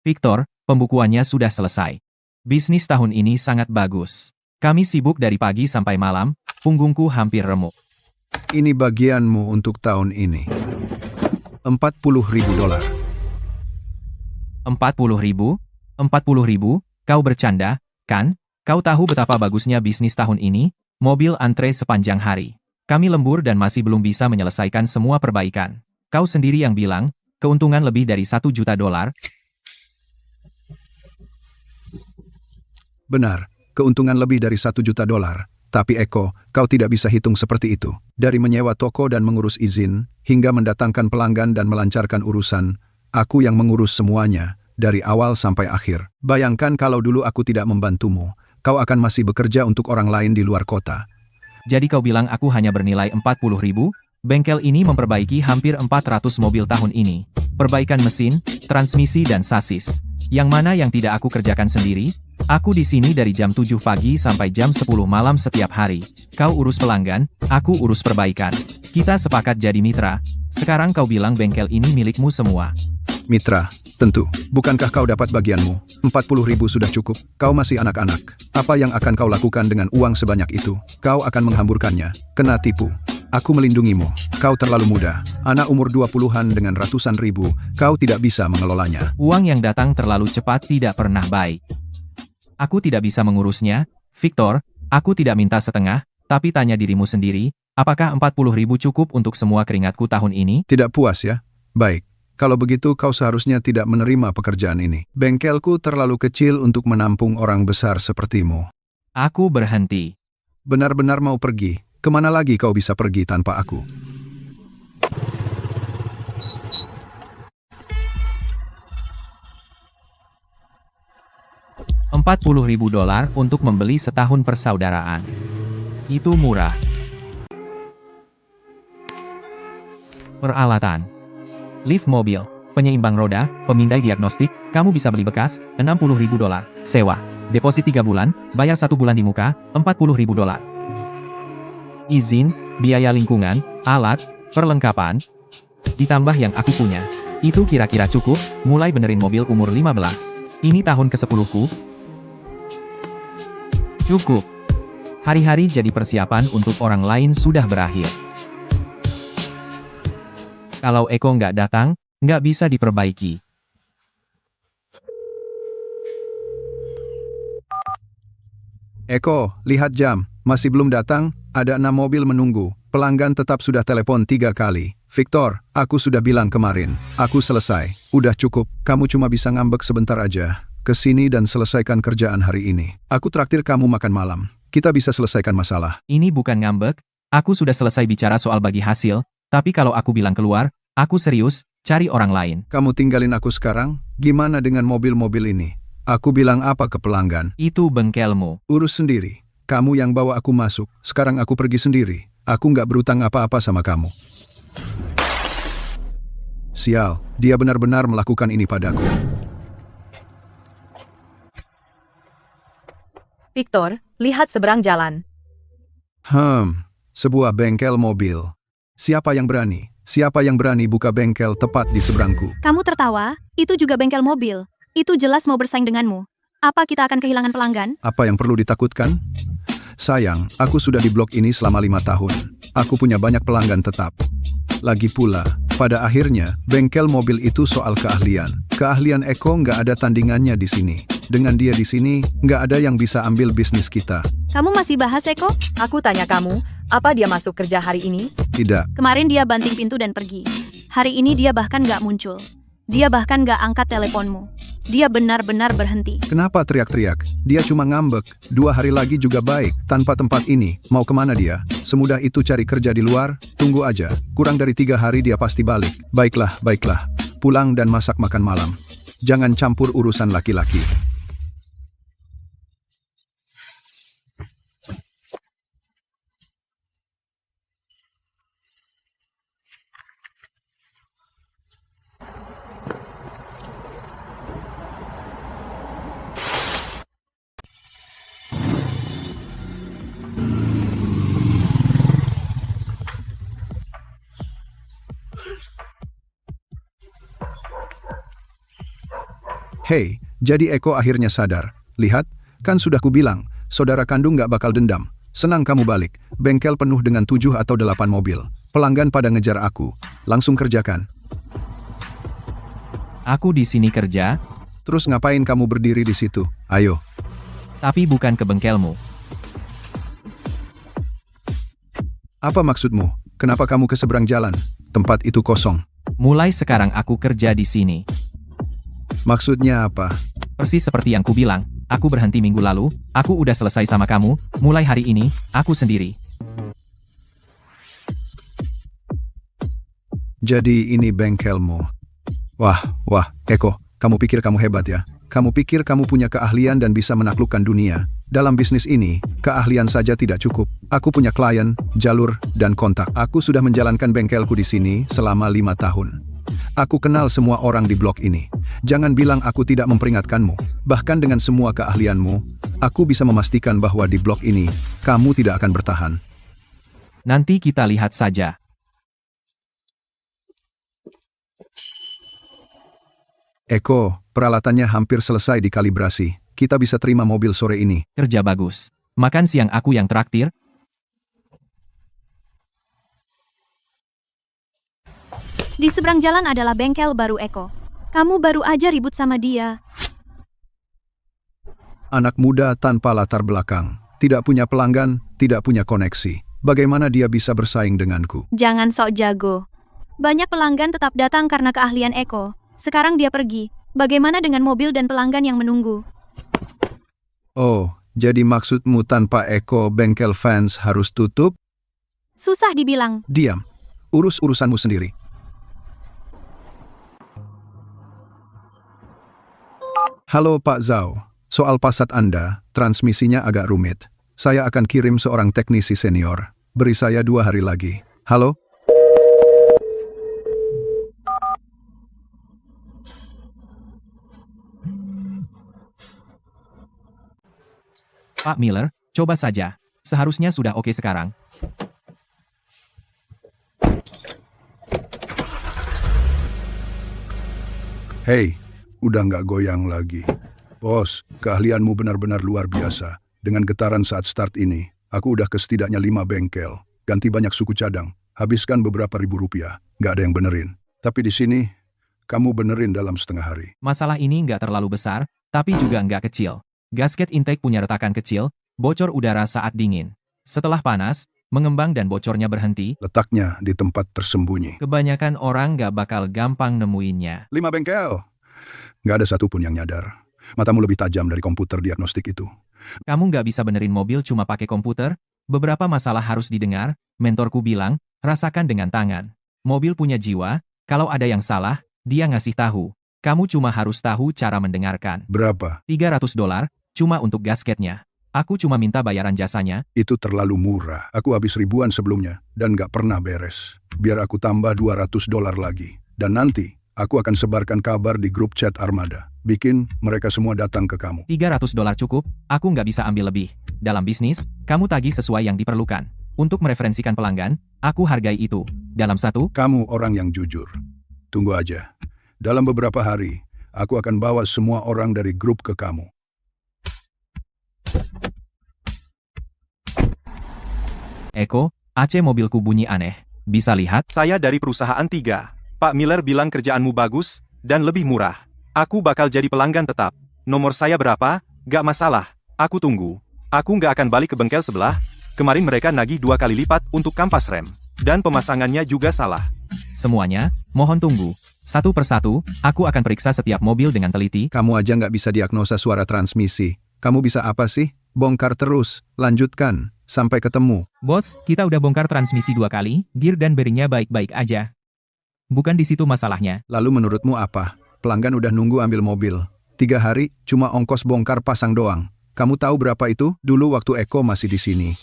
Victor, pembukuannya sudah selesai. Bisnis tahun ini sangat bagus. Kami sibuk dari pagi sampai malam, punggungku hampir remuk. Ini bagianmu untuk tahun ini. $40.000. 40.000? 40.000? Kau bercanda, kan? Kau tahu betapa bagusnya bisnis tahun ini? Mobil antre sepanjang hari. Kami lembur dan masih belum bisa menyelesaikan semua perbaikan. Kau sendiri yang bilang, keuntungan lebih dari $1 juta. Benar, keuntungan lebih dari $1 juta. Tapi Eko, kau tidak bisa hitung seperti itu. Dari menyewa toko dan mengurus izin, hingga mendatangkan pelanggan dan melancarkan urusan, aku yang mengurus semuanya, dari awal sampai akhir. Bayangkan kalau dulu aku tidak membantumu, kau akan masih bekerja untuk orang lain di luar kota. Jadi kau bilang aku hanya bernilai 40.000? Bengkel ini memperbaiki hampir 400 mobil tahun ini. Perbaikan mesin, transmisi dan sasis. Yang mana yang tidak aku kerjakan sendiri? Aku di sini dari jam 7 pagi sampai jam 10 malam setiap hari. Kau urus pelanggan, aku urus perbaikan. Kita sepakat jadi mitra. Sekarang kau bilang bengkel ini milikmu semua. Mitra, tentu. Bukankah kau dapat bagianmu? 40.000 sudah cukup. Kau masih anak-anak. Apa yang akan kau lakukan dengan uang sebanyak itu? Kau akan menghamburkannya. Kena tipu. Aku melindungimu. Kau terlalu muda. Anak umur 20-an dengan ratusan ribu. Kau tidak bisa mengelolanya. Uang yang datang terlalu cepat tidak pernah baik. Aku tidak bisa mengurusnya. Victor, aku tidak minta setengah, tapi tanya dirimu sendiri, apakah 40.000 cukup untuk semua keringatku tahun ini? Tidak puas ya? Baik. Kalau begitu kau seharusnya tidak menerima pekerjaan ini. Bengkelku terlalu kecil untuk menampung orang besar sepertimu. Aku berhenti. Benar-benar mau pergi. Kemana lagi kau bisa pergi tanpa aku? $40.000 untuk membeli setahun persaudaraan. Itu murah. Peralatan. Lift mobil, penyeimbang roda, pemindai diagnostik, kamu bisa beli bekas, $60.000. Sewa. Deposit 3 bulan, bayar 1 bulan di muka, $40.000. Izin, biaya lingkungan, alat, perlengkapan, ditambah yang aku punya. Itu kira-kira cukup, mulai benerin mobil umur 15. Ini tahun ke-10ku. Cukup. Hari-hari jadi persiapan untuk orang lain sudah berakhir. Kalau Eko nggak datang, nggak bisa diperbaiki. Eko, lihat jam. Masih belum datang, ada 6 mobil menunggu. Pelanggan tetap sudah telepon 3 kali. Victor, aku sudah bilang kemarin. Aku selesai. Udah cukup. Kamu cuma bisa ngambek sebentar aja. Kesini dan selesaikan kerjaan hari ini. Aku traktir kamu makan malam. Kita bisa selesaikan masalah. Ini bukan ngambek, aku sudah selesai bicara soal bagi hasil, tapi kalau aku bilang keluar, aku serius, cari orang lain. Kamu tinggalin aku sekarang? Gimana dengan mobil-mobil ini? Aku bilang apa ke pelanggan? Itu bengkelmu. Urus sendiri. Kamu yang bawa aku masuk. Sekarang aku pergi sendiri. Aku nggak berutang apa-apa sama kamu. Sial, dia benar-benar melakukan ini padaku. Victor, lihat seberang jalan. Sebuah bengkel mobil. Siapa yang berani? Siapa yang berani buka bengkel tepat di seberangku? Kamu tertawa? Itu juga bengkel mobil. Itu jelas mau bersaing denganmu. Apa kita akan kehilangan pelanggan? Apa yang perlu ditakutkan? Sayang, aku sudah di blok ini selama 5 tahun. Aku punya banyak pelanggan tetap. Lagi pula, pada akhirnya, bengkel mobil itu soal keahlian. Keahlian Eko nggak ada tandingannya di sini. Dengan dia di sini, nggak ada yang bisa ambil bisnis kita. Kamu masih bahas Eko? Aku tanya kamu, apa dia masuk kerja hari ini? Tidak. Kemarin dia banting pintu dan pergi. Hari ini dia bahkan nggak muncul. Dia bahkan nggak angkat teleponmu. Dia benar-benar berhenti. Kenapa teriak-teriak? Dia cuma ngambek. 2 hari lagi juga baik. Tanpa tempat ini, mau kemana dia? Semudah itu cari kerja di luar? Tunggu aja. Kurang dari 3 hari dia pasti balik. Baiklah, baiklah. Pulang dan masak makan malam. Jangan campur urusan laki-laki. Hei, jadi Eko akhirnya sadar. Lihat, kan sudah kubilang, saudara kandung gak bakal dendam. Senang kamu balik. Bengkel penuh dengan 7 atau 8 mobil. Pelanggan pada ngejar aku. Langsung kerjakan. Aku di sini kerja, Terus ngapain kamu berdiri di situ? Ayo. tapi bukan ke bengkelmu. Apa maksudmu? Kenapa kamu ke seberang jalan? Tempat itu kosong. Mulai sekarang aku kerja di sini. Maksudnya apa? Persis seperti yang kubilang, aku berhenti minggu lalu, aku udah selesai sama kamu, mulai hari ini, aku sendiri. Jadi ini bengkelmu. Wah, Eko, kamu pikir kamu hebat ya? Kamu pikir kamu punya keahlian dan bisa menaklukkan dunia. Dalam bisnis ini, keahlian saja tidak cukup. Aku punya klien, jalur, dan kontak. Aku sudah menjalankan bengkelku di sini selama 5 tahun. Aku kenal semua orang di blok ini. Jangan bilang aku tidak memperingatkanmu. Bahkan dengan semua keahlianmu, aku bisa memastikan bahwa di blok ini, kamu tidak akan bertahan. Nanti kita lihat saja. Eko, peralatannya hampir selesai dikalibrasi. Kita bisa terima mobil sore ini. Kerja bagus. Makan siang aku yang traktir. Di seberang jalan adalah bengkel baru Eko. Kamu baru aja ribut sama dia. Anak muda tanpa latar belakang. Tidak punya pelanggan, tidak punya koneksi. Bagaimana dia bisa bersaing denganku? Jangan sok jago. Banyak pelanggan tetap datang karena keahlian Eko. Sekarang dia pergi. Bagaimana dengan mobil dan pelanggan yang menunggu? Oh, jadi maksudmu tanpa Eko bengkel fans harus tutup? Susah dibilang. Diam. Urus urusanmu sendiri. Halo Pak Zhao. Soal Passat Anda, transmisinya agak rumit. Saya akan kirim seorang teknisi senior. Beri saya 2 hari lagi. Halo? Pak Miller, coba saja. Seharusnya sudah oke sekarang. Hei, udah nggak goyang lagi. Bos, keahlianmu benar-benar luar biasa. Dengan getaran saat start ini, aku udah ke setidaknya 5 bengkel. Ganti banyak suku cadang. Habiskan beberapa ribu rupiah. Nggak ada yang benerin. Tapi di sini, kamu benerin dalam setengah hari. Masalah ini nggak terlalu besar, tapi juga nggak kecil. Gasket intake punya retakan kecil, bocor udara saat dingin. Setelah panas, mengembang dan bocornya berhenti. Letaknya di tempat tersembunyi. Kebanyakan orang nggak bakal gampang nemuinnya. 5 bengkel. Nggak ada satupun yang nyadar. Matamu lebih tajam dari komputer diagnostik itu. Kamu nggak bisa benerin mobil cuma pakai komputer? Beberapa masalah harus didengar, mentorku bilang, rasakan dengan tangan. Mobil punya jiwa, kalau ada yang salah, dia ngasih tahu. Kamu cuma harus tahu cara mendengarkan. Berapa? $300, cuma untuk gasketnya. Aku cuma minta bayaran jasanya. Itu terlalu murah. Aku habis ribuan sebelumnya, dan nggak pernah beres. Biar aku tambah $200 lagi. Dan nanti, aku akan sebarkan kabar di grup chat Armada. Bikin mereka semua datang ke kamu. $300 cukup, aku nggak bisa ambil lebih. Dalam bisnis, kamu tagih sesuai yang diperlukan. Untuk mereferensikan pelanggan, aku hargai itu. Dalam satu, Kamu orang yang jujur. Tunggu aja. Dalam beberapa hari, aku akan bawa semua orang dari grup ke kamu. Eko, AC mobilku bunyi aneh. Bisa lihat? Saya dari perusahaan 3. Pak Miller bilang kerjaanmu bagus, dan lebih murah. Aku bakal jadi pelanggan tetap. Nomor saya berapa? Gak masalah. Aku tunggu. Aku nggak akan balik ke bengkel sebelah. Kemarin mereka nagih 2 kali lipat untuk kampas rem. Dan pemasangannya juga salah. Semuanya, mohon tunggu. Satu persatu, aku akan periksa setiap mobil dengan teliti. Kamu aja nggak bisa diagnosa suara transmisi. Kamu bisa apa sih? Bongkar terus. Lanjutkan. Sampai ketemu. Bos, kita udah bongkar transmisi 2 kali, gear dan bearingnya baik-baik aja. Bukan di situ masalahnya. Lalu menurutmu apa? Pelanggan udah nunggu ambil mobil. 3 hari, cuma ongkos bongkar pasang doang. Kamu tahu berapa itu? Dulu waktu Eko masih di sini.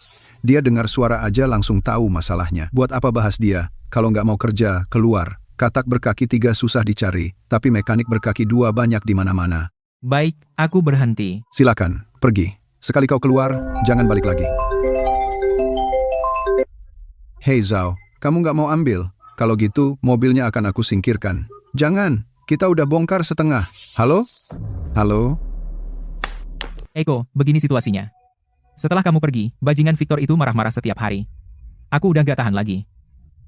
Dia dengar suara aja langsung tahu masalahnya. Buat apa bahas dia? Kalau nggak mau kerja, keluar. Katak berkaki 3 susah dicari, tapi mekanik berkaki 2 banyak di mana-mana. Baik, aku berhenti. Silakan, pergi. Sekali kau keluar, jangan balik lagi. Hei Zhao, kamu nggak mau ambil? Kalau gitu, mobilnya akan aku singkirkan. Jangan, kita udah bongkar setengah. Halo? Halo? Eko, begini situasinya. Setelah kamu pergi, bajingan Victor itu marah-marah setiap hari. Aku udah gak tahan lagi.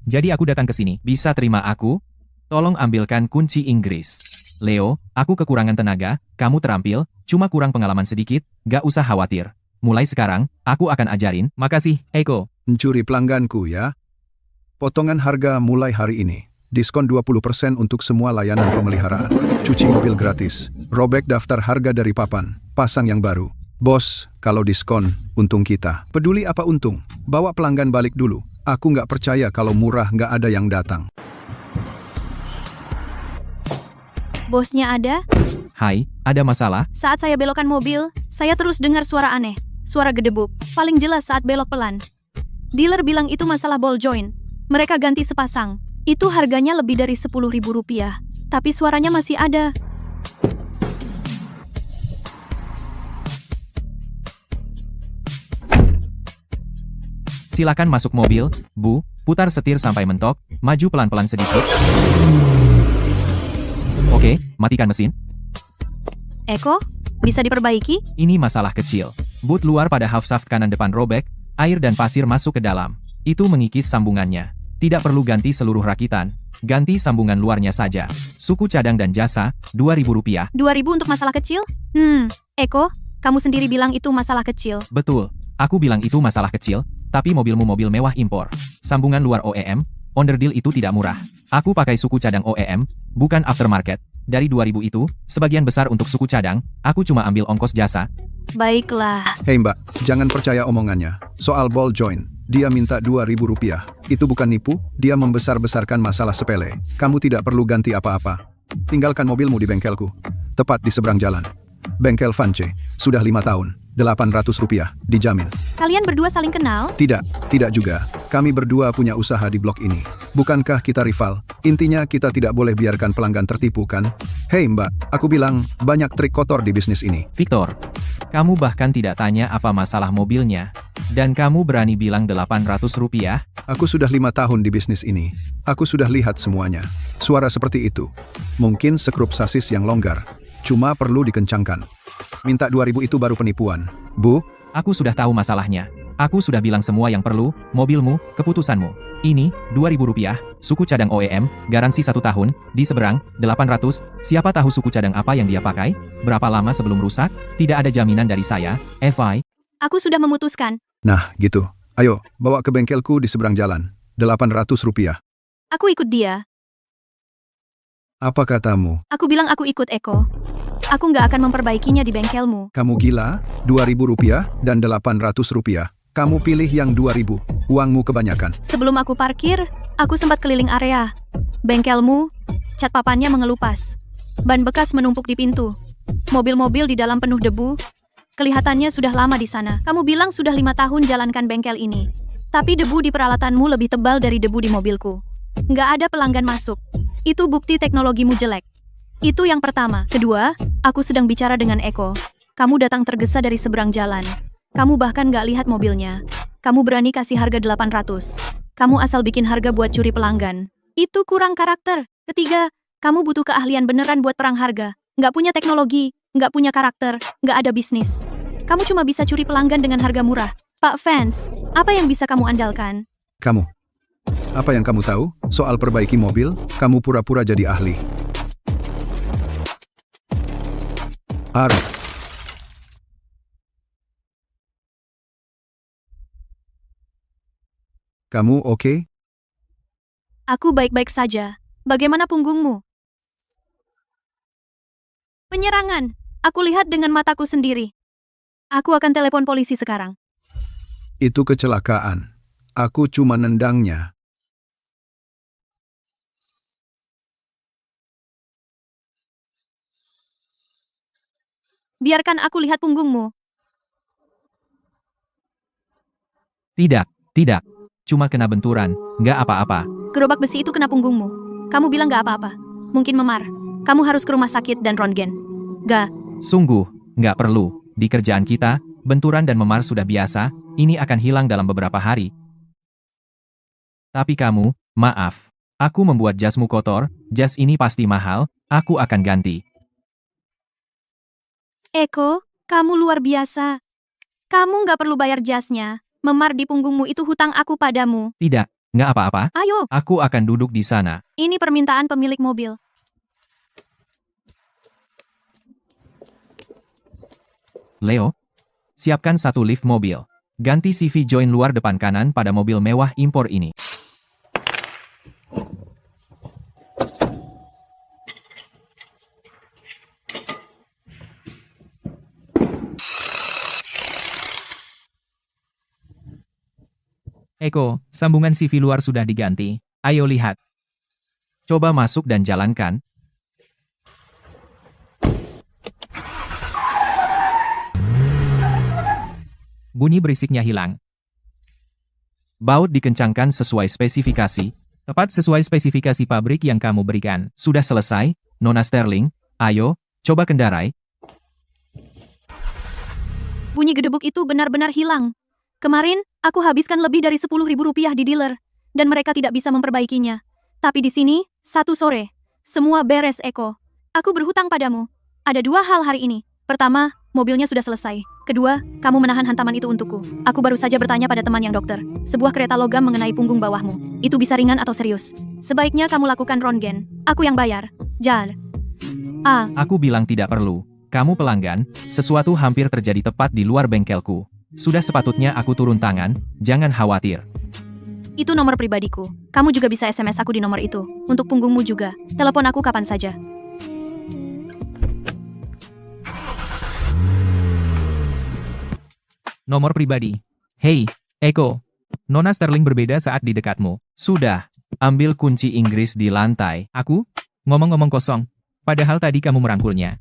Jadi aku datang ke sini. Bisa terima aku? Tolong ambilkan kunci Inggris. Leo, aku kekurangan tenaga, kamu terampil, cuma kurang pengalaman sedikit, gak usah khawatir. Mulai sekarang, aku akan ajarin. Makasih, Eko. Mencuri pelangganku ya? Potongan harga mulai hari ini. Diskon 20% untuk semua layanan pemeliharaan. Cuci mobil gratis. Robek daftar harga dari papan. Pasang yang baru. Bos, kalau diskon, untung kita. Peduli apa untung? Bawa pelanggan balik dulu. Aku nggak percaya kalau murah nggak ada yang datang. Bosnya ada? Hai, ada masalah? Saat saya belokkan mobil, saya terus dengar suara aneh. Suara gedebuk, paling jelas saat belok pelan. Dealer bilang itu masalah ball joint. Mereka ganti sepasang. Itu harganya lebih dari Rp10.000. Tapi suaranya masih ada. Silakan masuk mobil, Bu, putar setir sampai mentok, maju pelan-pelan sedikit. Oke, matikan mesin. Eko, bisa diperbaiki? Ini masalah kecil. Boot luar pada half shaft kanan depan robek, air dan pasir masuk ke dalam. Itu mengikis sambungannya. Tidak perlu ganti seluruh rakitan, ganti sambungan luarnya saja. Suku cadang dan jasa, Rp2.000. 2.000 untuk masalah kecil? Eko, kamu sendiri bilang itu masalah kecil. Betul, aku bilang itu masalah kecil, tapi mobilmu mobil mewah impor. Sambungan luar OEM, underdeal itu tidak murah. Aku pakai suku cadang OEM, bukan aftermarket. Dari 2.000 itu, sebagian besar untuk suku cadang, aku cuma ambil ongkos jasa. Baiklah. Hei Mbak, jangan percaya omongannya. Soal ball joint, dia minta Rp2.000. Itu bukan nipu, dia membesar-besarkan masalah sepele. Kamu tidak perlu ganti apa-apa. Tinggalkan mobilmu di bengkelku. Tepat di seberang jalan. Bengkel Vance, sudah 5 tahun. Rp800, dijamin. Kalian berdua saling kenal? Tidak juga. Kami berdua punya usaha di blok ini. Bukankah kita rival? Intinya kita tidak boleh biarkan pelanggan tertipu kan? Hei Mbak, aku bilang banyak trik kotor di bisnis ini. Victor, kamu bahkan tidak tanya apa masalah mobilnya. Dan kamu berani bilang Rp800? Aku sudah 5 tahun di bisnis ini. Aku sudah lihat semuanya. Suara seperti itu. Mungkin skrup sasis yang longgar. Cuma perlu dikencangkan. Minta 2.000 itu baru penipuan. Bu? Aku sudah tahu masalahnya. Aku sudah bilang semua yang perlu, mobilmu, keputusanmu. Ini, Rp2.000, suku cadang OEM, garansi 1 tahun, di seberang, 800, siapa tahu suku cadang apa yang dia pakai, berapa lama sebelum rusak, tidak ada jaminan dari saya, FI. Aku sudah memutuskan. Nah, gitu. Ayo, bawa ke bengkelku di seberang jalan. Rp800. Aku ikut dia. Apa katamu? Aku bilang aku ikut Eko. Aku nggak akan memperbaikinya di bengkelmu. Kamu gila? Rp2.000 dan Rp800. Kamu pilih yang 2.000. Uangmu kebanyakan. Sebelum aku parkir, aku sempat keliling area. Bengkelmu, cat papannya mengelupas. Ban bekas menumpuk di pintu. Mobil-mobil di dalam penuh debu. Kelihatannya sudah lama di sana. Kamu bilang sudah 5 tahun jalankan bengkel ini. Tapi debu di peralatanmu lebih tebal dari debu di mobilku. Nggak ada pelanggan masuk. Itu bukti teknologimu jelek. Itu yang pertama. Kedua, aku sedang bicara dengan Eko. Kamu datang tergesa dari seberang jalan. Kamu bahkan nggak lihat mobilnya. Kamu berani kasih harga 800. Kamu asal bikin harga buat curi pelanggan. Itu kurang karakter. Ketiga, kamu butuh keahlian beneran buat perang harga. Nggak punya teknologi, nggak punya karakter, nggak ada bisnis. Kamu cuma bisa curi pelanggan dengan harga murah. Pak Vance, apa yang bisa kamu andalkan? Kamu. Apa yang kamu tahu? Soal perbaiki mobil, kamu pura-pura jadi ahli. Arif. Kamu oke? Aku baik-baik saja. Bagaimana punggungmu? Penyerangan. Aku lihat dengan mataku sendiri. Aku akan telepon polisi sekarang. Itu kecelakaan. Aku cuma nendangnya. Biarkan aku lihat punggungmu. Tidak. Cuma kena benturan, nggak apa-apa. Gerobak besi itu kena punggungmu. Kamu bilang nggak apa-apa. Mungkin memar. Kamu harus ke rumah sakit dan röntgen. Gak. Sungguh, nggak perlu. Di kerjaan kita, benturan dan memar sudah biasa, ini akan hilang dalam beberapa hari. Tapi kamu, maaf. Aku membuat jasmu kotor, jas ini pasti mahal, aku akan ganti. Eko, kamu luar biasa. Kamu nggak perlu bayar jasnya. Memar di punggungmu itu hutang aku padamu. Tidak, nggak apa-apa. Ayo, Aku akan duduk di sana. ini permintaan pemilik mobil. Leo, siapkan satu lift mobil. Ganti CV join luar depan kanan pada mobil mewah impor ini. Eko, sambungan CV luar sudah diganti. Ayo lihat. Coba masuk dan jalankan. Bunyi berisiknya hilang. Baut dikencangkan sesuai spesifikasi. Tepat sesuai spesifikasi pabrik yang kamu berikan. Sudah selesai, Nona Sterling. Ayo, coba kendarai. Bunyi gedebuk itu benar-benar hilang. Kemarin, aku habiskan lebih dari 10.000 rupiah di dealer, dan mereka tidak bisa memperbaikinya. Tapi di sini, satu sore, semua beres, Eko. Aku berhutang padamu. Ada dua hal hari ini. Pertama, mobilnya sudah selesai. Kedua, kamu menahan hantaman itu untukku. Aku baru saja bertanya pada teman yang dokter. Sebuah kereta logam mengenai punggung bawahmu. Itu bisa ringan atau serius. Sebaiknya kamu lakukan röntgen. Aku yang bayar. Jar. Aku bilang tidak perlu. Kamu pelanggan, sesuatu hampir terjadi tepat di luar bengkelku. Sudah sepatutnya aku turun tangan, jangan khawatir. Itu nomor pribadiku. Kamu juga bisa SMS aku di nomor itu. Untuk punggungmu juga. Telepon aku kapan saja. Nomor pribadi. Hei, Eko. Nona Sterling berbeda saat di dekatmu. Sudah, ambil kunci Inggris di lantai. Aku? Ngomong-ngomong kosong. Padahal tadi kamu merangkulnya.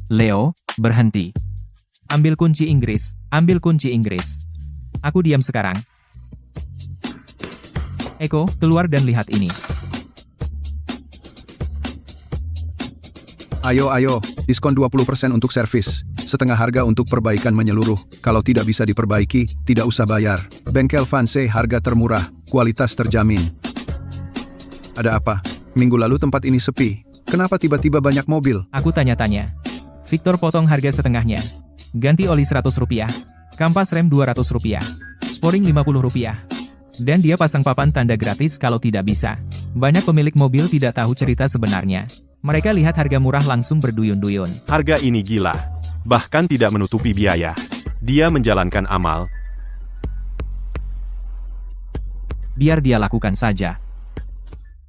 Leo, berhenti. Ambil kunci Inggris. Ambil kunci Inggris. Aku diam sekarang. Eko, keluar dan lihat ini. Ayo, diskon 20% untuk servis. Setengah harga untuk perbaikan menyeluruh. Kalau tidak bisa diperbaiki, tidak usah bayar. Bengkel Fanse harga termurah, kualitas terjamin. Ada apa? Minggu lalu tempat ini sepi. Kenapa tiba-tiba banyak mobil? Aku tanya-tanya. Victor potong harga setengahnya. Ganti oli 100 rupiah. Kampas rem 200 rupiah. Sporing 50 rupiah. Dan dia pasang papan tanda gratis kalau tidak bisa. Banyak pemilik mobil tidak tahu cerita sebenarnya. Mereka lihat harga murah langsung berduyun-duyun. Harga ini gila. Bahkan tidak menutupi biaya. Dia menjalankan amal. Biar dia lakukan saja.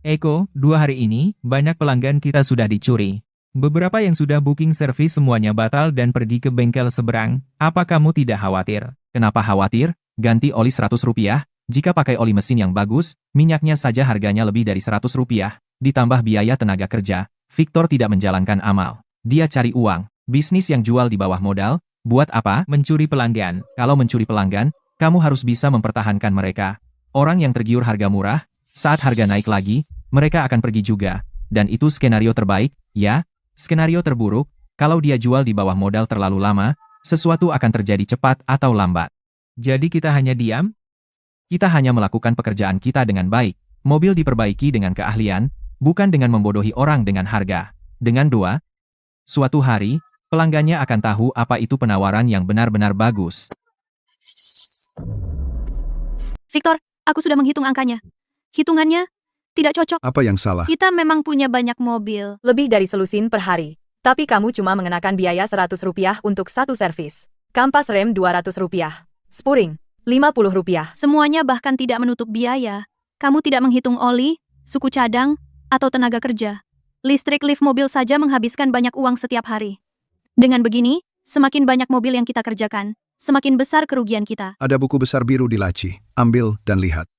Eko, 2 hari ini, banyak pelanggan kita sudah dicuri. Beberapa yang sudah booking servis semuanya batal dan pergi ke bengkel seberang. Apa kamu tidak khawatir? Kenapa khawatir? Ganti oli 100 rupiah. Jika pakai oli mesin yang bagus, minyaknya saja harganya lebih dari 100 rupiah. Ditambah biaya tenaga kerja. Victor tidak menjalankan amal. Dia cari uang. Bisnis yang jual di bawah modal. Buat apa? Mencuri pelanggan. Kalau mencuri pelanggan, kamu harus bisa mempertahankan mereka. Orang yang tergiur harga murah, saat harga naik lagi, mereka akan pergi juga. Dan itu skenario terbaik, ya? Skenario terburuk, kalau dia jual di bawah modal terlalu lama, sesuatu akan terjadi cepat atau lambat. Jadi kita hanya diam? Kita hanya melakukan pekerjaan kita dengan baik. Mobil diperbaiki dengan keahlian, bukan dengan membodohi orang dengan harga. Dengan dua, suatu hari, pelanggannya akan tahu apa itu penawaran yang benar-benar bagus. Victor, aku sudah menghitung angkanya. Hitungannya tidak cocok. Apa yang salah? Kita memang punya banyak mobil. Lebih dari selusin per hari. Tapi kamu cuma mengenakan biaya 100 rupiah untuk satu servis. Kampas rem 200 rupiah. Spuring, 50 rupiah. Semuanya bahkan tidak menutup biaya. Kamu tidak menghitung oli, suku cadang, atau tenaga kerja. Listrik lift mobil saja menghabiskan banyak uang setiap hari. Dengan begini, semakin banyak mobil yang kita kerjakan, semakin besar kerugian kita. Ada buku besar biru di laci. Ambil dan lihat.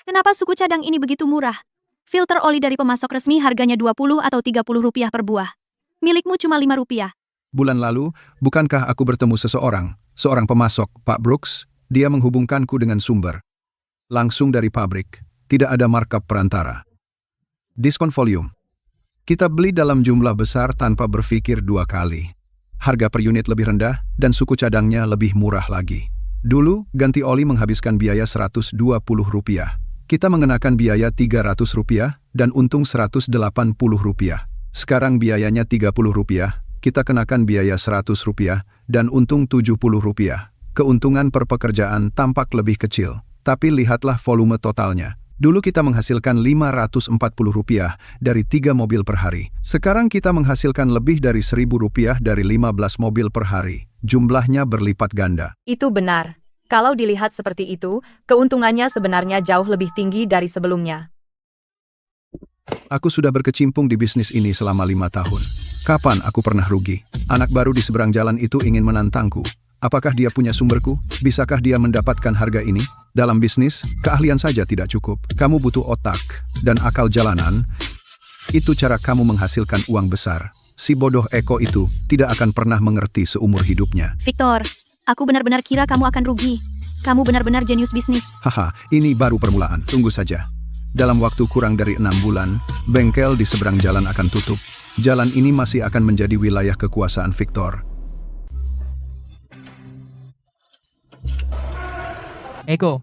Kenapa suku cadang ini begitu murah? Filter oli dari pemasok resmi harganya 20 atau 30 rupiah per buah. Milikmu cuma 5 rupiah. Bulan lalu, bukankah aku bertemu seorang pemasok, Pak Brooks? Dia menghubungkanku dengan sumber. Langsung dari pabrik. Tidak ada markup perantara. Diskon volume. Kita beli dalam jumlah besar tanpa berpikir 2 kali. Harga per unit lebih rendah dan suku cadangnya lebih murah lagi. Dulu, ganti oli menghabiskan biaya 120 rupiah. Kita mengenakan biaya 300 rupiah dan untung 180 rupiah. Sekarang biayanya Rp30, kita kenakan biaya Rp100, dan untung Rp70. Keuntungan per pekerjaan tampak lebih kecil, tapi lihatlah volume totalnya. Dulu kita menghasilkan Rp540 dari 3 mobil per hari. Sekarang kita menghasilkan lebih dari Rp1.000 dari 15 mobil per hari. Jumlahnya berlipat ganda. Itu benar. Kalau dilihat seperti itu, keuntungannya sebenarnya jauh lebih tinggi dari sebelumnya. Aku sudah berkecimpung di bisnis ini selama 5 tahun. Kapan aku pernah rugi? Anak baru di seberang jalan itu ingin menantangku. Apakah dia punya sumberku? Bisakah dia mendapatkan harga ini? Dalam bisnis, keahlian saja tidak cukup. Kamu butuh otak dan akal jalanan. Itu cara kamu menghasilkan uang besar. Si bodoh Eko itu tidak akan pernah mengerti seumur hidupnya. Victor, aku benar-benar kira kamu akan rugi. Kamu benar-benar jenius bisnis. Haha, ini baru permulaan. Tunggu saja. Dalam waktu kurang dari 6 bulan, bengkel di seberang jalan akan tutup. Jalan ini masih akan menjadi wilayah kekuasaan Victor. Eko,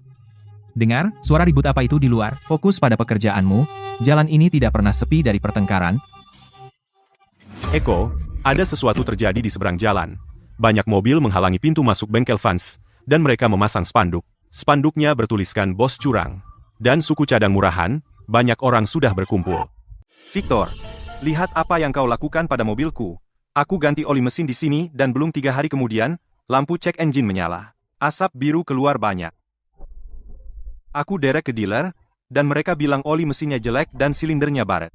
dengar, suara ribut apa itu di luar? Fokus pada pekerjaanmu, jalan ini tidak pernah sepi dari pertengkaran. Eko, ada sesuatu terjadi di seberang jalan. Banyak mobil menghalangi pintu masuk bengkel Vans, dan mereka memasang spanduk. Spanduknya bertuliskan bos curang. Dan suku cadang murahan, banyak orang sudah berkumpul. Victor, lihat apa yang kau lakukan pada mobilku. Aku ganti oli mesin di sini dan belum 3 hari kemudian, lampu cek engine menyala. Asap biru keluar banyak. Aku derek ke dealer, dan mereka bilang oli mesinnya jelek dan silindernya baret.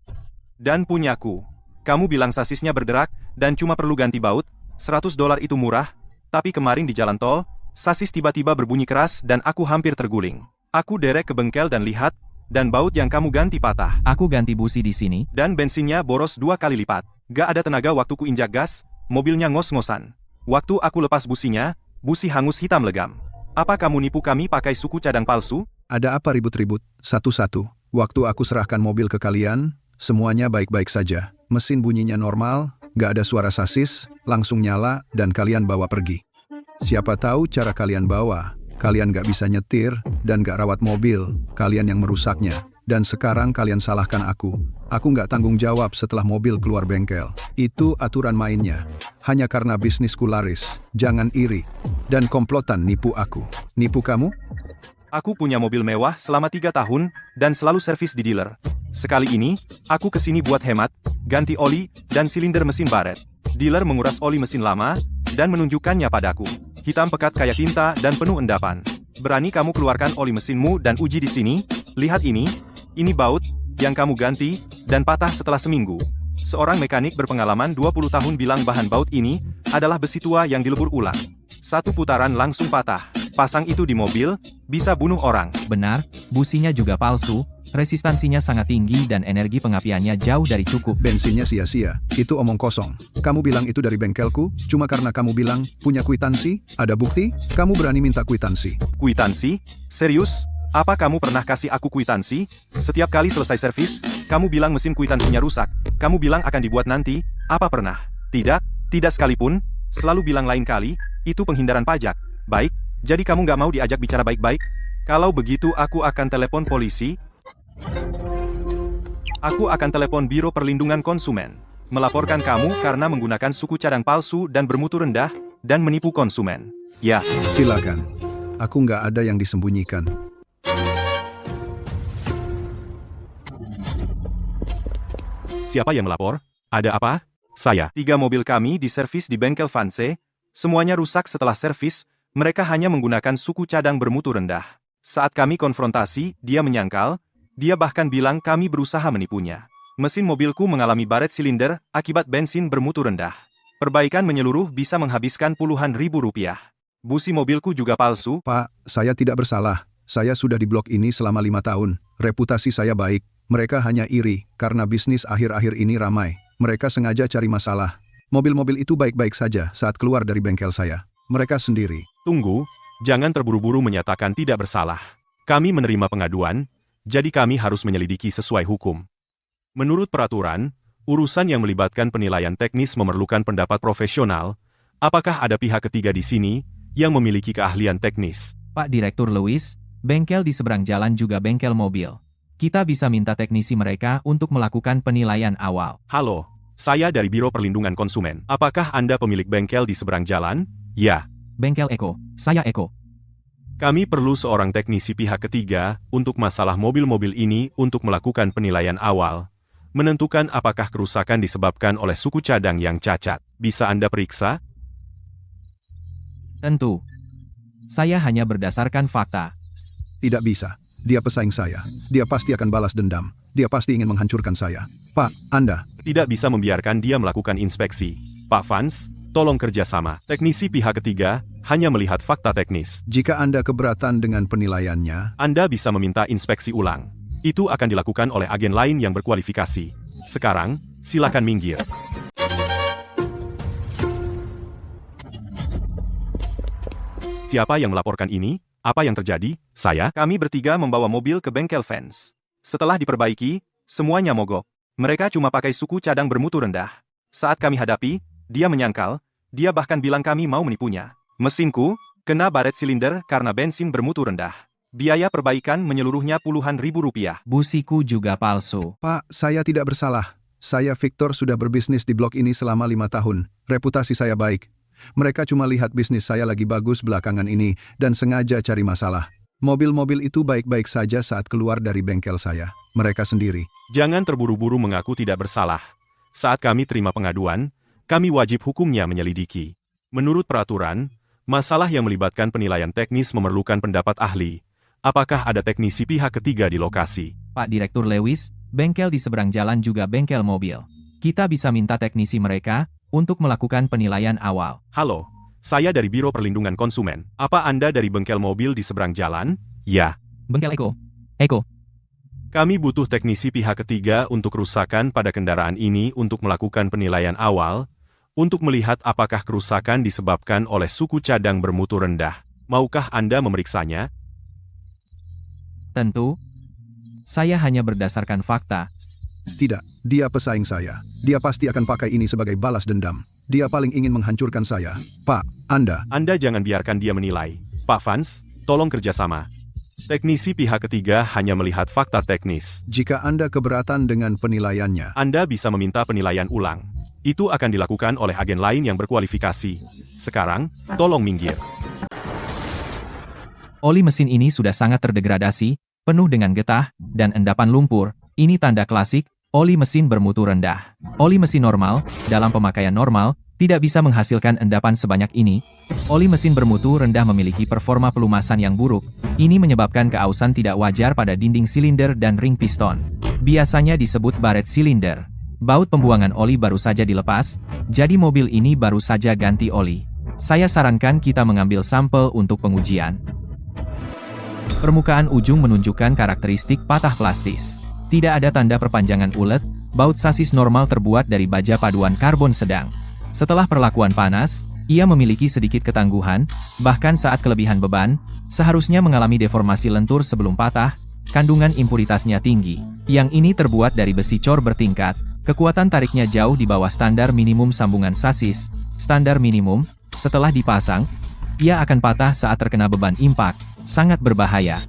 Dan punyaku. Kamu bilang sasisnya berderak, dan cuma perlu ganti baut, $100 itu murah, tapi kemarin di jalan tol, sasis tiba-tiba berbunyi keras dan aku hampir terguling. Aku derek ke bengkel dan lihat, dan baut yang kamu ganti patah. Aku ganti busi di sini. Dan bensinnya boros 2 kali lipat. Gak ada tenaga waktu ku injak gas, mobilnya ngos-ngosan. Waktu aku lepas businya, busi hangus hitam legam. Apa kamu nipu kami pakai suku cadang palsu? Ada apa ribut-ribut? Satu-satu. Waktu aku serahkan mobil ke kalian, semuanya baik-baik saja. Mesin bunyinya normal, gak ada suara sasis, langsung nyala, dan kalian bawa pergi. Siapa tahu cara kalian bawa. Kalian gak bisa nyetir, dan gak rawat mobil. Kalian yang merusaknya. Dan sekarang kalian salahkan aku. Aku gak tanggung jawab setelah mobil keluar bengkel. Itu aturan mainnya. Hanya karena bisnisku laris. Jangan iri. Dan komplotan nipu aku. Nipu kamu? Aku punya mobil mewah selama 3 tahun, dan selalu servis di dealer. Sekali ini, aku kesini buat hemat, ganti oli, dan silinder mesin baret. Dealer menguras oli mesin lama, dan menunjukkannya padaku. Hitam pekat kayak tinta dan penuh endapan. Berani kamu keluarkan oli mesinmu dan uji di sini? Lihat ini baut, yang kamu ganti, dan patah setelah seminggu. Seorang mekanik berpengalaman 20 tahun bilang bahan baut ini adalah besi tua yang dilebur ulang. 1 putaran langsung patah. Pasang itu di mobil, bisa bunuh orang. Benar, businya juga palsu, resistansinya sangat tinggi dan energi pengapiannya jauh dari cukup. Bensinnya sia-sia. Itu omong kosong. Kamu bilang itu dari bengkelku, cuma karena kamu bilang punya kwitansi, ada bukti, kamu berani minta kwitansi. Kwitansi? Serius? Apa kamu pernah kasih aku kwitansi? Setiap kali selesai servis, kamu bilang mesin kwitansinya rusak. Kamu bilang akan dibuat nanti, apa pernah? Tidak, tidak sekalipun. Selalu bilang lain kali, itu penghindaran pajak. Baik, jadi kamu nggak mau diajak bicara baik-baik? Kalau begitu aku akan telepon polisi. Aku akan telepon Biro Perlindungan Konsumen. Melaporkan kamu karena menggunakan suku cadang palsu dan bermutu rendah, dan menipu konsumen. Ya. Silakan. Aku nggak ada yang disembunyikan. Siapa yang melapor? Ada apa? Saya. 3 mobil kami diservis di bengkel Vanse. Semuanya rusak setelah servis. Mereka hanya menggunakan suku cadang bermutu rendah. Saat kami konfrontasi, dia menyangkal. Dia bahkan bilang kami berusaha menipunya. Mesin mobilku mengalami baret silinder akibat bensin bermutu rendah. Perbaikan menyeluruh bisa menghabiskan puluhan ribu rupiah. Busi mobilku juga palsu. Pak, saya tidak bersalah. Saya sudah di blok ini selama 5 tahun. Reputasi saya baik. Mereka hanya iri karena bisnis akhir-akhir ini ramai. Mereka sengaja cari masalah. Mobil-mobil itu baik-baik saja saat keluar dari bengkel saya. Mereka sendiri. Tunggu, jangan terburu-buru menyatakan tidak bersalah. Kami menerima pengaduan, jadi kami harus menyelidiki sesuai hukum. Menurut peraturan, urusan yang melibatkan penilaian teknis memerlukan pendapat profesional. Apakah ada pihak ketiga di sini yang memiliki keahlian teknis? Pak Direktur Lewis, bengkel di seberang jalan juga bengkel mobil. Kita bisa minta teknisi mereka untuk melakukan penilaian awal. Halo, Saya dari Biro Perlindungan Konsumen. Apakah Anda pemilik bengkel di seberang jalan? Ya. Bengkel Eko, saya Eko. Kami perlu seorang teknisi pihak ketiga untuk masalah mobil-mobil ini untuk melakukan penilaian awal. Menentukan apakah kerusakan disebabkan oleh suku cadang yang cacat. Bisa Anda periksa? Tentu. Saya hanya berdasarkan fakta. Tidak bisa. Dia pesaing saya. Dia pasti akan balas dendam. Dia pasti ingin menghancurkan saya. Pak, Anda. Tidak bisa membiarkan dia melakukan inspeksi. Pak Vance, tolong kerjasama. Teknisi pihak ketiga hanya melihat fakta teknis. Jika Anda keberatan dengan penilaiannya, Anda bisa meminta inspeksi ulang. Itu akan dilakukan oleh agen lain yang berkualifikasi. Sekarang, silakan minggir. Siapa yang melaporkan ini? Apa yang terjadi? Saya. Kami bertiga membawa mobil ke bengkel Vance. Setelah diperbaiki, semuanya mogok. Mereka cuma pakai suku cadang bermutu rendah. Saat kami hadapi, dia menyangkal, dia bahkan bilang kami mau menipunya. Mesinku kena baret silinder karena bensin bermutu rendah. Biaya perbaikan menyeluruhnya puluhan ribu rupiah. Busiku juga palsu. Pak, saya tidak bersalah. Saya Victor sudah berbisnis di blok ini selama 5 tahun. Reputasi saya baik. Mereka cuma lihat bisnis saya lagi bagus belakangan ini dan sengaja cari masalah. Mobil-mobil itu baik-baik saja saat keluar dari bengkel saya. Mereka sendiri. Jangan terburu-buru mengaku tidak bersalah. Saat kami terima pengaduan, kami wajib hukumnya menyelidiki. Menurut peraturan, masalah yang melibatkan penilaian teknis memerlukan pendapat ahli. Apakah ada teknisi pihak ketiga di lokasi? Pak Direktur Lewis, bengkel di seberang jalan juga bengkel mobil. Kita bisa minta teknisi mereka untuk melakukan penilaian awal. Halo, saya dari Biro Perlindungan Konsumen. Apa Anda dari bengkel mobil di seberang jalan? Ya. Bengkel Eko. Eko. Kami butuh teknisi pihak ketiga untuk kerusakan pada kendaraan ini untuk melakukan penilaian awal, untuk melihat apakah kerusakan disebabkan oleh suku cadang bermutu rendah. Maukah Anda memeriksanya? Tentu. Saya hanya berdasarkan fakta. Tidak, dia pesaing saya. Dia pasti akan pakai ini sebagai balas dendam. Dia paling ingin menghancurkan saya. Pak, Anda. Anda jangan biarkan dia menilai. Pak Vance, tolong kerjasama. Teknisi pihak ketiga hanya melihat fakta teknis. Jika Anda keberatan dengan penilaiannya, Anda bisa meminta penilaian ulang. Itu akan dilakukan oleh agen lain yang berkualifikasi. Sekarang, tolong minggir. Oli mesin ini sudah sangat terdegradasi, penuh dengan getah dan endapan lumpur. Ini tanda klasik, oli mesin bermutu rendah. Oli mesin normal, dalam pemakaian normal, tidak bisa menghasilkan endapan sebanyak ini. Oli mesin bermutu rendah memiliki performa pelumasan yang buruk. Ini menyebabkan keausan tidak wajar pada dinding silinder dan ring piston. Biasanya disebut baret silinder. Baut pembuangan oli baru saja dilepas, jadi mobil ini baru saja ganti oli. Saya sarankan kita mengambil sampel untuk pengujian. Permukaan ujung menunjukkan karakteristik patah plastis. Tidak ada tanda perpanjangan ulet, baut sasis normal terbuat dari baja paduan karbon sedang. Setelah perlakuan panas, ia memiliki sedikit ketangguhan, bahkan saat kelebihan beban, seharusnya mengalami deformasi lentur sebelum patah, kandungan impuritasnya tinggi. Yang ini terbuat dari besi cor bertingkat, kekuatan tariknya jauh di bawah standar minimum sambungan sasis. Standar minimum, setelah dipasang, ia akan patah saat terkena beban impak, sangat berbahaya.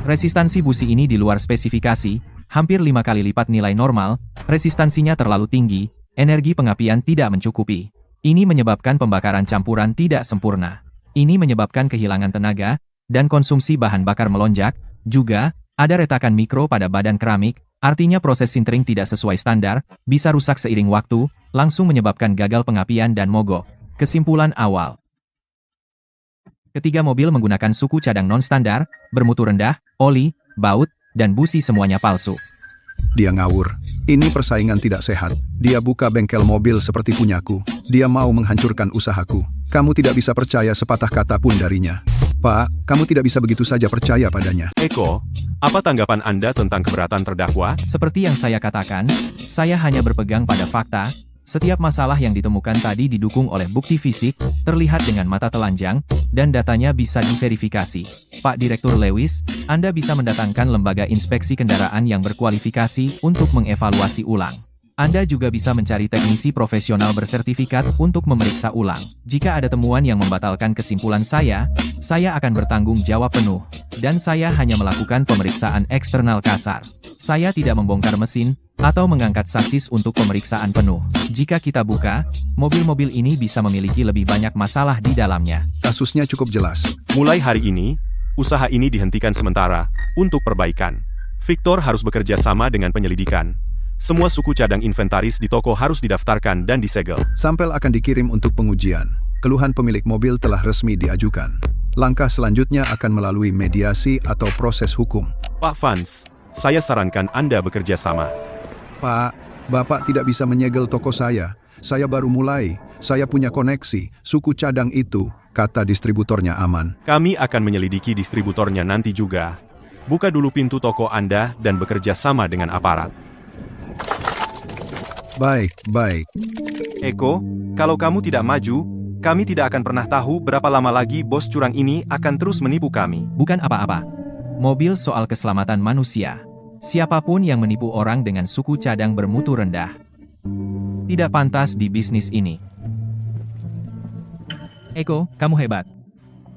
Resistansi busi ini di luar spesifikasi, hampir 5 kali lipat nilai normal, resistansinya terlalu tinggi, energi pengapian tidak mencukupi. Ini menyebabkan pembakaran campuran tidak sempurna. Ini menyebabkan kehilangan tenaga, dan konsumsi bahan bakar melonjak. Juga, ada retakan mikro pada badan keramik, artinya proses sintering tidak sesuai standar, bisa rusak seiring waktu, langsung menyebabkan gagal pengapian dan mogok. Kesimpulan awal. Ketiga mobil menggunakan suku cadang non-standar, bermutu rendah, oli, baut, dan busi semuanya palsu. dia ngawur. Ini persaingan tidak sehat. Dia buka bengkel mobil seperti punyaku. Dia mau menghancurkan usahaku. Kamu tidak bisa percaya sepatah kata pun darinya. Pak, kamu tidak bisa begitu saja percaya padanya. Eko, apa tanggapan Anda tentang keberatan terdakwa? Seperti yang saya katakan, saya hanya berpegang pada fakta. Setiap masalah yang ditemukan tadi didukung oleh bukti fisik, terlihat dengan mata telanjang, dan datanya bisa diverifikasi. Pak Direktur Lewis, Anda bisa mendatangkan lembaga inspeksi kendaraan yang berkualifikasi untuk mengevaluasi ulang. Anda juga bisa mencari teknisi profesional bersertifikat untuk memeriksa ulang. Jika ada temuan yang membatalkan kesimpulan saya akan bertanggung jawab penuh. Dan saya hanya melakukan pemeriksaan eksternal kasar. Saya tidak membongkar mesin, atau mengangkat sasis untuk pemeriksaan penuh. Jika kita buka, mobil-mobil ini bisa memiliki lebih banyak masalah di dalamnya. Kasusnya cukup jelas. Mulai hari ini, usaha ini dihentikan sementara untuk perbaikan. Victor harus bekerja sama dengan penyelidikan. Semua suku cadang inventaris di toko harus didaftarkan dan disegel. Sampel akan dikirim untuk pengujian. Keluhan pemilik mobil telah resmi diajukan. Langkah selanjutnya akan melalui mediasi atau proses hukum. Pak Vance, saya sarankan Anda bekerja sama. Pak, Bapak tidak bisa menyegel toko saya. Saya baru mulai. Saya punya koneksi. Suku cadang itu, kata distributornya aman. Kami akan menyelidiki distributornya nanti juga. Buka dulu pintu toko Anda dan bekerja sama dengan aparat. Baik. Eko, kalau kamu tidak maju, kami tidak akan pernah tahu berapa lama lagi bos curang ini akan terus menipu kami. Bukan apa-apa. Mobil soal keselamatan manusia. Siapapun yang menipu orang dengan suku cadang bermutu rendah tidak pantas di bisnis ini. Eko, kamu hebat.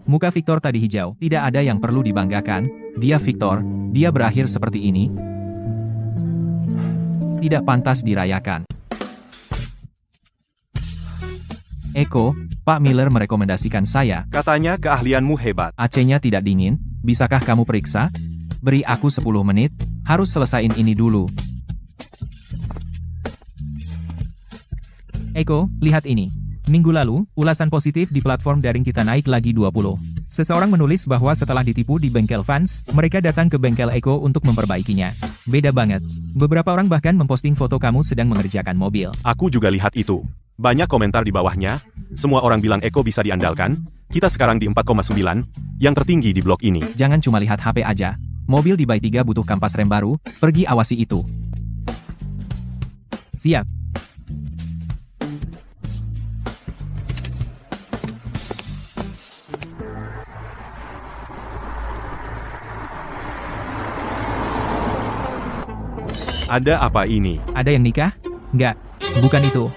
Muka Victor tadi hijau. Tidak ada yang perlu dibanggakan. Dia Victor, dia berakhir seperti ini. Tidak pantas dirayakan. Eko, Pak Miller merekomendasikan saya. Katanya keahlianmu hebat. AC-nya tidak dingin, bisakah kamu periksa? Beri aku 10 menit, harus selesaiin ini dulu. Eko, lihat ini. Minggu lalu, ulasan positif di platform daring kita naik lagi 20. Seseorang menulis bahwa setelah ditipu di bengkel Vance, mereka datang ke bengkel Eko untuk memperbaikinya. Beda banget. Beberapa orang bahkan memposting foto kamu sedang mengerjakan mobil. Aku juga lihat itu. Banyak komentar di bawahnya. Semua orang bilang Eko bisa diandalkan. Kita sekarang di 4,9, yang tertinggi di blok ini. Jangan cuma lihat HP aja. Mobil di Bay 3 butuh kampas rem baru, pergi awasi itu. Siap. Ada apa ini? Ada yang nikah? Enggak, bukan itu.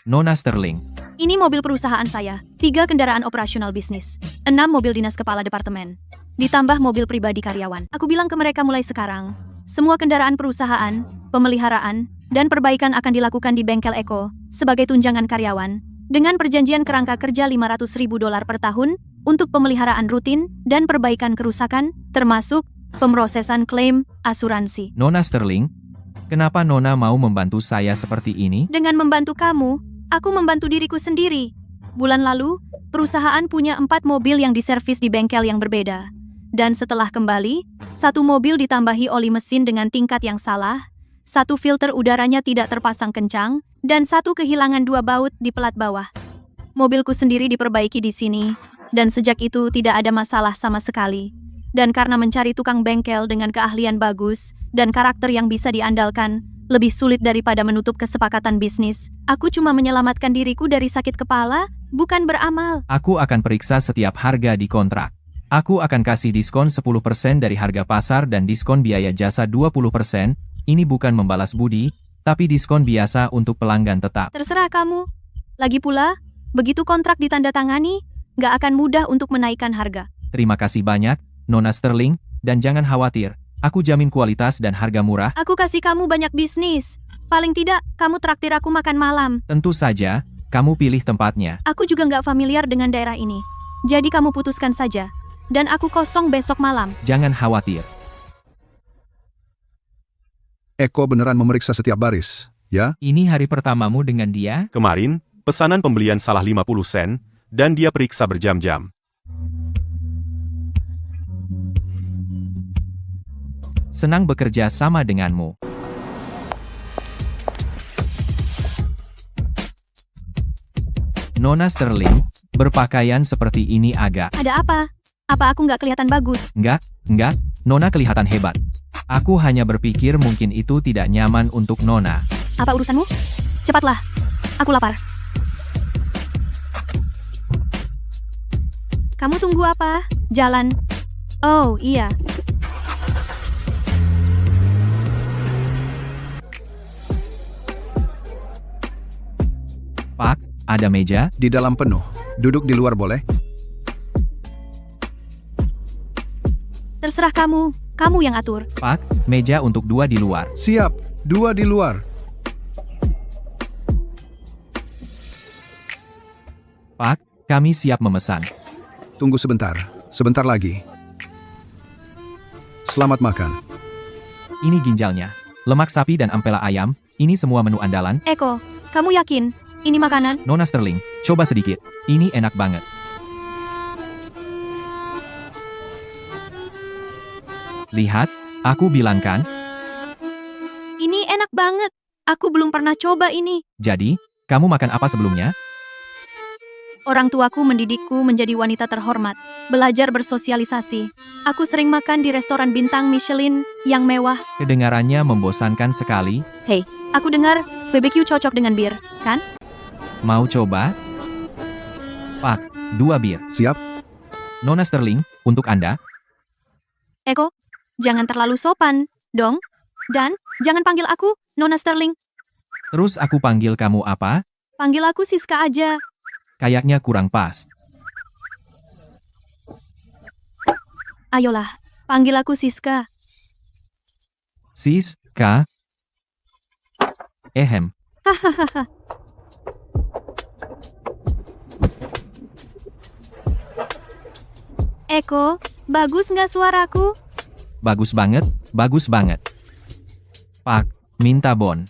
Nona Sterling. Ini mobil perusahaan saya, 3 kendaraan operasional bisnis, 6 mobil dinas kepala departemen, ditambah mobil pribadi karyawan. Aku bilang ke mereka mulai sekarang, semua kendaraan perusahaan, pemeliharaan, dan perbaikan akan dilakukan di bengkel Eko sebagai tunjangan karyawan, dengan perjanjian kerangka kerja $500.000 per tahun untuk pemeliharaan rutin dan perbaikan kerusakan, termasuk pemrosesan klaim asuransi. Nona Sterling, kenapa Nona mau membantu saya seperti ini? Dengan membantu kamu, aku membantu diriku sendiri. Bulan lalu, perusahaan punya 4 mobil yang diservis di bengkel yang berbeda. Dan setelah kembali, 1 mobil ditambahi oli mesin dengan tingkat yang salah, 1 filter udaranya tidak terpasang kencang, dan 1 kehilangan 2 baut di pelat bawah. Mobilku sendiri diperbaiki di sini, dan sejak itu tidak ada masalah sama sekali. Dan karena mencari tukang bengkel dengan keahlian bagus dan karakter yang bisa diandalkan, lebih sulit daripada menutup kesepakatan bisnis. Aku cuma menyelamatkan diriku dari sakit kepala, bukan beramal. Aku akan periksa setiap harga di kontrak. Aku akan kasih diskon 10% dari harga pasar dan diskon biaya jasa 20%. Ini bukan membalas budi, tapi diskon biasa untuk pelanggan tetap. Terserah kamu. Lagi pula, begitu kontrak ditandatangani, nggak akan mudah untuk menaikkan harga. Terima kasih banyak, Nona Sterling, dan jangan khawatir. Aku jamin kualitas dan harga murah. Aku kasih kamu banyak bisnis. Paling tidak, kamu traktir aku makan malam. Tentu saja, kamu pilih tempatnya. Aku juga nggak familiar dengan daerah ini. Jadi kamu putuskan saja. Dan aku kosong besok malam. Jangan khawatir. Eko beneran memeriksa setiap baris, ya? Ini hari pertamamu dengan dia? Kemarin, pesanan pembelian salah 50 sen, dan dia periksa berjam-jam. Senang bekerja sama denganmu. Nona Sterling, berpakaian seperti ini agak... Ada apa? Apa aku nggak kelihatan bagus? Enggak, Nona kelihatan hebat. Aku hanya berpikir mungkin itu tidak nyaman untuk Nona. Apa urusanmu? Cepatlah, aku lapar. Kamu tunggu apa? Jalan. Oh, iya. Pak, ada meja? Di dalam penuh. Duduk di luar boleh? Terserah kamu, kamu yang atur. Pak, meja untuk 2 di luar. Siap, 2 di luar. Pak, kami siap memesan. Tunggu sebentar, sebentar lagi. Selamat makan. Ini ginjalnya. Lemak sapi dan ampela ayam, ini semua menu andalan. Eko, kamu yakin? Ini makanan? Nona Sterling, coba sedikit. Ini enak banget. Lihat, aku bilang kan. Ini enak banget. Aku belum pernah coba ini. Jadi, kamu makan apa sebelumnya? Orang tuaku mendidikku menjadi wanita terhormat, belajar bersosialisasi. Aku sering makan di restoran bintang Michelin yang mewah. Kedengarannya membosankan sekali. Hei, aku dengar BBQ cocok dengan bir, kan? Mau coba? Pak, 2 bir. Siap, Nona Sterling, untuk Anda. Eko, jangan terlalu sopan, dong. Dan, jangan panggil aku, Nona Sterling. Terus aku panggil kamu apa? Panggil aku Siska aja. Kayaknya kurang pas. Ayolah, panggil aku Siska. Siska. Ehem. Hahaha. Eko, bagus nggak suaraku? Bagus banget, bagus banget. Pak, minta bon.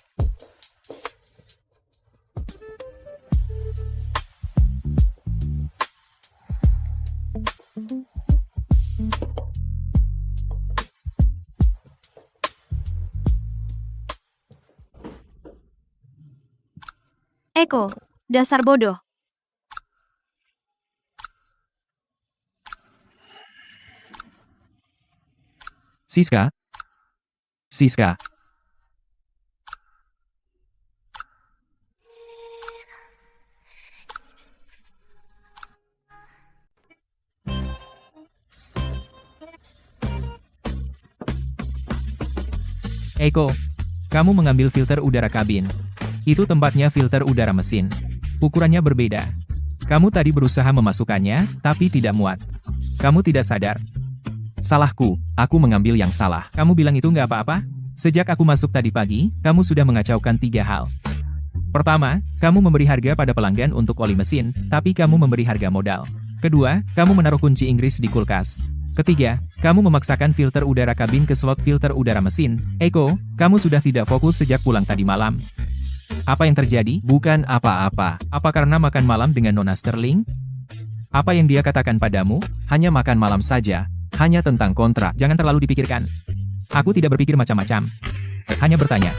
Eko, dasar bodoh. Siska. Siska. Eko, kamu mengambil filter udara kabin. Itu tempatnya filter udara mesin. Ukurannya berbeda. Kamu tadi berusaha memasukkannya, tapi tidak muat. Kamu tidak sadar. Salahku, aku mengambil yang salah. Kamu bilang itu nggak apa-apa? Sejak aku masuk tadi pagi, kamu sudah mengacaukan 3 hal. Pertama, kamu memberi harga pada pelanggan untuk oli mesin, tapi kamu memberi harga modal. Kedua, kamu menaruh kunci Inggris di kulkas. Ketiga, kamu memaksakan filter udara kabin ke slot filter udara mesin. Eko, kamu sudah tidak fokus sejak pulang tadi malam. Apa yang terjadi? Bukan apa-apa. Apa karena makan malam dengan Nona Sterling? Apa yang dia katakan padamu? Hanya makan malam saja. Hanya tentang kontrak. Jangan terlalu dipikirkan. Aku tidak berpikir macam-macam. Hanya bertanya.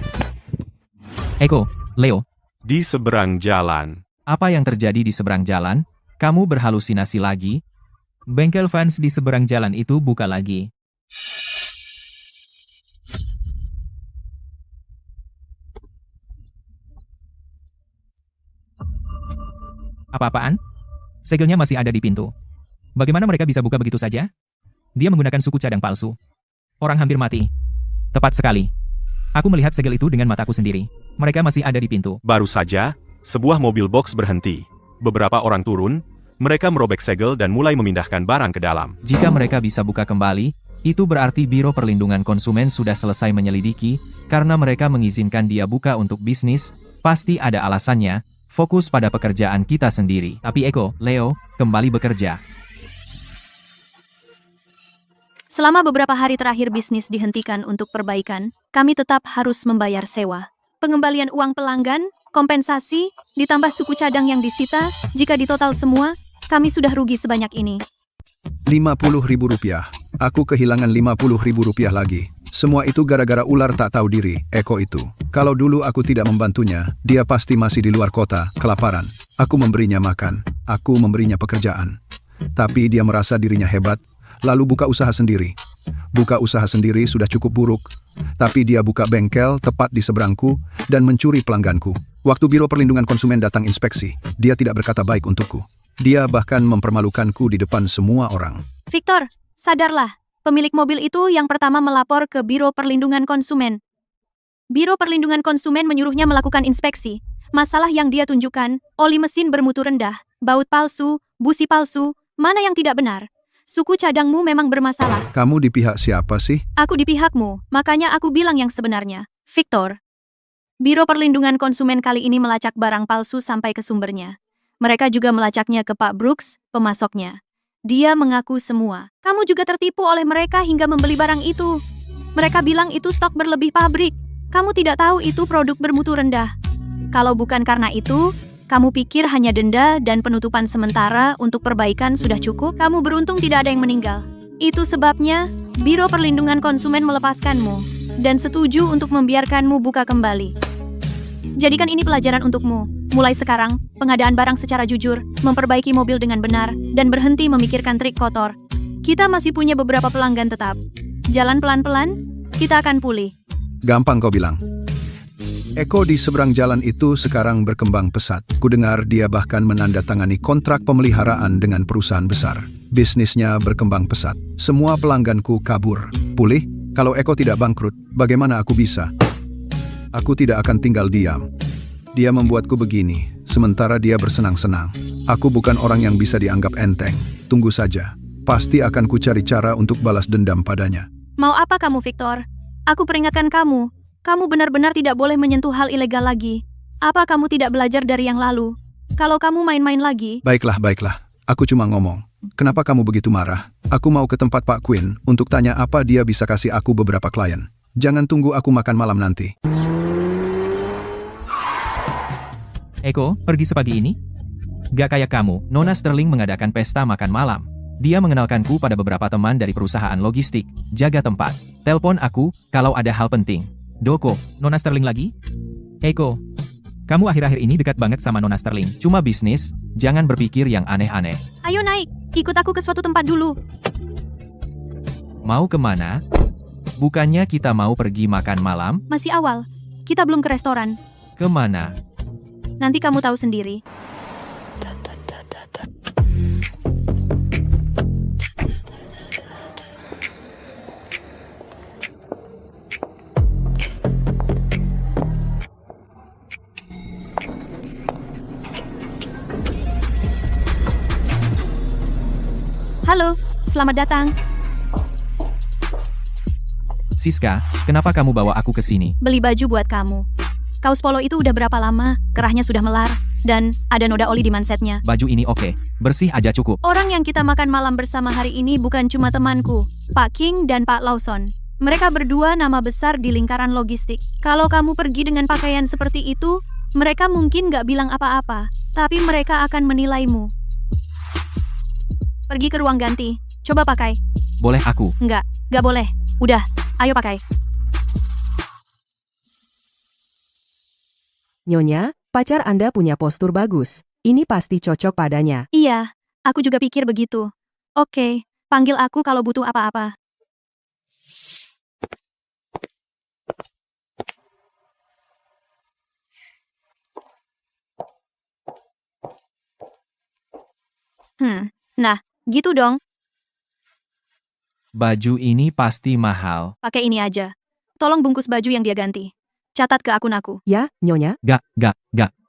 Eko, Leo. Di seberang jalan. Apa yang terjadi di seberang jalan? Kamu berhalusinasi lagi? Bengkel Vans di seberang jalan itu buka lagi. Apa-apaan? Segelnya masih ada di pintu. Bagaimana mereka bisa buka begitu saja? Dia menggunakan suku cadang palsu. Orang hampir mati. Tepat sekali. Aku melihat segel itu dengan mataku sendiri. Mereka masih ada di pintu. Baru saja, sebuah mobil box berhenti. Beberapa orang turun, mereka merobek segel dan mulai memindahkan barang ke dalam. Jika mereka bisa buka kembali, itu berarti Biro Perlindungan Konsumen sudah selesai menyelidiki, karena mereka mengizinkan dia buka untuk bisnis, pasti ada alasannya, fokus pada pekerjaan kita sendiri. Tapi Eko, Leo, kembali bekerja. Selama beberapa hari terakhir bisnis dihentikan untuk perbaikan, kami tetap harus membayar sewa. Pengembalian uang pelanggan, kompensasi, ditambah suku cadang yang disita, jika ditotal semua, kami sudah rugi sebanyak ini. Rp50.000. Aku kehilangan Rp50.000 lagi. Semua itu gara-gara ular tak tahu diri, Eko itu. Kalau dulu aku tidak membantunya, dia pasti masih di luar kota, kelaparan. Aku memberinya makan, aku memberinya pekerjaan. Tapi dia merasa dirinya hebat, lalu buka usaha sendiri. Buka usaha sendiri sudah cukup buruk, tapi dia buka bengkel tepat di seberangku dan mencuri pelangganku. Waktu Biro Perlindungan Konsumen datang inspeksi, dia tidak berkata baik untukku. Dia bahkan mempermalukanku di depan semua orang. Victor, sadarlah. Pemilik mobil itu yang pertama melapor ke Biro Perlindungan Konsumen. Biro Perlindungan Konsumen menyuruhnya melakukan inspeksi. Masalah yang dia tunjukkan, oli mesin bermutu rendah, baut palsu, busi palsu, mana yang tidak benar. Suku cadangmu memang bermasalah. Kamu di pihak siapa sih? Aku di pihakmu, makanya aku bilang yang sebenarnya. Victor, Biro Perlindungan Konsumen kali ini melacak barang palsu sampai ke sumbernya. Mereka juga melacaknya ke Pak Brooks, pemasoknya. Dia mengaku semua. Kamu juga tertipu oleh mereka hingga membeli barang itu. Mereka bilang itu stok berlebih pabrik. Kamu tidak tahu itu produk bermutu rendah. Kalau bukan karena itu, kamu pikir hanya denda dan penutupan sementara untuk perbaikan sudah cukup? Kamu beruntung tidak ada yang meninggal. Itu sebabnya, Biro Perlindungan Konsumen melepaskanmu dan setuju untuk membiarkanmu buka kembali. Jadikan ini pelajaran untukmu. Mulai sekarang, pengadaan barang secara jujur, memperbaiki mobil dengan benar, dan berhenti memikirkan trik kotor. Kita masih punya beberapa pelanggan tetap. Jalan pelan-pelan, kita akan pulih. Gampang kau bilang. Eko di seberang jalan itu sekarang berkembang pesat. Kudengar dia bahkan menandatangani kontrak pemeliharaan dengan perusahaan besar. Bisnisnya berkembang pesat. Semua pelangganku kabur. Pulih? Kalau Eko tidak bangkrut, bagaimana aku bisa? Aku tidak akan tinggal diam. Dia membuatku begini, sementara dia bersenang-senang. Aku bukan orang yang bisa dianggap enteng. Tunggu saja. Pasti akan kucari cara untuk balas dendam padanya. Mau apa kamu, Victor? Aku peringatkan kamu. Kamu benar-benar tidak boleh menyentuh hal ilegal lagi. Apa kamu tidak belajar dari yang lalu? Kalau kamu main-main lagi... Baiklah. Aku cuma ngomong. Kenapa kamu begitu marah? Aku mau ke tempat Pak Quinn untuk tanya apa dia bisa kasih aku beberapa klien. Jangan tunggu aku makan malam nanti. Eko, pergi sepagi ini? Gak kayak kamu, Nona Sterling mengadakan pesta makan malam. Dia mengenalkanku pada beberapa teman dari perusahaan logistik. Jaga tempat. Telepon aku, kalau ada hal penting. Doko, Nona Sterling lagi? Eko, kamu akhir-akhir ini dekat banget sama Nona Sterling. Cuma bisnis, jangan berpikir yang aneh-aneh. Ayo naik, ikut aku ke suatu tempat dulu. Mau kemana? Bukannya kita mau pergi makan malam? Masih awal, kita belum ke restoran. Kemana? Nanti kamu tahu sendiri. Halo, selamat datang. Siska, kenapa kamu bawa aku ke sini? Beli baju buat kamu. Kaos polo itu udah berapa lama, kerahnya sudah melar, dan ada noda oli di mansetnya. Baju ini oke, bersih aja cukup. Orang yang kita makan malam bersama hari ini bukan cuma temanku, Pak King dan Pak Lawson. Mereka berdua nama besar di lingkaran logistik. Kalau kamu pergi dengan pakaian seperti itu, mereka mungkin nggak bilang apa-apa, tapi mereka akan menilaimu. Pergi ke ruang ganti, coba pakai. Boleh aku? Nggak boleh. Udah, ayo pakai. Nyonya, pacar Anda punya postur bagus. Ini pasti cocok padanya. Iya, aku juga pikir begitu. Oke, panggil aku kalau butuh apa-apa. Nah, gitu dong. Baju ini pasti mahal. Pakai ini aja. Tolong bungkus baju yang dia ganti. Catat ke akun aku. Ya, Nyonya. Gak,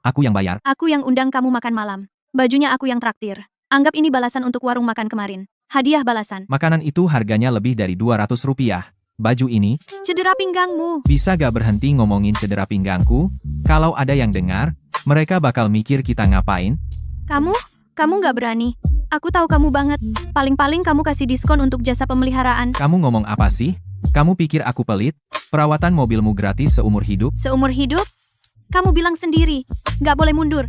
aku yang bayar. Aku yang undang kamu makan malam. Bajunya aku yang traktir. Anggap ini balasan untuk warung makan kemarin. Hadiah balasan. Makanan itu harganya lebih dari 200 rupiah. Baju ini... Cedera pinggangmu. Bisa gak berhenti ngomongin cedera pinggangku? Kalau ada yang dengar, mereka bakal mikir kita ngapain. Kamu gak berani. Aku tahu kamu banget. Paling-paling kamu kasih diskon untuk jasa pemeliharaan. Kamu ngomong apa sih? Kamu pikir aku pelit? Perawatan mobilmu gratis seumur hidup? Seumur hidup? Kamu bilang sendiri. Gak boleh mundur.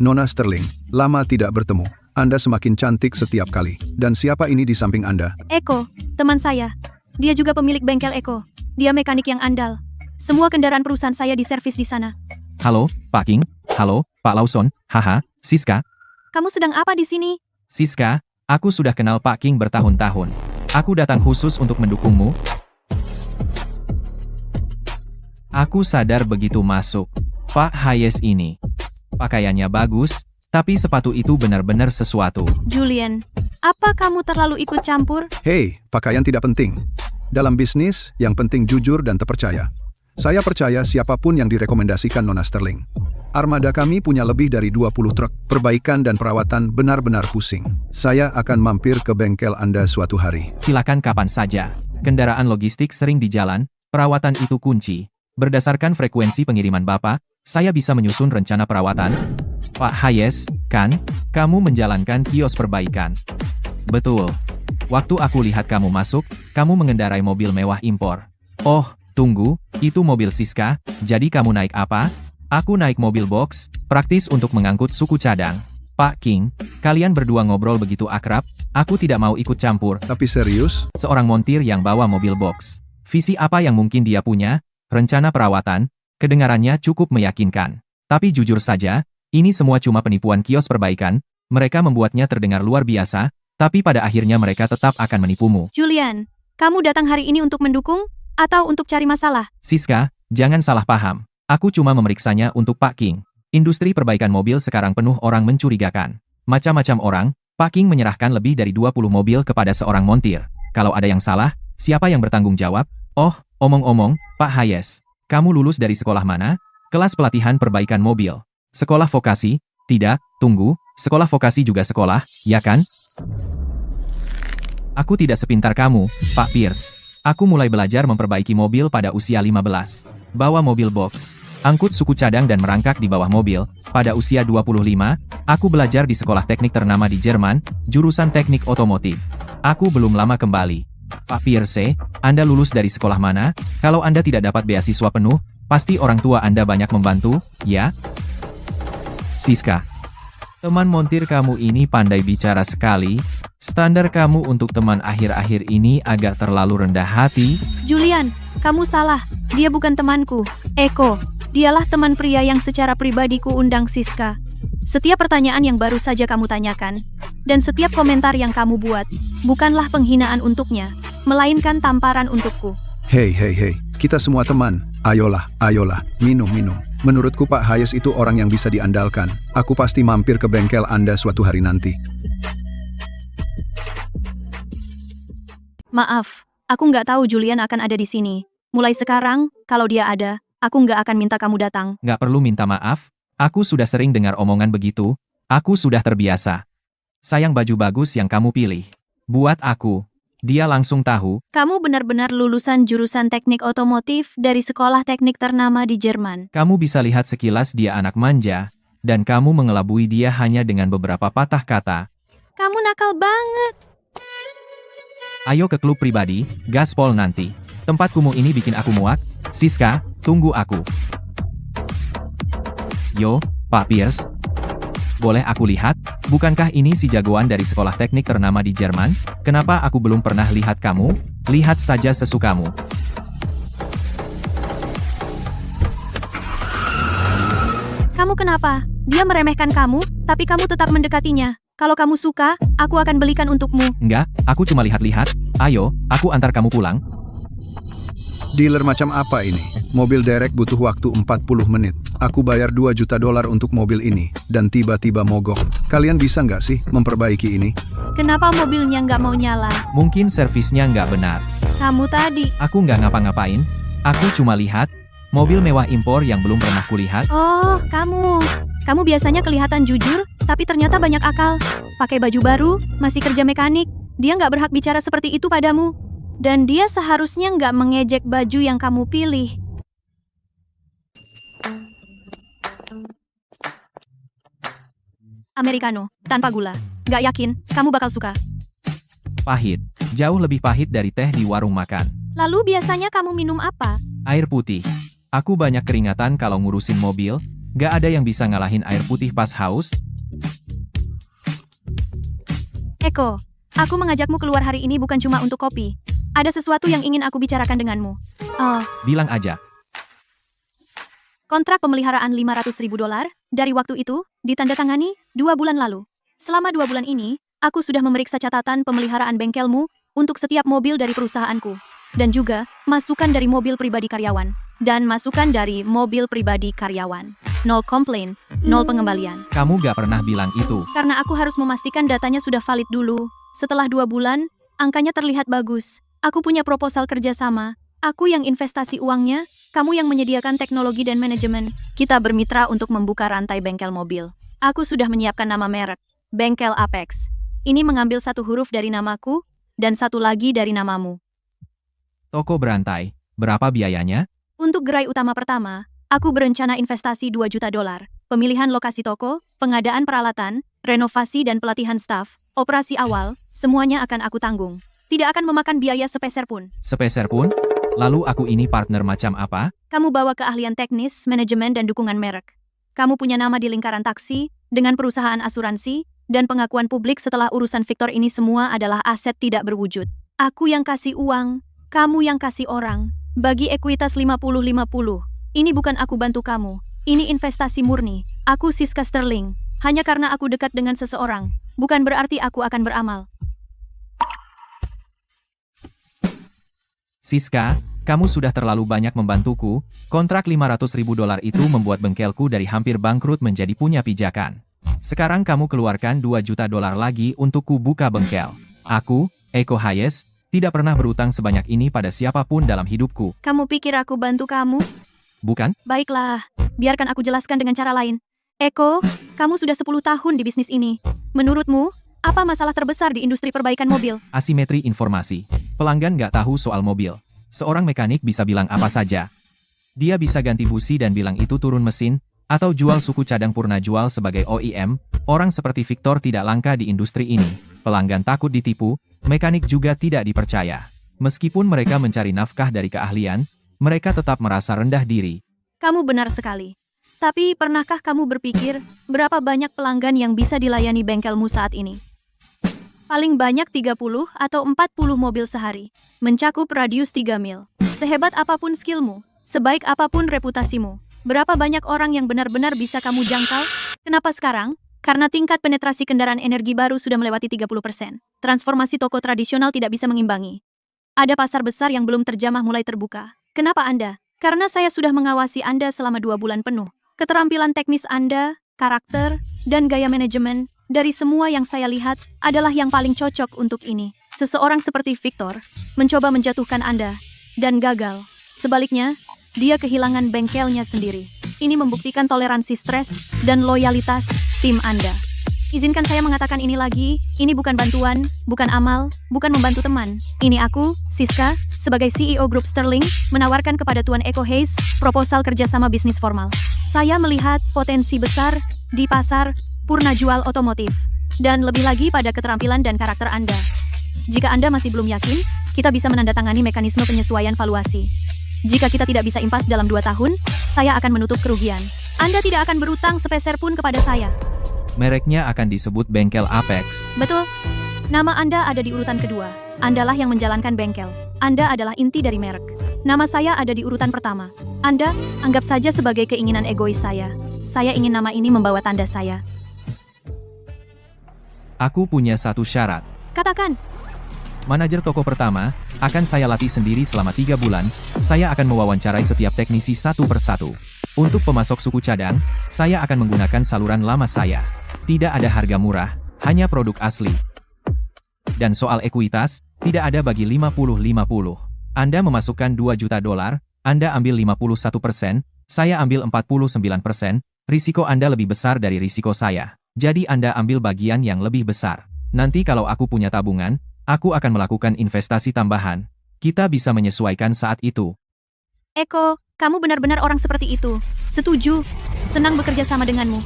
Nona Sterling, lama tidak bertemu. Anda semakin cantik setiap kali. Dan siapa ini di samping Anda? Eko, teman saya. Dia juga pemilik bengkel Eko. Dia mekanik yang andal. Semua kendaraan perusahaan saya diservis di sana. Halo, Pak King. Halo, Pak Lawson. Haha, Siska. Kamu sedang apa di sini? Siska, aku sudah kenal Pak King bertahun-tahun. Aku datang khusus untuk mendukungmu. Aku sadar begitu masuk. Pak Hayes ini. Pakaiannya bagus, tapi sepatu itu benar-benar sesuatu. Julian, apa kamu terlalu ikut campur? Hei, pakaian tidak penting. Dalam bisnis, yang penting jujur dan terpercaya. Saya percaya siapapun yang direkomendasikan Nona Sterling. Armada kami punya lebih dari 20 truk. Perbaikan dan perawatan benar-benar pusing. Saya akan mampir ke bengkel Anda suatu hari. Silakan kapan saja. Kendaraan logistik sering di jalan, perawatan itu kunci. Berdasarkan frekuensi pengiriman Bapak, saya bisa menyusun rencana perawatan. Pak Hayes, kan, kamu menjalankan kios perbaikan. Betul. Waktu aku lihat kamu masuk, kamu mengendarai mobil mewah impor. Oh, tunggu, itu mobil Siska, jadi kamu naik apa? Aku naik mobil box, praktis untuk mengangkut suku cadang. Pak King, kalian berdua ngobrol begitu akrab, aku tidak mau ikut campur. Tapi serius? Seorang montir yang bawa mobil box. Visi apa yang mungkin dia punya? Rencana perawatan, kedengarannya cukup meyakinkan. Tapi jujur saja, ini semua cuma penipuan kios perbaikan, mereka membuatnya terdengar luar biasa, tapi pada akhirnya mereka tetap akan menipumu. Julian, kamu datang hari ini untuk mendukung, atau untuk cari masalah? Siska, jangan salah paham. Aku cuma memeriksanya untuk Pak King. Industri perbaikan mobil sekarang penuh orang mencurigakan. Macam-macam orang, Pak King menyerahkan lebih dari 20 mobil kepada seorang montir. Kalau ada yang salah, siapa yang bertanggung jawab? Oh, omong-omong, Pak Hayes, kamu lulus dari sekolah mana? Kelas pelatihan perbaikan mobil. Sekolah vokasi? Tidak, tunggu, sekolah vokasi juga sekolah, ya kan? Aku tidak sepintar kamu, Pak Pierce. Aku mulai belajar memperbaiki mobil pada usia 15. Bawa mobil box, angkut suku cadang dan merangkak di bawah mobil. Pada usia 25, aku belajar di sekolah teknik ternama di Jerman, jurusan teknik otomotif. Aku belum lama kembali. Pak Pierce, Anda lulus dari sekolah mana? Kalau Anda tidak dapat beasiswa penuh, pasti orang tua Anda banyak membantu, ya? Siska, teman montir kamu ini pandai bicara sekali. Standar kamu untuk teman akhir-akhir ini agak terlalu rendah hati. Julian, kamu salah. Dia bukan temanku. Eko, dialah teman pria yang secara pribadi ku undang Siska. Setiap pertanyaan yang baru saja kamu tanyakan, dan setiap komentar yang kamu buat, bukanlah penghinaan untuknya, melainkan tamparan untukku. Hei, kita semua teman. Ayolah, minum. Menurutku Pak Hayes itu orang yang bisa diandalkan. Aku pasti mampir ke bengkel Anda suatu hari nanti. Maaf, aku nggak tahu Julian akan ada di sini. Mulai sekarang, kalau dia ada, aku nggak akan minta kamu datang. Nggak perlu minta maaf, aku sudah sering dengar omongan begitu, aku sudah terbiasa. Sayang baju bagus yang kamu pilih. Buat aku, dia langsung tahu. Kamu benar-benar lulusan jurusan teknik otomotif dari sekolah teknik ternama di Jerman. Kamu bisa lihat sekilas dia anak manja, dan kamu mengelabui dia hanya dengan beberapa patah kata. Kamu nakal banget. Ayo ke klub pribadi, gaspol nanti. Tempat kumuh ini bikin aku muak. Siska, tunggu aku. Yo, Pak Pierce. Boleh aku lihat? Bukankah ini si jagoan dari sekolah teknik ternama di Jerman? Kenapa aku belum pernah lihat kamu? Lihat saja sesukamu. Kamu kenapa? Dia meremehkan kamu, tapi kamu tetap mendekatinya. Kalau kamu suka, aku akan belikan untukmu. Enggak, aku cuma lihat-lihat. Ayo, aku antar kamu pulang. Dealer macam apa ini? Mobil derek butuh waktu 40 menit. Aku bayar $2 juta untuk mobil ini, dan tiba-tiba mogok. Kalian bisa nggak sih memperbaiki ini? Kenapa mobilnya nggak mau nyala? Mungkin servisnya nggak benar. Kamu tadi. Aku nggak ngapa-ngapain. Aku cuma lihat. Mobil mewah impor yang belum pernah kulihat. Oh, kamu. Kamu biasanya kelihatan jujur, tapi ternyata banyak akal. Pakai baju baru, masih kerja mekanik. Dia nggak berhak bicara seperti itu padamu. Dan dia seharusnya nggak mengejek baju yang kamu pilih. Americano, tanpa gula. Nggak yakin, kamu bakal suka. Pahit. Jauh lebih pahit dari teh di warung makan. Lalu biasanya kamu minum apa? Air putih. Aku banyak keringatan kalau ngurusin mobil. Gak ada yang bisa ngalahin air putih pas haus. Eko, aku mengajakmu keluar hari ini bukan cuma untuk kopi. Ada sesuatu yang ingin aku bicarakan denganmu. Oh, Bilang aja. kontrak pemeliharaan $500.000 dari waktu itu ditandatangani 2 bulan lalu. Selama 2 bulan ini, aku sudah memeriksa catatan pemeliharaan bengkelmu untuk setiap mobil dari perusahaanku. Dan juga masukan dari mobil pribadi karyawan. Dan masukan dari mobil pribadi karyawan. 0 komplain, 0 pengembalian. Kamu gak pernah bilang itu. Karena aku harus memastikan datanya sudah valid dulu. Setelah 2 bulan, angkanya terlihat bagus. Aku punya proposal kerjasama. Aku yang investasi uangnya, Kamu yang menyediakan teknologi dan manajemen. Kita bermitra untuk membuka rantai bengkel mobil. Aku sudah menyiapkan nama merek, Bengkel Apex. Ini mengambil satu huruf dari namaku, dan satu lagi dari namamu. Toko berantai, berapa biayanya? Untuk gerai utama pertama, aku berencana investasi 2 juta dolar. Pemilihan lokasi toko, pengadaan peralatan, renovasi dan pelatihan staf, operasi awal, semuanya akan aku tanggung. Tidak akan memakan biaya sepeser pun. Sepeser pun? Lalu aku ini partner macam apa? Kamu bawa keahlian teknis, manajemen dan dukungan merek. Kamu punya nama di lingkaran taksi, dengan perusahaan asuransi, dan pengakuan publik setelah urusan Victor ini semua adalah aset tidak berwujud. Aku yang kasih uang, kamu yang kasih orang. Bagi ekuitas 50-50. Ini bukan aku bantu kamu. Ini investasi murni. Aku Siska Sterling. Hanya karena aku dekat dengan seseorang, bukan berarti aku akan beramal. Siska, kamu sudah terlalu banyak membantuku. Kontrak $500.000 itu membuat bengkelku dari hampir bangkrut menjadi punya pijakan. Sekarang kamu keluarkan $2 juta lagi untukku buka bengkel. Aku, Eko Hayes, tidak pernah berutang sebanyak ini pada siapapun dalam hidupku. Kamu pikir aku bantu kamu? Bukan? Baiklah, biarkan aku jelaskan dengan cara lain. Eko, kamu sudah 10 tahun di bisnis ini. Menurutmu, apa masalah terbesar di industri perbaikan mobil? Asimetri informasi. Pelanggan nggak tahu soal mobil. Seorang mekanik bisa bilang apa saja. Dia bisa ganti busi dan bilang itu turun mesin, atau jual suku cadang purna jual sebagai OEM. Orang seperti Victor tidak langka di industri ini. Pelanggan takut ditipu, mekanik juga tidak dipercaya. Meskipun mereka mencari nafkah dari keahlian, mereka tetap merasa rendah diri. Kamu benar sekali. Tapi pernahkah kamu berpikir, berapa banyak pelanggan yang bisa dilayani bengkelmu saat ini? Paling banyak 30 atau 40 mobil sehari. Mencakup radius 3 mil. Sehebat apapun skillmu, sebaik apapun reputasimu, berapa banyak orang yang benar-benar bisa kamu jangkau? Kenapa sekarang? Karena tingkat penetrasi kendaraan energi baru sudah melewati 30%. Transformasi toko tradisional tidak bisa mengimbangi. Ada pasar besar yang belum terjamah mulai terbuka. Kenapa Anda? Karena saya sudah mengawasi Anda selama 2 bulan penuh. Keterampilan teknis Anda, karakter, dan gaya manajemen, dari semua yang saya lihat, adalah yang paling cocok untuk ini. Seseorang seperti Victor, mencoba menjatuhkan Anda, dan gagal. Sebaliknya, dia kehilangan bengkelnya sendiri. Ini membuktikan toleransi stres, dan loyalitas tim Anda. Izinkan saya mengatakan ini lagi, ini bukan bantuan, bukan amal, bukan membantu teman. Ini aku, Siska, sebagai CEO Grup Sterling, menawarkan kepada Tuan Eko Hayes, proposal kerjasama bisnis formal. Saya melihat potensi besar di pasar purna jual otomotif, dan lebih lagi pada keterampilan dan karakter Anda. Jika Anda masih belum yakin, kita bisa menandatangani mekanisme penyesuaian valuasi. Jika kita tidak bisa impas dalam 2 tahun, saya akan menutup kerugian. Anda tidak akan berutang sepeser pun kepada saya. Mereknya akan disebut Bengkel Apex. Betul. Nama Anda ada di urutan kedua. Andalah yang menjalankan bengkel. Anda adalah inti dari merek. Nama saya ada di urutan pertama. Anda, anggap saja sebagai keinginan egois saya. Saya ingin nama ini membawa tanda saya. Aku punya satu syarat. Katakan. Manajer toko pertama, akan saya latih sendiri selama 3 bulan. Saya akan mewawancarai setiap teknisi satu persatu. Untuk pemasok suku cadang, saya akan menggunakan saluran lama saya. Tidak ada harga murah, hanya produk asli. Dan soal ekuitas, tidak ada bagi 50-50. Anda memasukkan $2 juta, Anda ambil 51%, saya ambil 49%, risiko Anda lebih besar dari risiko saya. Jadi Anda ambil bagian yang lebih besar. Nanti kalau aku punya tabungan, aku akan melakukan investasi tambahan. Kita bisa menyesuaikan saat itu. Eko, kamu benar-benar orang seperti itu. Setuju. Senang bekerja sama denganmu.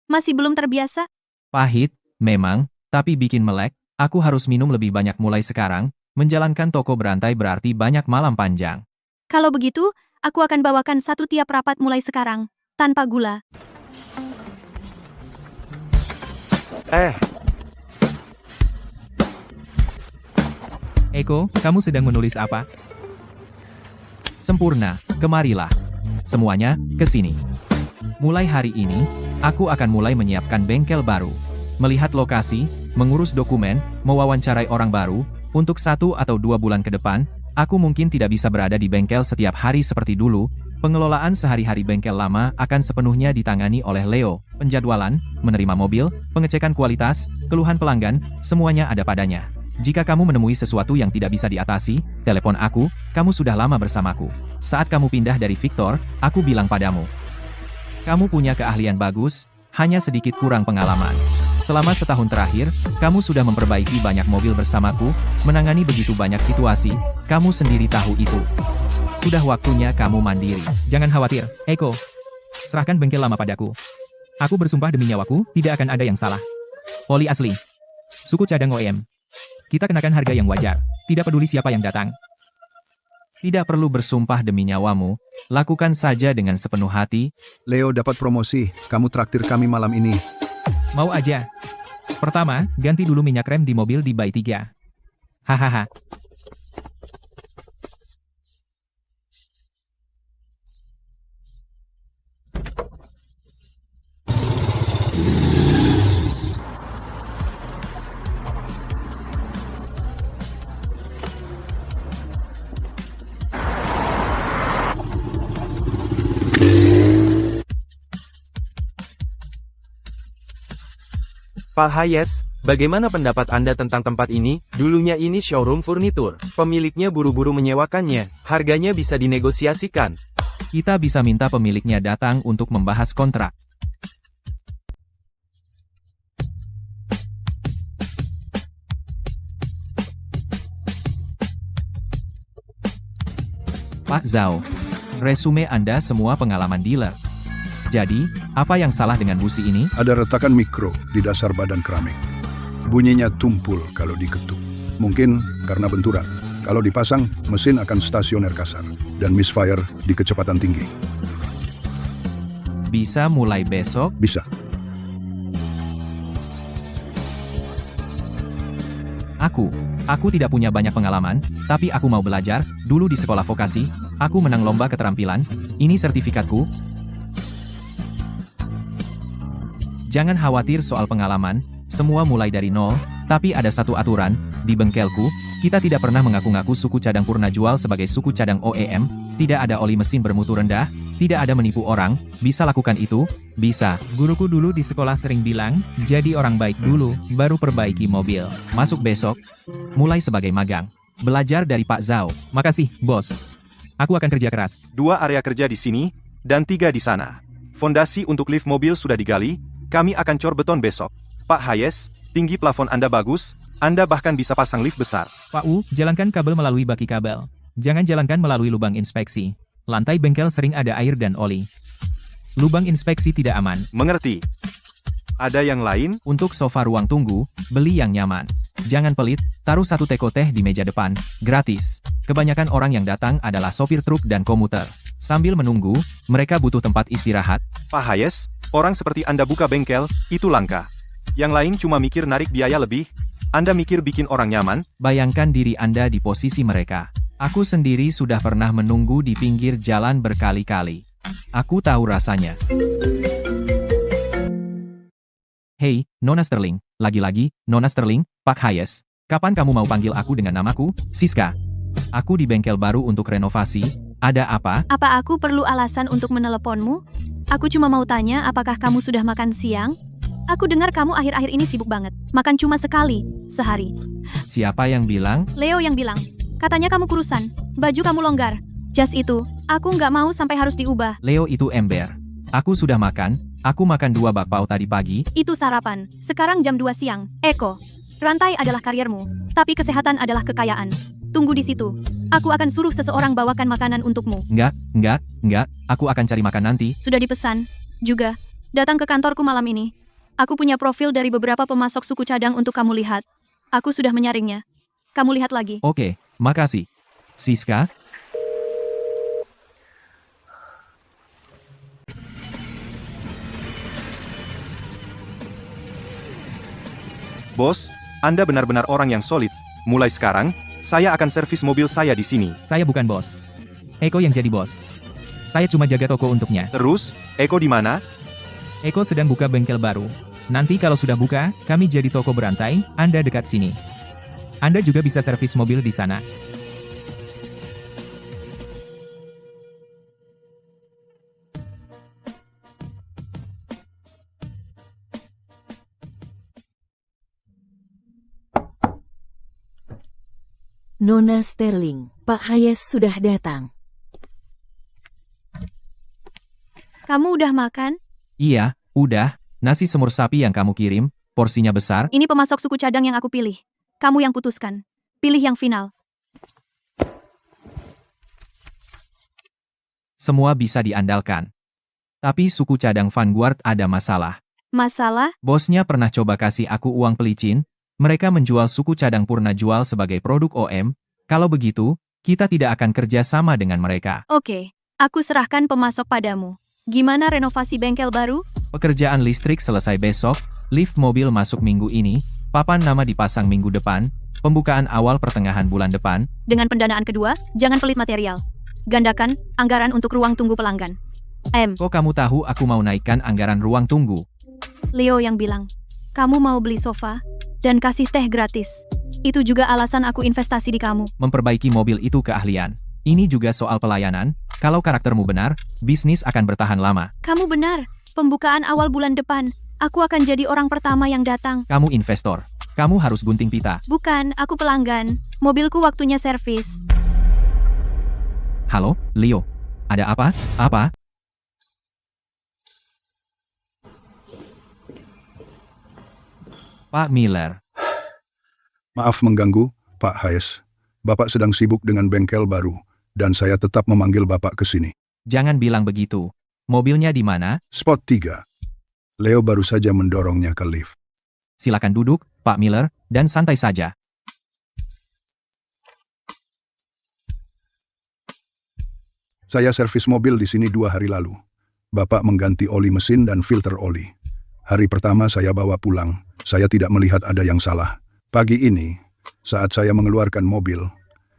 Masih belum terbiasa? Pahit, memang, tapi bikin melek. Aku harus minum lebih banyak mulai sekarang. Menjalankan toko berantai berarti banyak malam panjang. Kalau begitu, aku akan bawakan satu tiap rapat mulai sekarang. Tanpa gula. Eko, kamu sedang menulis apa? Sempurna, kemarilah. Semuanya, ke sini. Mulai hari ini, aku akan mulai menyiapkan bengkel baru. Melihat lokasi, mengurus dokumen, mewawancarai orang baru. Untuk 1 atau 2 bulan ke depan, aku mungkin tidak bisa berada di bengkel setiap hari seperti dulu. Pengelolaan sehari-hari bengkel lama akan sepenuhnya ditangani oleh Leo. Penjadwalan, menerima mobil, pengecekan kualitas, keluhan pelanggan, semuanya ada padanya. Jika kamu menemui sesuatu yang tidak bisa diatasi, telepon aku, kamu sudah lama bersamaku. Saat kamu pindah dari Victor, aku bilang padamu. Kamu punya keahlian bagus, hanya sedikit kurang pengalaman. Selama setahun terakhir, kamu sudah memperbaiki banyak mobil bersamaku, menangani begitu banyak situasi, kamu sendiri tahu itu. Sudah waktunya kamu mandiri. Jangan khawatir, Eko. Serahkan bengkel lama padaku. Aku bersumpah demi nyawaku, tidak akan ada yang salah. Oli asli. Suku cadang OEM. Kita kenakan harga yang wajar. Tidak peduli siapa yang datang. Tidak perlu bersumpah demi nyawamu, lakukan saja dengan sepenuh hati. Leo dapat promosi, kamu traktir kami malam ini. Mau aja. Pertama, ganti dulu minyak rem di mobil di Bay 3. Hahaha. Pak Hayes, bagaimana pendapat Anda tentang tempat ini? Dulunya ini showroom furnitur. Pemiliknya buru-buru menyewakannya. Harganya bisa dinegosiasikan. Kita bisa minta pemiliknya datang untuk membahas kontrak. Pak Zhao, resume Anda semua pengalaman dealer. Jadi, apa yang salah dengan busi ini? Ada retakan mikro di dasar badan keramik. Bunyinya tumpul kalau diketuk. Mungkin karena benturan. Kalau dipasang, mesin akan stasioner kasar dan misfire di kecepatan tinggi. Bisa mulai besok? Bisa. Aku tidak punya banyak pengalaman, tapi aku mau belajar. Dulu di sekolah vokasi, aku menang lomba keterampilan. Ini sertifikatku. Jangan khawatir soal pengalaman, semua mulai dari nol, tapi ada satu aturan, di bengkelku, kita tidak pernah mengaku-ngaku suku cadang purna jual sebagai suku cadang OEM, tidak ada oli mesin bermutu rendah, tidak ada menipu orang, bisa lakukan itu, bisa. Guruku dulu di sekolah sering bilang, jadi orang baik dulu, baru perbaiki mobil. Masuk besok, mulai sebagai magang. Belajar dari Pak Zhao. Makasih, bos. Aku akan kerja keras. 2 area kerja di sini, dan 3 di sana. Fondasi untuk lift mobil sudah digali, kami akan cor beton besok. Pak Hayes, tinggi plafon Anda bagus, Anda bahkan bisa pasang lift besar. Pak U, jalankan kabel melalui baki kabel. Jangan jalankan melalui lubang inspeksi. Lantai bengkel sering ada air dan oli. Lubang inspeksi tidak aman. Mengerti. Ada yang lain? Untuk sofa ruang tunggu, beli yang nyaman. Jangan pelit, taruh satu teko teh di meja depan, gratis. Kebanyakan orang yang datang adalah sopir truk dan komuter. Sambil menunggu, mereka butuh tempat istirahat. Pak Hayes, orang seperti Anda buka bengkel, itu langka. Yang lain cuma mikir narik biaya lebih, Anda mikir bikin orang nyaman. Bayangkan diri Anda di posisi mereka. Aku sendiri sudah pernah menunggu di pinggir jalan berkali-kali. Aku tahu rasanya. Hei, Nona Sterling. Lagi-lagi, Nona Sterling, Pak Hayes. Kapan kamu mau panggil aku dengan namaku, Siska? Aku di bengkel baru untuk renovasi. Ada apa? Apa aku perlu alasan untuk meneleponmu? Aku cuma mau tanya apakah kamu sudah makan siang? Aku dengar kamu akhir-akhir ini sibuk banget. Makan cuma sekali, sehari. Siapa yang bilang? Leo yang bilang. Katanya kamu kurusan. Baju kamu longgar. Jas itu, aku nggak mau sampai harus diubah. Leo itu ember. Aku sudah makan. Aku makan 2 bakpao tadi pagi. Itu sarapan. Sekarang jam 2 siang. Eko, rantai adalah kariermu. Tapi kesehatan adalah kekayaan. Tunggu di situ. Aku akan suruh seseorang bawakan makanan untukmu. Enggak. Aku akan cari makan nanti. Sudah dipesan. Juga, datang ke kantorku malam ini. Aku punya profil dari beberapa pemasok suku cadang untuk kamu lihat. Aku sudah menyaringnya. Kamu lihat lagi. Oke, makasih. Siska? Bos, Anda benar-benar orang yang solid. Mulai sekarang, saya akan servis mobil saya di sini. Saya bukan bos. Eko yang jadi bos. Saya cuma jaga toko untuknya. Terus, Eko di mana? Eko sedang buka bengkel baru. Nanti kalau sudah buka, kami jadi toko berantai, Anda dekat sini. Anda juga bisa servis mobil di sana. Nona Sterling, Pak Hayes sudah datang. Kamu udah makan? Iya, udah. Nasi semur sapi yang kamu kirim, porsinya besar. Ini pemasok suku cadang yang aku pilih. Kamu yang putuskan. Pilih yang final. Semua bisa diandalkan. Tapi suku cadang Vanguard ada masalah. Masalah? Bosnya pernah coba kasih aku uang pelicin. Mereka menjual suku cadang Purna jual sebagai produk OM. Kalau begitu, kita tidak akan kerja sama dengan mereka. Oke, aku serahkan pemasok padamu. Gimana renovasi bengkel baru? Pekerjaan listrik selesai besok, lift mobil masuk minggu ini, papan nama dipasang minggu depan, pembukaan awal pertengahan bulan depan. Dengan pendanaan kedua, jangan pelit material. Gandakan anggaran untuk ruang tunggu pelanggan. Kok kamu tahu aku mau naikkan anggaran ruang tunggu? Leo yang bilang, kamu mau beli sofa dan kasih teh gratis. Itu juga alasan aku investasi di kamu. Memperbaiki mobil itu keahlian. Ini juga soal pelayanan. Kalau karaktermu benar, bisnis akan bertahan lama. Kamu benar. Pembukaan awal bulan depan, aku akan jadi orang pertama yang datang. Kamu investor. Kamu harus gunting pita. Bukan, aku pelanggan. Mobilku waktunya servis. Halo, Leo. Ada apa? Apa? Pak Miller. Maaf mengganggu, Pak Hayes. Bapak sedang sibuk dengan bengkel baru, dan saya tetap memanggil Bapak ke sini. Jangan bilang begitu. Mobilnya di mana? Spot 3. Leo baru saja mendorongnya ke lift. Silakan duduk, Pak Miller, dan santai saja. Saya servis mobil di sini 2 hari lalu. Bapak mengganti oli mesin dan filter oli. Hari pertama saya bawa pulang. Saya tidak melihat ada yang salah. Pagi ini, saat saya mengeluarkan mobil,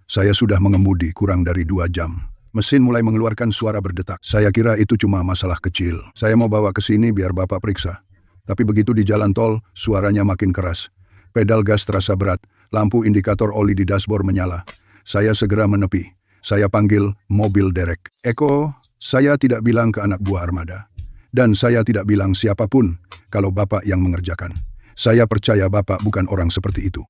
saya sudah mengemudi kurang dari 2 jam. Mesin mulai mengeluarkan suara berdetak. Saya kira itu cuma masalah kecil. Saya mau bawa ke sini biar Bapak periksa. Tapi begitu di jalan tol, suaranya makin keras. Pedal gas terasa berat. Lampu indikator oli di dashboard menyala. Saya segera menepi. Saya panggil mobil derek. Eko, saya tidak bilang ke anak buah armada. Dan saya tidak bilang siapapun kalau Bapak yang mengerjakan. Saya percaya Bapak bukan orang seperti itu.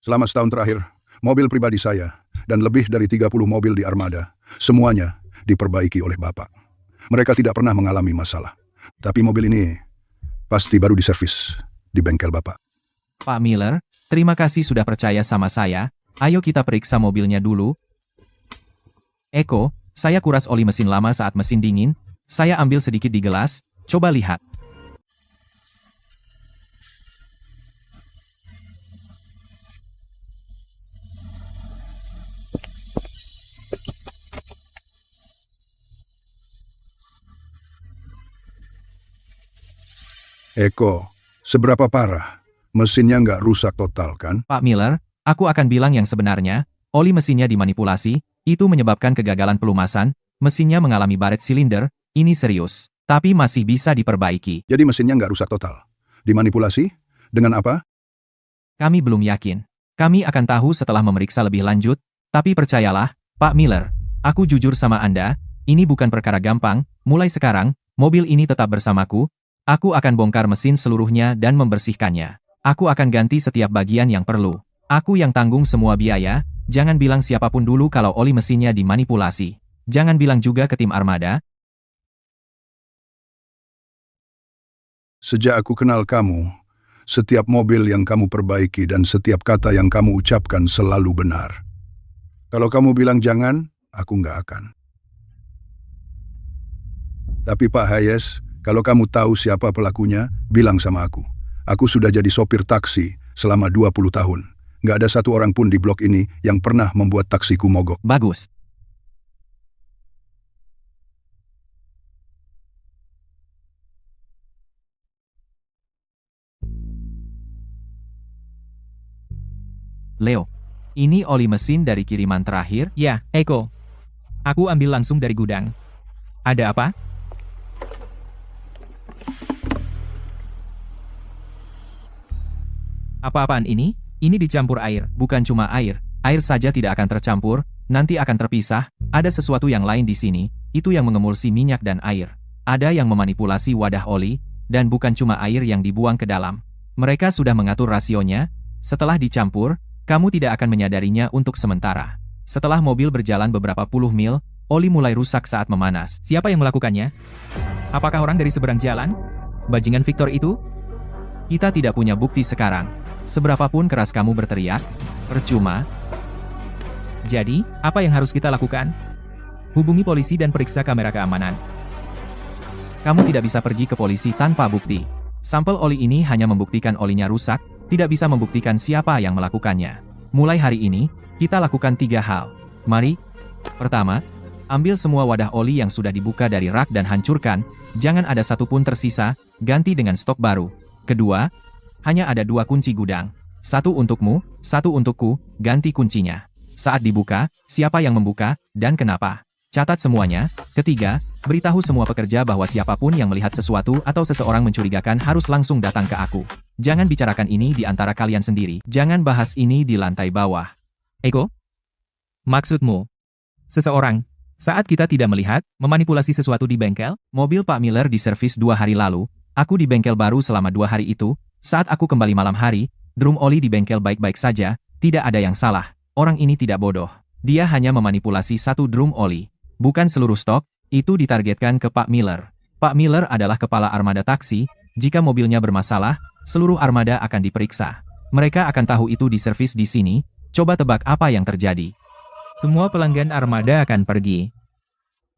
Selama setahun terakhir, mobil pribadi saya dan lebih dari 30 mobil di armada, semuanya diperbaiki oleh Bapak. Mereka tidak pernah mengalami masalah. Tapi mobil ini pasti baru diservis di bengkel Bapak. Pak Miller, terima kasih sudah percaya sama saya. Ayo kita periksa mobilnya dulu. Eko, saya kuras oli mesin lama saat mesin dingin. Saya ambil sedikit di gelas. Coba lihat. Eko, seberapa parah? Mesinnya nggak rusak total kan? Pak Miller, aku akan bilang yang sebenarnya. Oli mesinnya dimanipulasi, itu menyebabkan kegagalan pelumasan, mesinnya mengalami baret silinder, ini serius. Tapi masih bisa diperbaiki. Jadi mesinnya nggak rusak total? Dimanipulasi? Dengan apa? Kami belum yakin. Kami akan tahu setelah memeriksa lebih lanjut, tapi percayalah, Pak Miller, aku jujur sama Anda, ini bukan perkara gampang, mulai sekarang, mobil ini tetap bersamaku. Aku akan bongkar mesin seluruhnya dan membersihkannya. Aku akan ganti setiap bagian yang perlu. Aku yang tanggung semua biaya, jangan bilang siapapun dulu kalau oli mesinnya dimanipulasi. Jangan bilang juga ke tim armada. Sejak aku kenal kamu, setiap mobil yang kamu perbaiki dan setiap kata yang kamu ucapkan selalu benar. Kalau kamu bilang jangan, aku nggak akan. Tapi Pak Hayes, kalau kamu tahu siapa pelakunya, bilang sama aku. Aku sudah jadi sopir taksi selama 20 tahun. Nggak ada satu orang pun di blok ini yang pernah membuat taksiku mogok. Bagus. Leo, ini oli mesin dari kiriman terakhir? Ya, Eko. Aku ambil langsung dari gudang. Ada apa? Apa-apaan ini? Ini dicampur air. Bukan cuma air. Air saja tidak akan tercampur, nanti akan terpisah. Ada sesuatu yang lain di sini, itu yang mengemulsi minyak dan air. Ada yang memanipulasi wadah oli, dan bukan cuma air yang dibuang ke dalam. Mereka sudah mengatur rasionya. Setelah dicampur, Kamu tidak akan menyadarinya untuk sementara. Setelah mobil berjalan beberapa puluh mil, oli mulai rusak saat memanas. Siapa yang melakukannya? Apakah orang dari seberang jalan? Bajingan Victor itu? Kita tidak punya bukti sekarang. Seberapapun keras kamu berteriak, percuma. Jadi, apa yang harus kita lakukan? Hubungi polisi dan periksa kamera keamanan. Kamu tidak bisa pergi ke polisi tanpa bukti. Sampel oli ini hanya membuktikan olinya rusak, tidak bisa membuktikan siapa yang melakukannya. Mulai hari ini, kita lakukan 3 hal. Mari. Pertama, ambil semua wadah oli yang sudah dibuka dari rak dan hancurkan, jangan ada satupun tersisa, ganti dengan stok baru. Kedua, hanya ada 2 kunci gudang. 1 untukmu, 1 untukku, ganti kuncinya. Saat dibuka, siapa yang membuka, dan kenapa. Catat semuanya. Ketiga, beritahu semua pekerja bahwa siapapun yang melihat sesuatu atau seseorang mencurigakan harus langsung datang ke aku. Jangan bicarakan ini di antara kalian sendiri. Jangan bahas ini di lantai bawah. Eko? Maksudmu? Seseorang, saat kita tidak melihat, memanipulasi sesuatu di bengkel? Mobil Pak Miller diservis 2 hari lalu, aku di bengkel baru selama 2 hari itu, saat aku kembali malam hari, drum oli di bengkel baik-baik saja, tidak ada yang salah. Orang ini tidak bodoh. Dia hanya memanipulasi 1 drum oli. Bukan seluruh stok, itu ditargetkan ke Pak Miller. Pak Miller adalah kepala armada taksi, jika mobilnya bermasalah, seluruh armada akan diperiksa. Mereka akan tahu itu diservis di sini, coba tebak apa yang terjadi. Semua pelanggan armada akan pergi.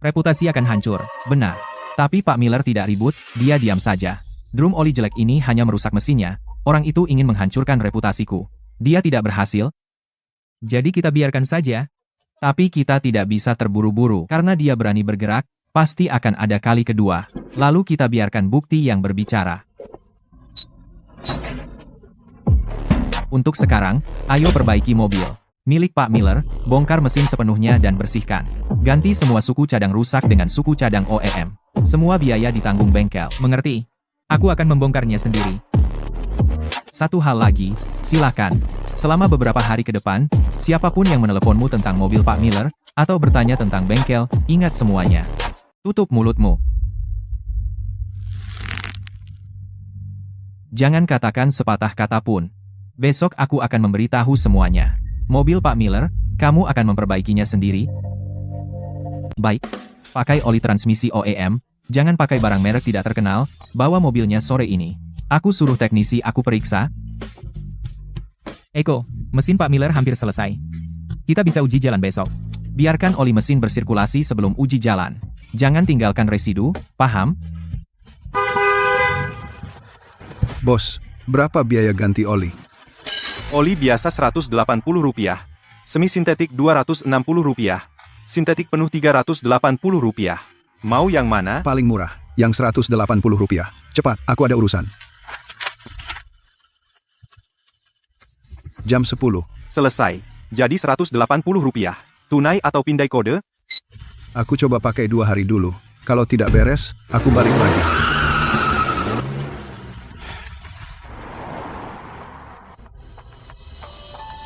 Reputasi akan hancur. Benar. Tapi Pak Miller tidak ribut, dia diam saja. Drum oli jelek ini hanya merusak mesinnya, orang itu ingin menghancurkan reputasiku. Dia tidak berhasil. Jadi kita biarkan saja. Tapi kita tidak bisa terburu-buru, karena dia berani bergerak, pasti akan ada kali kedua. Lalu kita biarkan bukti yang berbicara. Untuk sekarang, ayo perbaiki mobil. Milik Pak Miller, bongkar mesin sepenuhnya dan bersihkan. Ganti semua suku cadang rusak dengan suku cadang OEM. Semua biaya ditanggung bengkel. Mengerti? Aku akan membongkarnya sendiri. Satu hal lagi, silakan. Selama beberapa hari ke depan, siapapun yang meneleponmu tentang mobil Pak Miller, atau bertanya tentang bengkel, ingat semuanya. Tutup mulutmu. Jangan katakan sepatah kata pun. Besok aku akan memberitahu semuanya. Mobil Pak Miller, kamu akan memperbaikinya sendiri? Baik. Pakai oli transmisi OEM, jangan pakai barang merek tidak terkenal, bawa mobilnya sore ini. Aku suruh teknisi aku periksa. Eko, mesin Pak Miller hampir selesai. Kita bisa uji jalan besok. Biarkan oli mesin bersirkulasi sebelum uji jalan. Jangan tinggalkan residu, paham? Bos, berapa biaya ganti oli? Oli biasa Rp180, semi sintetik Rp260, sintetik penuh Rp380. Mau yang mana? Paling murah, yang Rp180. Cepat, aku ada urusan. Jam 10. Selesai. Jadi Rp180. Tunai atau pindai kode? Aku coba pakai 2 hari dulu. Kalau tidak beres, aku balik lagi.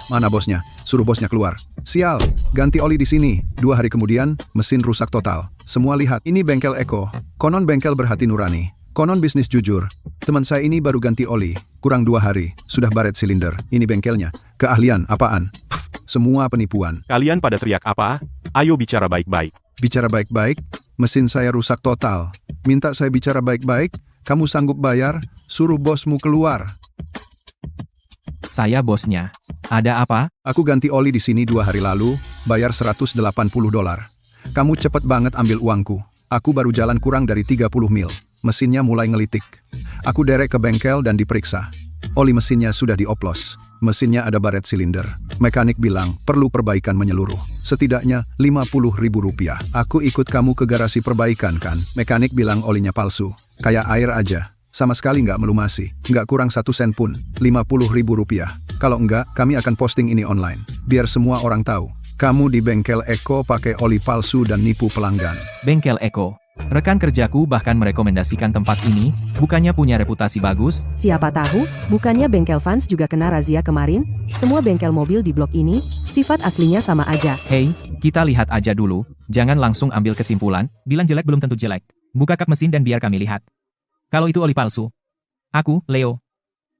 Mana bosnya? Suruh bosnya keluar. Sial, ganti oli di sini. 2 hari kemudian, mesin rusak total. Semua lihat, ini bengkel Eko. Konon bengkel berhati nurani. Konon bisnis jujur. Teman saya ini baru ganti oli. Kurang 2 hari. Sudah baret silinder. Ini bengkelnya. Keahlian, apaan? Pff, semua penipuan. Kalian pada teriak apa? Ayo bicara baik-baik. Bicara baik-baik? Mesin saya rusak total. Minta saya bicara baik-baik? Kamu sanggup bayar? Suruh bosmu keluar. Saya bosnya. Ada apa? Aku ganti oli di sini 2 hari lalu, bayar $180. Kamu cepet banget ambil uangku. Aku baru jalan kurang dari 30 mil. Mesinnya mulai ngelitik. Aku derek ke bengkel dan diperiksa. Oli mesinnya sudah dioplos. Mesinnya ada baret silinder. Mekanik bilang perlu perbaikan menyeluruh. Setidaknya Rp50.000. Aku ikut kamu ke garasi perbaikan kan? Mekanik bilang olinya palsu. Kayak air aja. Sama sekali nggak melumasi. Nggak kurang 1 sen pun. Rp50.000. Kalau enggak, kami akan posting ini online. Biar semua orang tahu. Kamu di bengkel Eko pakai oli palsu dan nipu pelanggan. Bengkel Eko. Rekan kerjaku bahkan merekomendasikan tempat ini, bukannya punya reputasi bagus? Siapa tahu, bukannya bengkel Vans juga kena razia kemarin? Semua bengkel mobil di blok ini, sifat aslinya sama aja. Hei, kita lihat aja dulu, jangan langsung ambil kesimpulan. Bilang jelek belum tentu jelek. Buka kap mesin dan biar kami lihat. Kalau itu oli palsu. Aku, Leo,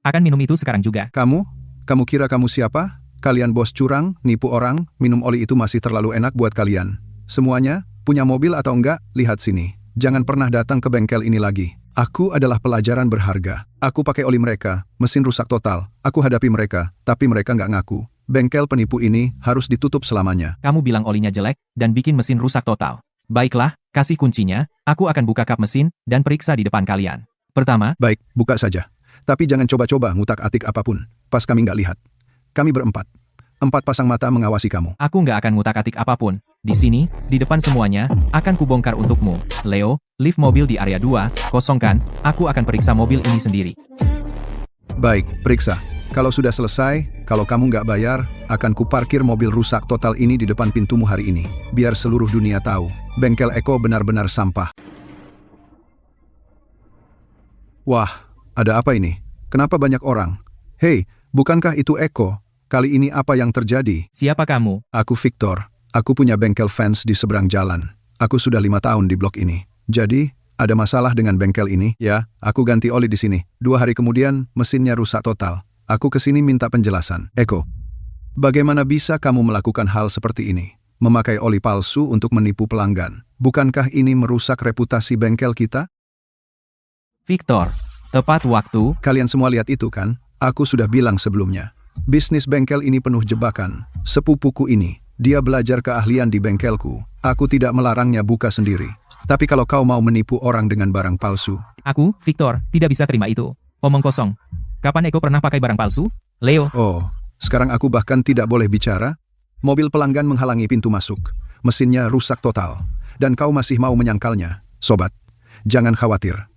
akan minum itu sekarang juga. Kamu kira kamu siapa? Kalian bos curang, nipu orang, minum oli itu masih terlalu enak buat kalian. Semuanya, punya mobil atau enggak, lihat sini. Jangan pernah datang ke bengkel ini lagi. Aku adalah pelajaran berharga. Aku pakai oli mereka, mesin rusak total. Aku hadapi mereka, tapi mereka nggak ngaku. Bengkel penipu ini harus ditutup selamanya. Kamu bilang olinya jelek, dan bikin mesin rusak total. Baiklah, kasih kuncinya, aku akan buka kap mesin, dan periksa di depan kalian. Pertama, Baik, buka saja. Tapi jangan coba-coba ngutak-atik apapun, pas kami nggak lihat. Kami berempat. 4 pasang mata mengawasi kamu. aku nggak akan ngutak-atik apapun. Di sini, di depan semuanya, akan kubongkar untukmu. Leo, lift mobil di area 2, kosongkan, aku akan periksa mobil ini sendiri. Baik, periksa. Kalau sudah selesai, kalau kamu nggak bayar, akan kuparkir mobil rusak total ini di depan pintumu hari ini. Biar seluruh dunia tahu, bengkel Eko benar-benar sampah. Wah, ada apa ini? Kenapa banyak orang? Hei, bukankah itu Eko? Kali ini apa yang terjadi? Siapa kamu? Aku Victor. Aku punya bengkel fans di seberang jalan. Aku sudah 5 tahun di blok ini. Jadi, ada masalah dengan bengkel ini? Ya, aku ganti oli di sini. 2 hari kemudian, mesinnya rusak total. Aku kesini minta penjelasan. Eko, bagaimana bisa kamu melakukan hal seperti ini? Memakai oli palsu untuk menipu pelanggan. Bukankah ini merusak reputasi bengkel kita? Victor, tepat waktu, Kalian semua lihat itu kan? Aku sudah bilang sebelumnya. Bisnis bengkel ini penuh jebakan. Sepupuku ini, dia belajar keahlian di bengkelku. Aku tidak melarangnya buka sendiri. Tapi kalau kau mau menipu orang dengan barang palsu, Aku, Victor, tidak bisa terima itu. Omong kosong. Kapan Eko pernah pakai barang palsu? Leo, oh, sekarang aku bahkan tidak boleh bicara. Mobil pelanggan menghalangi pintu masuk. Mesinnya rusak total. Dan kau masih mau menyangkalnya. Sobat, jangan khawatir.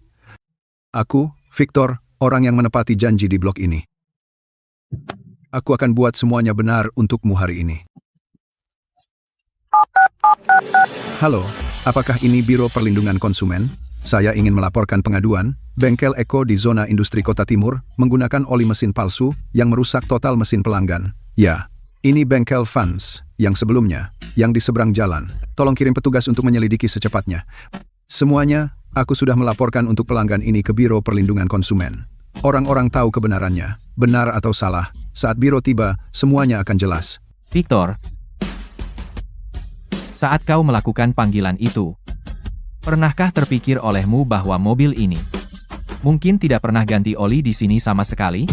Aku, Victor, orang yang menepati janji di blok ini. Aku akan buat semuanya benar untukmu hari ini. Halo, apakah ini Biro Perlindungan Konsumen? Saya ingin melaporkan pengaduan, bengkel Eko di zona industri Kota Timur menggunakan oli mesin palsu yang merusak total mesin pelanggan. Ya, ini bengkel Fans yang sebelumnya, yang di seberang jalan. Tolong kirim petugas untuk menyelidiki secepatnya. Semuanya, aku sudah melaporkan untuk pelanggan ini ke Biro Perlindungan Konsumen. Orang-orang tahu kebenarannya, benar atau salah. Saat biro tiba, semuanya akan jelas. Victor. Saat kau melakukan panggilan itu, pernahkah terpikir olehmu bahwa mobil ini mungkin tidak pernah ganti oli di sini sama sekali?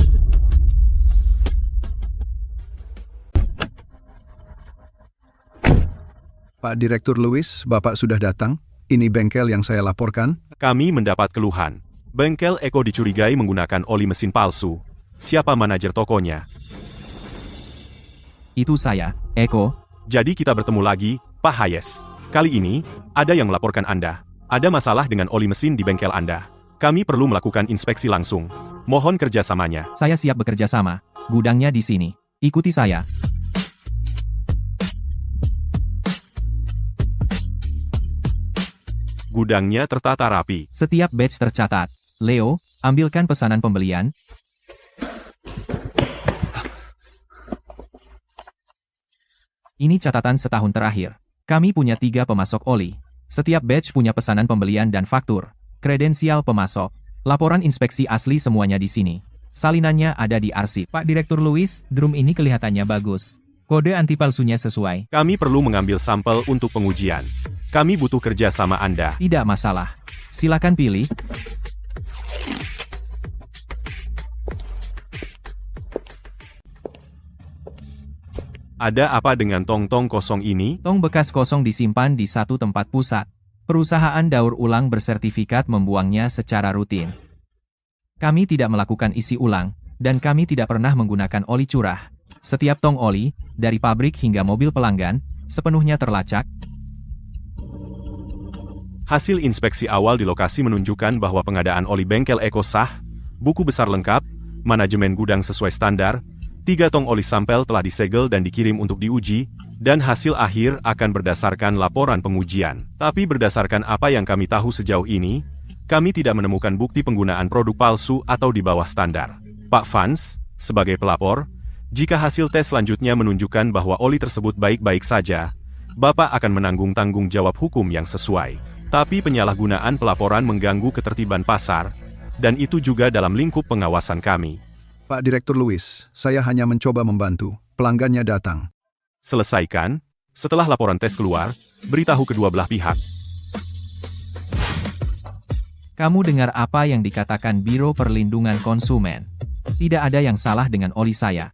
Pak Direktur Lewis, Bapak sudah datang. Ini bengkel yang saya laporkan. Kami mendapat keluhan. Bengkel Eko dicurigai menggunakan oli mesin palsu. Siapa manajer tokonya? Itu saya, Eko. Jadi kita bertemu lagi, Pak Hayes. Kali ini, ada yang melaporkan Anda. Ada masalah dengan oli mesin di bengkel Anda. Kami perlu melakukan inspeksi langsung. Mohon kerjasamanya. Saya siap bekerja sama. Gudangnya di sini. Ikuti saya. Gudangnya tertata rapi. Setiap batch tercatat. Leo, ambilkan pesanan pembelian. Ini catatan setahun terakhir. Kami punya 3 pemasok oli. Setiap batch punya pesanan pembelian dan faktur. Kredensial pemasok. Laporan inspeksi asli semuanya di sini. Salinannya ada di arsip. Pak Direktur Lewis, drum ini kelihatannya bagus. Kode anti palsunya sesuai. Kami perlu mengambil sampel untuk pengujian. Kami butuh kerja sama Anda. Tidak masalah. Silakan pilih. Ada apa dengan tong-tong kosong ini? Tong bekas kosong disimpan di satu tempat pusat. Perusahaan daur ulang bersertifikat membuangnya secara rutin. Kami tidak melakukan isi ulang, dan kami tidak pernah menggunakan oli curah. Setiap tong oli, dari pabrik hingga mobil pelanggan, sepenuhnya terlacak. Hasil inspeksi awal di lokasi menunjukkan bahwa pengadaan oli bengkel Eko sah, buku besar lengkap, manajemen gudang sesuai standar, 3 tong oli sampel telah disegel dan dikirim untuk diuji, dan hasil akhir akan berdasarkan laporan pengujian. Tapi berdasarkan apa yang kami tahu sejauh ini, kami tidak menemukan bukti penggunaan produk palsu atau di bawah standar. Pak Fans, sebagai pelapor, jika hasil tes selanjutnya menunjukkan bahwa oli tersebut baik-baik saja, Bapak akan menanggung tanggung jawab hukum yang sesuai. Tapi penyalahgunaan pelaporan mengganggu ketertiban pasar, dan itu juga dalam lingkup pengawasan kami. Pak Direktur Lewis, saya hanya mencoba membantu. pelanggannya datang. Selesaikan. Setelah laporan tes keluar, beritahu kedua belah pihak. Kamu dengar apa yang dikatakan Biro Perlindungan Konsumen? Tidak ada yang salah dengan oli saya.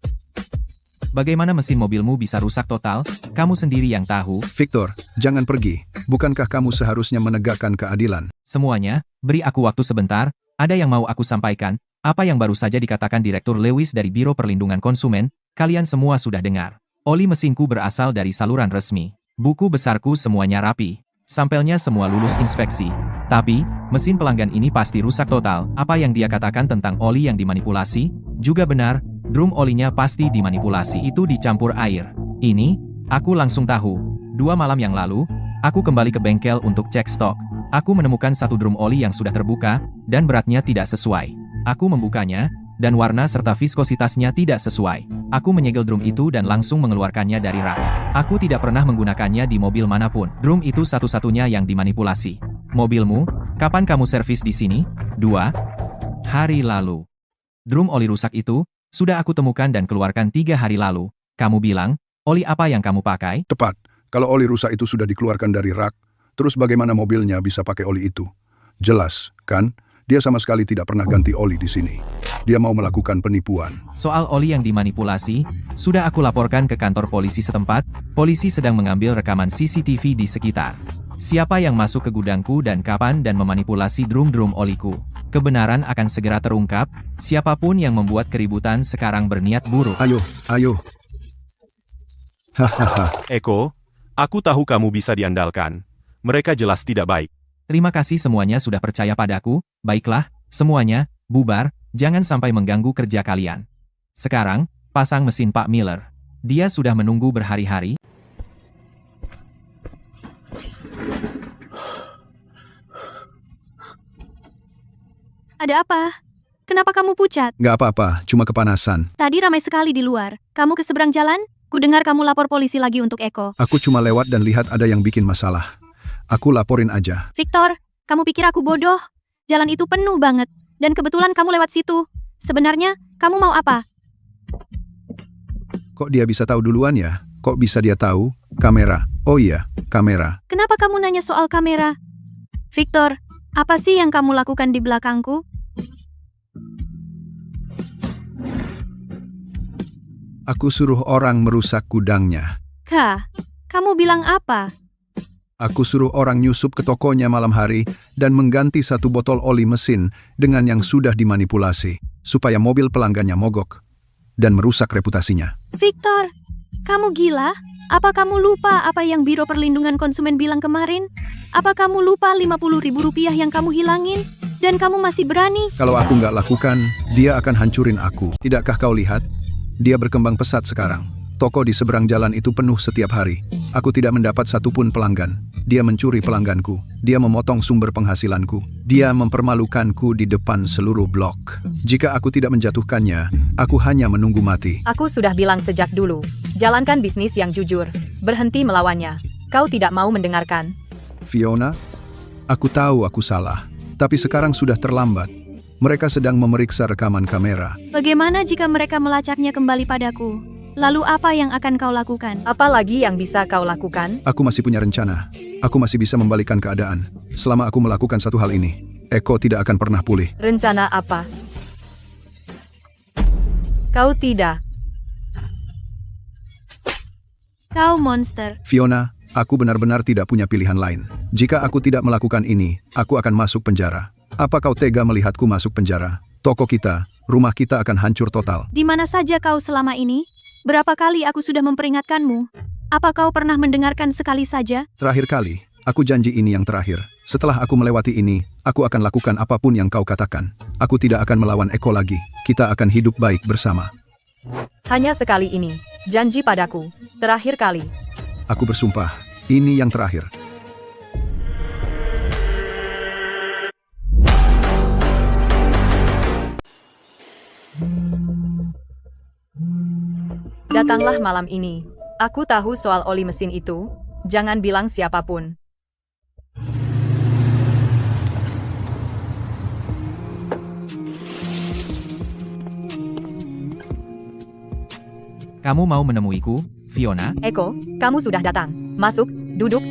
Bagaimana mesin mobilmu bisa rusak total? Kamu sendiri yang tahu. Victor, jangan pergi. Bukankah kamu seharusnya menegakkan keadilan? Semuanya, beri aku waktu sebentar. Ada yang mau aku sampaikan. Apa yang baru saja dikatakan Direktur Lewis dari Biro Perlindungan Konsumen, kalian semua sudah dengar. Oli mesinku berasal dari saluran resmi. Buku besarku semuanya rapi. Sampelnya semua lulus inspeksi. Tapi, mesin pelanggan ini pasti rusak total. Apa yang dia katakan tentang oli yang dimanipulasi? Juga benar, drum olinya pasti dimanipulasi. Itu dicampur air. Ini, aku langsung tahu. 2 malam yang lalu, aku kembali ke bengkel untuk cek stok. Aku menemukan satu drum oli yang sudah terbuka, dan beratnya tidak sesuai. Aku membukanya, dan warna serta viskositasnya tidak sesuai. Aku menyegel drum itu dan langsung mengeluarkannya dari rak. Aku tidak pernah menggunakannya di mobil manapun. Drum itu satu-satunya yang dimanipulasi. Mobilmu, kapan kamu servis di sini? 2 hari lalu. Drum oli rusak itu, sudah aku temukan dan keluarkan 3 hari lalu. Kamu bilang, oli apa yang kamu pakai? Tepat. Kalau oli rusak itu sudah dikeluarkan dari rak, terus bagaimana mobilnya bisa pakai oli itu? Jelas, kan? Dia sama sekali tidak pernah ganti oli di sini. Dia mau melakukan penipuan. Soal oli yang dimanipulasi, sudah aku laporkan ke kantor polisi setempat. Polisi sedang mengambil rekaman CCTV di sekitar. Siapa yang masuk ke gudangku dan kapan dan memanipulasi drum-drum oliku. Kebenaran akan segera terungkap. Siapapun yang membuat keributan sekarang berniat buruk. Ayo. Hahaha. Eko, aku tahu kamu bisa diandalkan. Mereka jelas tidak baik. Terima kasih semuanya sudah percaya padaku. Baiklah, semuanya, bubar, jangan sampai mengganggu kerja kalian. Sekarang, pasang mesin Pak Miller. Dia sudah menunggu berhari-hari. Ada apa? Kenapa kamu pucat? Nggak apa-apa, cuma kepanasan. Tadi ramai sekali di luar. Kamu ke seberang jalan? Kudengar kamu lapor polisi lagi untuk Eko. Aku cuma lewat dan lihat ada yang bikin masalah. Aku laporin aja. Victor, kamu pikir aku bodoh? Jalan itu penuh banget. Dan kebetulan kamu lewat situ. Sebenarnya, kamu mau apa? Kok dia bisa tahu duluan ya? Kok bisa dia tahu? Kamera. Oh iya, kamera. Kenapa kamu nanya soal kamera? Victor, apa sih yang kamu lakukan di belakangku? Aku suruh orang merusak gudangnya. Kah, kamu bilang apa? Aku suruh orang nyusup ke tokonya malam hari dan mengganti 1 botol oli mesin dengan yang sudah dimanipulasi, supaya mobil pelanggannya mogok dan merusak reputasinya. Victor, kamu gila? Apa kamu lupa apa yang Biro Perlindungan Konsumen bilang kemarin? Apa kamu lupa Rp50.000 yang kamu hilangin? Dan kamu masih berani? Kalau aku nggak lakukan, dia akan hancurin aku. Tidakkah kau lihat? Dia berkembang pesat sekarang. Toko di seberang jalan itu penuh setiap hari. Aku tidak mendapat satupun pelanggan. Dia mencuri pelangganku. Dia memotong sumber penghasilanku. Dia mempermalukanku di depan seluruh blok. Jika aku tidak menjatuhkannya, aku hanya menunggu mati. Aku sudah bilang sejak dulu. Jalankan bisnis yang jujur. Berhenti melawannya. Kau tidak mau mendengarkan. Fiona, aku tahu aku salah. Tapi sekarang sudah terlambat. Mereka sedang memeriksa rekaman kamera. Bagaimana jika mereka melacaknya kembali padaku? Lalu apa yang akan kau lakukan? Apa lagi yang bisa kau lakukan? Aku masih punya rencana. Aku masih bisa membalikkan keadaan. Selama aku melakukan satu hal ini, Eko tidak akan pernah pulih. Rencana apa? Kau tidak. Kau monster. Fiona, aku benar-benar tidak punya pilihan lain. Jika aku tidak melakukan ini, aku akan masuk penjara. Apa kau tega melihatku masuk penjara? Toko kita, rumah kita akan hancur total. Di mana saja kau selama ini? Berapa kali aku sudah memperingatkanmu? Apa kau pernah mendengarkan sekali saja? Terakhir kali, aku janji ini yang terakhir. Setelah aku melewati ini, aku akan lakukan apapun yang kau katakan. Aku tidak akan melawan Eko lagi. Kita akan hidup baik bersama. Hanya sekali ini. Janji padaku. Terakhir kali. Aku bersumpah, ini yang terakhir. Datanglah malam ini. Aku tahu soal oli mesin itu. Jangan bilang siapapun. Kamu mau menemuiku, Fiona? Eko, kamu sudah datang. Masuk, duduk.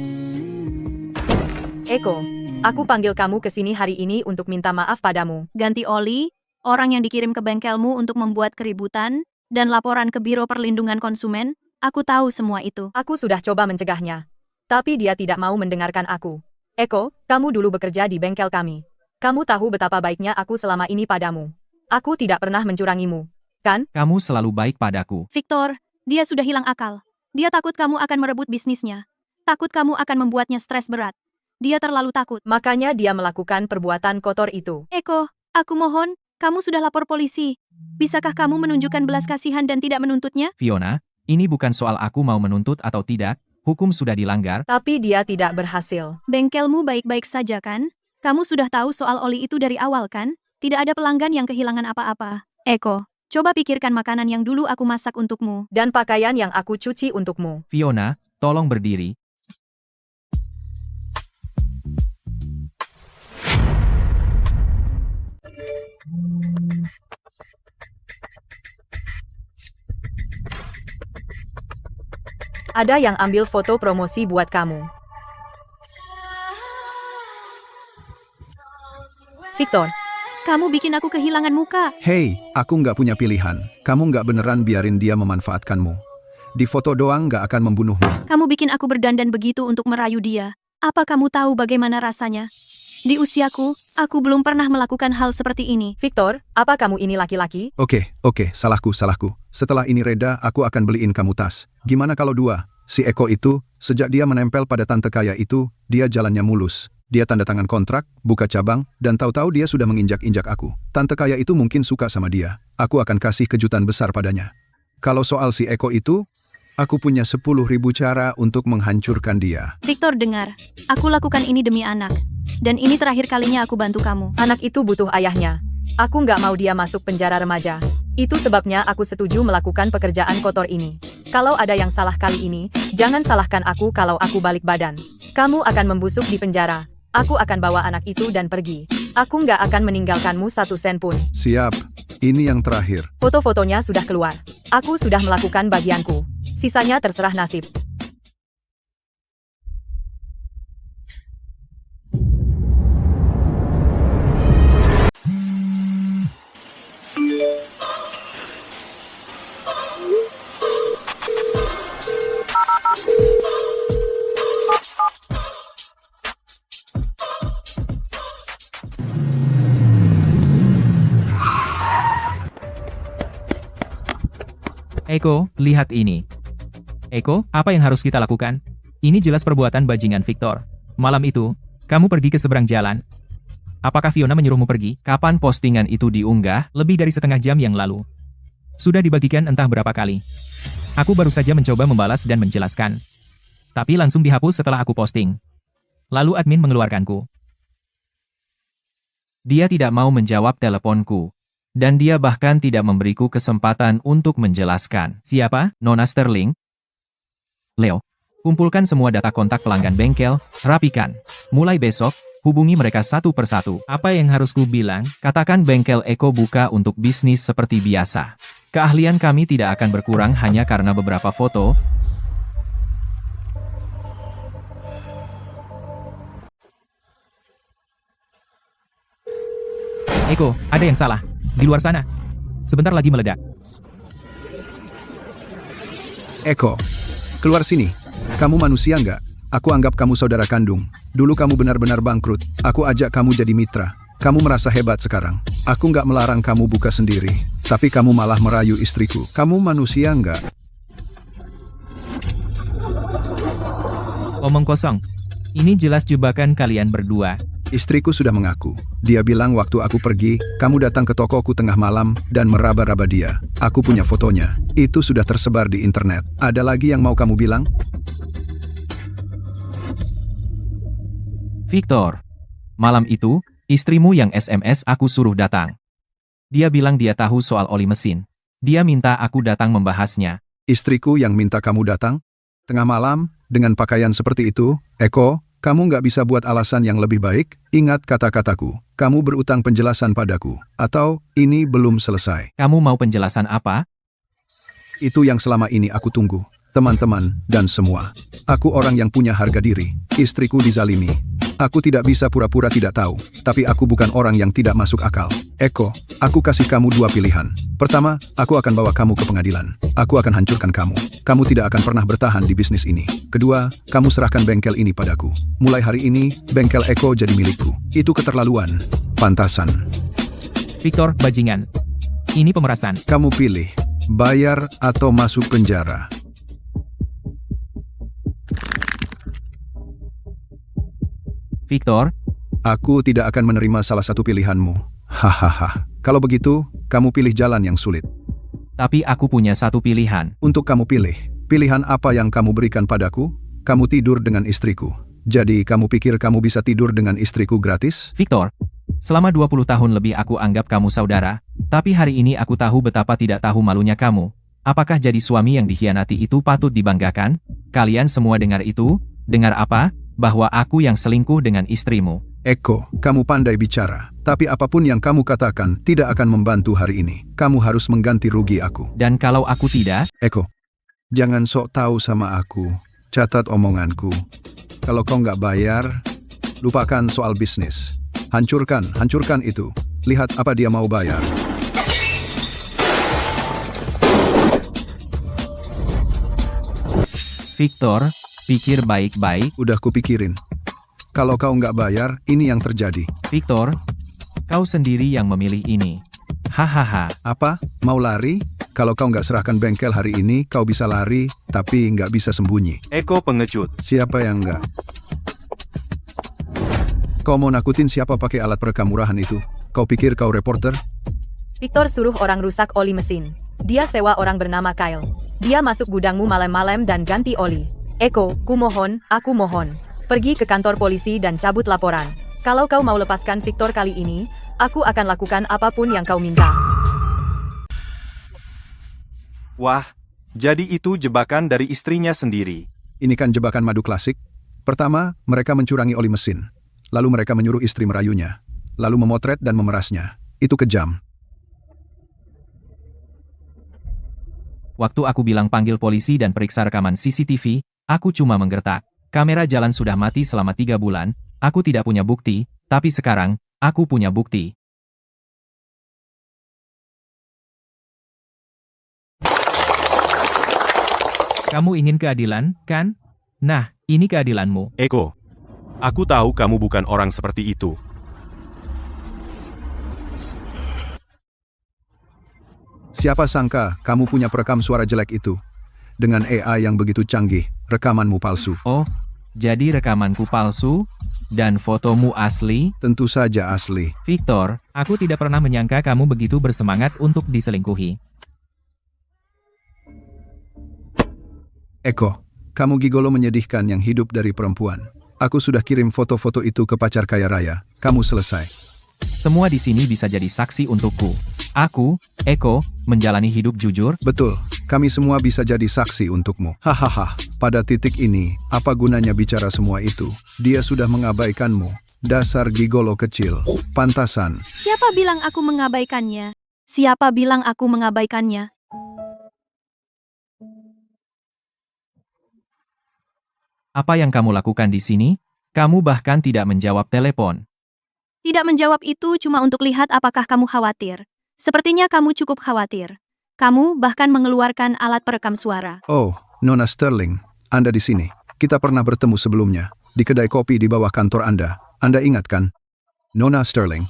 Eko, aku panggil kamu ke sini hari ini untuk minta maaf padamu. Ganti Oli, orang yang dikirim ke bengkelmu untuk membuat keributan, dan laporan ke Biro Perlindungan Konsumen, aku tahu semua itu. Aku sudah coba mencegahnya. Tapi dia tidak mau mendengarkan aku. Eko, kamu dulu bekerja di bengkel kami. Kamu tahu betapa baiknya aku selama ini padamu. Aku tidak pernah mencurangimu. Kan? Kamu selalu baik padaku. Victor, dia sudah hilang akal. Dia takut kamu akan merebut bisnisnya. Takut kamu akan membuatnya stres berat. Dia terlalu takut. Makanya dia melakukan perbuatan kotor itu. Eko, aku mohon, kamu sudah lapor polisi. Bisakah kamu menunjukkan belas kasihan dan tidak menuntutnya? Fiona, ini bukan soal aku mau menuntut atau tidak. Hukum sudah dilanggar. Tapi dia tidak berhasil. Bengkelmu baik-baik saja kan? Kamu sudah tahu soal oli itu dari awal kan? Tidak ada pelanggan yang kehilangan apa-apa. Eko, coba pikirkan makanan yang dulu aku masak untukmu. Dan pakaian yang aku cuci untukmu. Fiona, tolong berdiri. Ada yang ambil foto promosi buat kamu. Victor, kamu bikin aku kehilangan muka. Hei, aku nggak punya pilihan. Kamu nggak beneran biarin dia memanfaatkanmu. Di foto doang nggak akan membunuhmu. Kamu bikin aku berdandan begitu untuk merayu dia. Apa kamu tahu bagaimana rasanya? Di usiaku, aku belum pernah melakukan hal seperti ini. Victor, apa kamu ini laki-laki? Oke, salahku. Setelah ini reda, aku akan beliin kamu tas. Gimana kalau dua? Si Eko itu, sejak dia menempel pada tante kaya itu, dia jalannya mulus. Dia tanda tangan kontrak, buka cabang, dan tahu-tahu dia sudah menginjak-injak aku. Tante kaya itu mungkin suka sama dia. Aku akan kasih kejutan besar padanya. Kalau soal si Eko itu, aku punya 10.000 cara untuk menghancurkan dia. Victor, dengar. Aku lakukan ini demi anak. Dan ini terakhir kalinya aku bantu kamu. Anak itu butuh ayahnya. Aku nggak mau dia masuk penjara remaja. Itu sebabnya aku setuju melakukan pekerjaan kotor ini. Kalau ada yang salah kali ini, jangan salahkan aku kalau aku balik badan. Kamu akan membusuk di penjara. Aku akan bawa anak itu dan pergi. Aku nggak akan meninggalkanmu 1 sen pun. Siap. Ini yang terakhir. Foto-fotonya sudah keluar. Aku sudah melakukan bagianku. Sisanya terserah nasib. Eko, lihat ini. Eko, apa yang harus kita lakukan? Ini jelas perbuatan bajingan Victor. Malam itu, kamu pergi ke seberang jalan. Apakah Fiona menyuruhmu pergi? Kapan postingan itu diunggah? Lebih dari setengah jam yang lalu. Sudah dibagikan entah berapa kali. Aku baru saja mencoba membalas dan menjelaskan. Tapi langsung dihapus setelah aku posting. Lalu admin mengeluarkanku. Dia tidak mau menjawab teleponku. Dan dia bahkan tidak memberiku kesempatan untuk menjelaskan. Siapa? Nona Sterling? Leo, kumpulkan semua data kontak pelanggan bengkel, rapikan. Mulai besok, hubungi mereka satu persatu. Apa yang harus ku bilang? Katakan bengkel Eko buka untuk bisnis seperti biasa. Keahlian kami tidak akan berkurang hanya karena beberapa foto. Eko, ada yang salah. Di luar sana. Sebentar lagi meledak. Eko, keluar sini. Kamu manusia nggak? Aku anggap kamu saudara kandung. Dulu kamu benar-benar bangkrut. Aku ajak kamu jadi mitra. Kamu merasa hebat sekarang. Aku nggak melarang kamu buka sendiri. Tapi kamu malah merayu istriku. Kamu manusia nggak? Omong kosong. Ini jelas jebakan kalian berdua. Istriku sudah mengaku. Dia bilang waktu aku pergi, kamu datang ke tokoku tengah malam dan meraba-raba dia. Aku punya fotonya. Itu sudah tersebar di internet. Ada lagi yang mau kamu bilang? Victor, malam itu, istrimu yang SMS aku suruh datang. Dia bilang dia tahu soal oli mesin. Dia minta aku datang membahasnya. Istriku yang minta kamu datang? Tengah malam, dengan pakaian seperti itu, Eko, kamu nggak bisa buat alasan yang lebih baik? Ingat kata-kataku, kamu berutang penjelasan padaku. Atau, ini belum selesai. Kamu mau penjelasan apa? Itu yang selama ini aku tunggu. Teman-teman, dan semua. Aku orang yang punya harga diri. Istriku dizalimi. Aku tidak bisa pura-pura tidak tahu, tapi aku bukan orang yang tidak masuk akal. Eko, aku kasih kamu dua pilihan. Pertama, aku akan bawa kamu ke pengadilan. Aku akan hancurkan kamu. Kamu tidak akan pernah bertahan di bisnis ini. Kedua, kamu serahkan bengkel ini padaku. Mulai hari ini, bengkel Eko jadi milikku. Itu keterlaluan. Pantasan. Victor, bajingan. Ini pemerasan. Kamu pilih, bayar atau masuk penjara. Victor, Aku tidak akan menerima salah satu pilihanmu. Hahaha. Kalau begitu, kamu pilih jalan yang sulit. tapi aku punya satu pilihan. Untuk kamu pilih, pilihan apa yang kamu berikan padaku? Kamu tidur dengan istriku. Jadi kamu pikir kamu bisa tidur dengan istriku gratis? Victor, selama 20 tahun lebih aku anggap kamu saudara, tapi hari ini aku tahu betapa tidak tahu malunya kamu. Apakah jadi suami yang dikhianati itu patut dibanggakan? Kalian semua dengar itu? Dengar apa? Bahwa aku yang selingkuh dengan istrimu. Eko, kamu pandai bicara. Tapi apapun yang kamu katakan tidak akan membantu hari ini. Kamu harus mengganti rugi aku. Dan kalau aku tidak? Eko, jangan sok tahu sama aku. Catat omonganku. Kalau kau nggak bayar, lupakan soal bisnis. Hancurkan itu. Lihat apa dia mau bayar. Victor, pikir baik-baik. Udah kupikirin. Kalau kau nggak bayar, ini yang terjadi. Victor, kau sendiri yang memilih ini. Hahaha. Apa? Mau lari? Kalau kau nggak serahkan bengkel hari ini, kau bisa lari, tapi nggak bisa sembunyi. Eko pengecut. Siapa yang nggak? Kau mau nakutin siapa pakai alat perekam murahan itu? Kau pikir kau reporter? Victor suruh orang rusak oli mesin. Dia sewa orang bernama Kyle. Dia masuk gudangmu malam-malam dan ganti oli. Eko, aku mohon. Pergi ke kantor polisi dan cabut laporan. Kalau kau mau lepaskan Victor kali ini, aku akan lakukan apapun yang kau minta. Wah, jadi itu jebakan dari istrinya sendiri. Ini kan jebakan madu klasik. Pertama, mereka mencurangi oli mesin. Lalu mereka menyuruh istri merayunya. Lalu memotret dan memerasnya. Itu kejam. Waktu aku bilang panggil polisi dan periksa rekaman CCTV, aku cuma menggertak. Kamera jalan sudah mati selama 3 bulan, aku tidak punya bukti, tapi sekarang, aku punya bukti. Kamu ingin keadilan, kan? Nah, ini keadilanmu. Eko, aku tahu kamu bukan orang seperti itu. Siapa sangka kamu punya perekam suara jelek itu? Dengan AI yang begitu canggih, rekamanmu palsu. Oh, jadi rekamanku palsu? Dan fotomu asli? Tentu saja asli. Victor, Aku tidak pernah menyangka kamu begitu bersemangat untuk diselingkuhi. Eko, kamu gigolo menyedihkan yang hidup dari perempuan. Aku sudah kirim foto-foto itu ke pacar kaya raya. Kamu selesai. semua di sini bisa jadi saksi untukku. Aku, Eko, menjalani hidup jujur. Betul, kami semua bisa jadi saksi untukmu. Hahaha, pada titik ini, apa gunanya bicara semua itu? Dia sudah mengabaikanmu. Dasar gigolo kecil. Pantasan. Siapa bilang aku mengabaikannya? Siapa bilang aku mengabaikannya? Apa yang kamu lakukan di sini? Kamu bahkan tidak menjawab telepon. Tidak menjawab itu cuma untuk lihat apakah kamu khawatir. Sepertinya kamu cukup khawatir. Kamu bahkan mengeluarkan alat perekam suara. Oh, Nona Sterling, Anda di sini. Kita pernah bertemu sebelumnya, di kedai kopi di bawah kantor Anda. Anda ingat kan? Nona Sterling,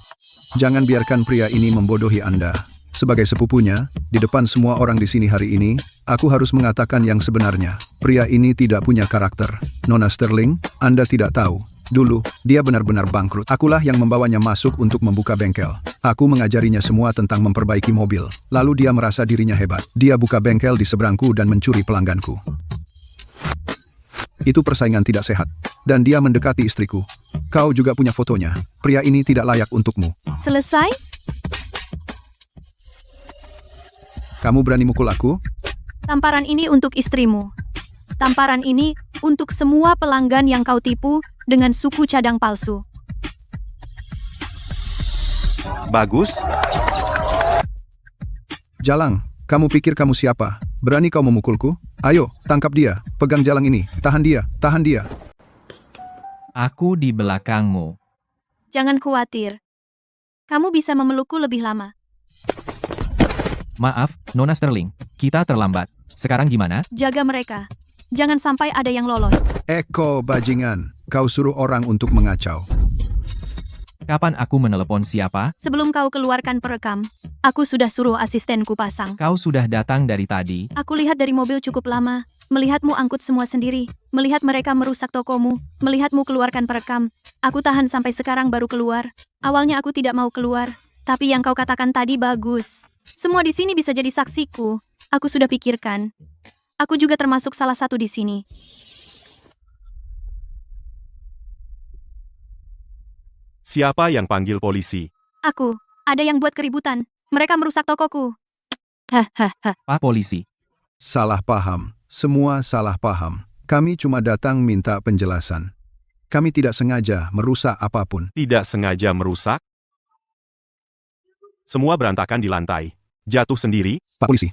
jangan biarkan pria ini membodohi Anda. Sebagai sepupunya, di depan semua orang di sini hari ini, aku harus mengatakan yang sebenarnya. Pria ini tidak punya karakter. Nona Sterling, Anda tidak tahu. Dulu, dia benar-benar bangkrut. Akulah yang membawanya masuk untuk membuka bengkel. Aku mengajarinya semua tentang memperbaiki mobil. Lalu dia merasa dirinya hebat. Dia buka bengkel di seberangku dan mencuri pelangganku. Itu persaingan tidak sehat. Dan dia mendekati istriku. Kau juga punya fotonya. Pria ini tidak layak untukmu. Selesai? Kamu berani mukul aku? Tamparan ini untuk istrimu. Tamparan ini untuk semua pelanggan yang kau tipu dengan suku cadang palsu. Bagus. Jalang, kamu pikir kamu siapa? Berani kau memukulku? Ayo, tangkap dia. Pegang jalang ini. Tahan dia. Tahan dia. Aku di belakangmu. Jangan khawatir. Kamu bisa memelukku lebih lama. Maaf, Nona Sterling. Kita terlambat. Sekarang gimana? Jaga mereka. Jangan sampai ada yang lolos. Eko, bajingan. Kau suruh orang untuk mengacau. Kapan aku menelepon siapa? Sebelum kau keluarkan perekam, aku sudah suruh asistenku pasang. Kau sudah datang dari tadi. Aku lihat dari mobil cukup lama, melihatmu angkut semua sendiri, melihat mereka merusak tokomu, melihatmu keluarkan perekam. Aku tahan sampai sekarang baru keluar. Awalnya aku tidak mau keluar, tapi yang kau katakan tadi bagus. Semua di sini bisa jadi saksiku. Aku sudah pikirkan. Aku juga termasuk salah satu di sini. Siapa yang panggil polisi? Aku. Ada yang buat keributan. Mereka merusak tokoku. Hahaha. Pak polisi. Salah paham. Semua salah paham. Kami cuma datang minta penjelasan. Kami tidak sengaja merusak apapun. Tidak sengaja merusak? Semua berantakan di lantai. Jatuh sendiri? Pak polisi.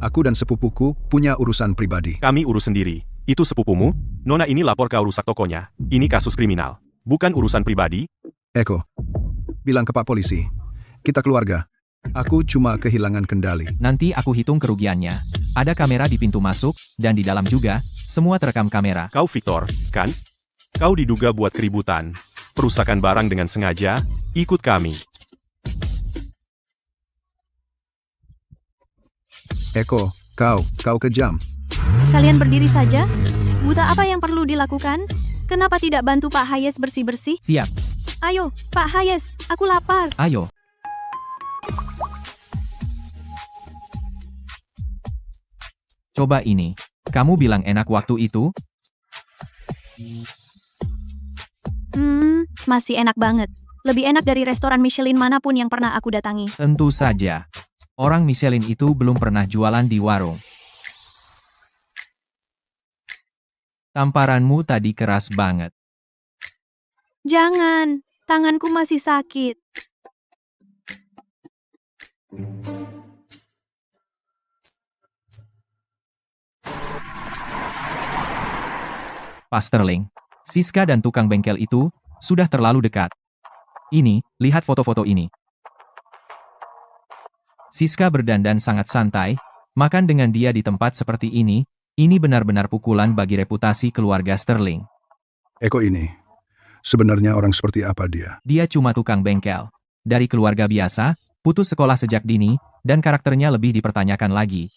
Aku dan sepupuku punya urusan pribadi. Kami urus sendiri. Itu sepupumu? Nona ini lapor kau rusak tokonya. Ini kasus kriminal. Bukan urusan pribadi. Eko, bilang ke Pak polisi. Kita keluarga. Aku cuma kehilangan kendali. Nanti aku hitung kerugiannya. Ada kamera di pintu masuk, dan di dalam juga. Semua terekam kamera. Kau Victor, kan? Kau diduga buat keributan. Perusakan barang dengan sengaja. Ikut kami. Eko, kau kejam. Kalian berdiri saja? Buta apa yang perlu dilakukan? Kenapa tidak bantu Pak Hayes bersih-bersih? Siap. Ayo, Pak Hayes, aku lapar. Ayo. Coba ini. Kamu bilang enak waktu itu? Masih enak banget. Lebih enak dari restoran Michelin manapun yang pernah aku datangi. Tentu saja. Orang Michelin itu belum pernah jualan di warung. Tamparanmu tadi keras banget. Jangan, tanganku masih sakit. Pak Sterling, Siska dan tukang bengkel itu sudah terlalu dekat. Ini, lihat foto-foto ini. Siska berdandan sangat santai, makan dengan dia di tempat seperti ini benar-benar pukulan bagi reputasi keluarga Sterling. Eko ini, sebenarnya orang seperti apa dia? Dia cuma tukang bengkel. Dari keluarga biasa, putus sekolah sejak dini, dan karakternya lebih dipertanyakan lagi.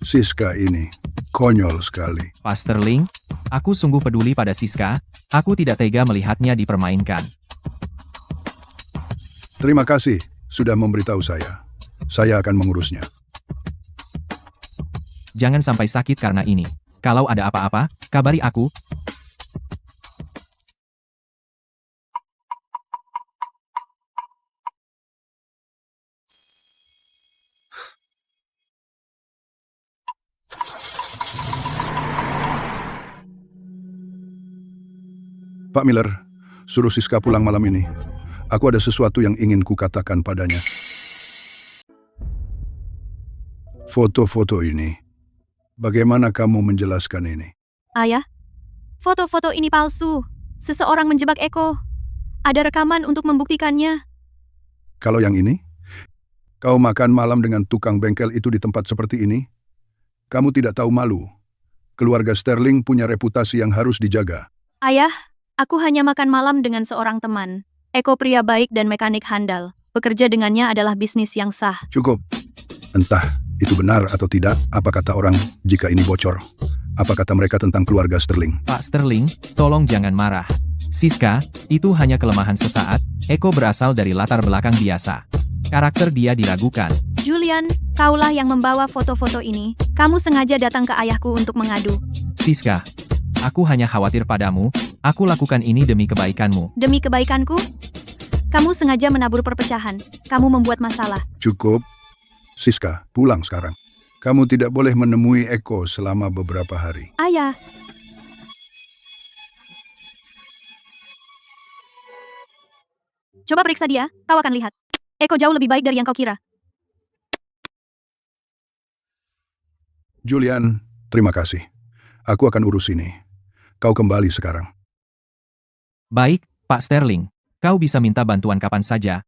Siska ini, konyol sekali. Pak Sterling, aku sungguh peduli pada Siska, aku tidak tega melihatnya dipermainkan. Terima kasih sudah memberitahu saya. Saya akan mengurusnya. Jangan sampai sakit karena ini. Kalau ada apa-apa, kabari aku. Pak Miller, suruh Siska pulang malam ini. Aku ada sesuatu yang ingin kukatakan padanya. Foto-foto ini. Bagaimana kamu menjelaskan ini? Ayah, foto-foto ini palsu. Seseorang menjebak Eko. Ada rekaman untuk membuktikannya. Kalau yang ini? Kau makan malam dengan tukang bengkel itu di tempat seperti ini? Kamu tidak tahu malu. Keluarga Sterling punya reputasi yang harus dijaga. Ayah, aku hanya makan malam dengan seorang teman. Eko pria baik dan mekanik handal. Bekerja dengannya adalah bisnis yang sah. Cukup. Entah itu benar atau tidak, apa kata orang jika ini bocor? Apa kata mereka tentang keluarga Sterling? Pak Sterling, tolong jangan marah. Siska, itu hanya kelemahan sesaat. Eko berasal dari latar belakang biasa. Karakter dia diragukan. Julian, kaulah yang membawa foto-foto ini. Kamu sengaja datang ke ayahku untuk mengadu. Siska, aku hanya khawatir padamu. Aku lakukan ini demi kebaikanmu. Demi kebaikanku? Kamu sengaja menabur perpecahan. Kamu membuat masalah. Cukup. Siska, pulang sekarang. Kamu tidak boleh menemui Eko selama beberapa hari. Ayah. Coba periksa dia, kau akan lihat. Eko jauh lebih baik dari yang kau kira. Julian, terima kasih. Aku akan urus ini. Kau kembali sekarang. Baik, Pak Sterling. Kau bisa minta bantuan kapan saja.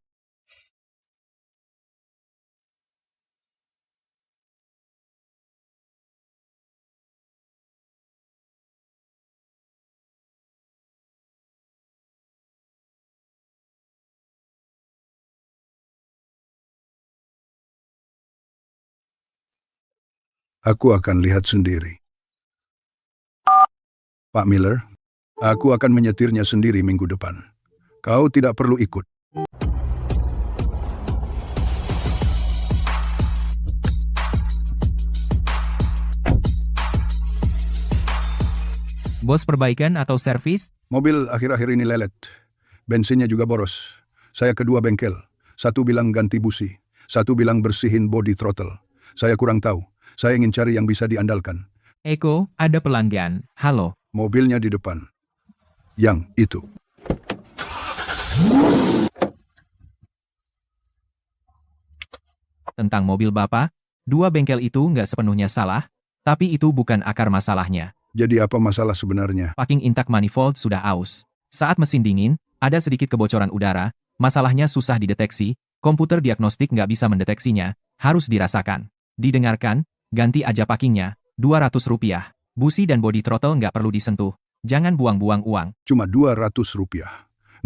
Aku akan lihat sendiri. Pak Miller, aku akan menyetirnya sendiri minggu depan. Kau tidak perlu ikut. Bos, perbaikan atau servis? Mobil akhir-akhir ini lelet. Bensinnya juga boros. Saya ke dua bengkel. Satu bilang ganti busi. Satu bilang bersihin body throttle. Saya kurang tahu. Saya ingin cari yang bisa diandalkan. Eko, ada pelanggan. Halo. Mobilnya di depan. Yang itu. Tentang mobil Bapak, dua bengkel itu nggak sepenuhnya salah, tapi itu bukan akar masalahnya. Jadi apa masalah sebenarnya? Packing intak manifold sudah aus. Saat mesin dingin, ada sedikit kebocoran udara, masalahnya susah dideteksi, komputer diagnostik nggak bisa mendeteksinya, harus dirasakan. Didengarkan, ganti aja packingnya, Rp200. Busi dan body throttle nggak perlu disentuh. Jangan buang-buang uang. Cuma Rp200.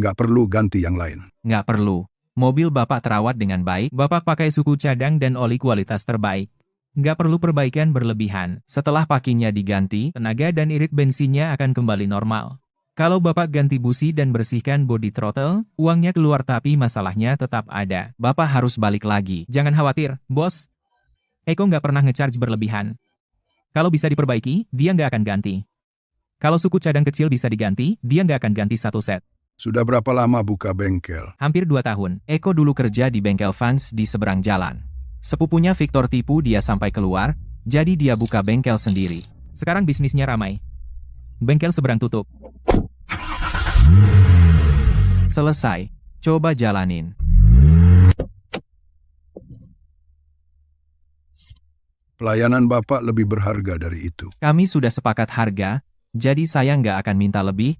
Nggak perlu ganti yang lain. Nggak perlu. Mobil Bapak terawat dengan baik. Bapak pakai suku cadang dan oli kualitas terbaik. Nggak perlu perbaikan berlebihan. Setelah packingnya diganti, Tenaga dan irit bensinnya akan kembali normal. Kalau Bapak ganti busi dan bersihkan body throttle, uangnya keluar tapi masalahnya tetap ada. Bapak harus balik lagi. Jangan khawatir, bos. Eko nggak pernah ngecharge berlebihan. Kalau bisa diperbaiki, dia nggak akan ganti. Kalau suku cadang kecil bisa diganti, dia nggak akan ganti satu set. Sudah berapa lama buka bengkel? Hampir 2 tahun. Eko dulu kerja di bengkel Vans di seberang jalan. Sepupunya Victor tipu dia sampai keluar, jadi dia buka bengkel sendiri. Sekarang bisnisnya ramai. Bengkel seberang tutup. Selesai. Coba jalanin. Pelayanan Bapak lebih berharga dari itu. Kami sudah sepakat harga, jadi saya nggak akan minta lebih.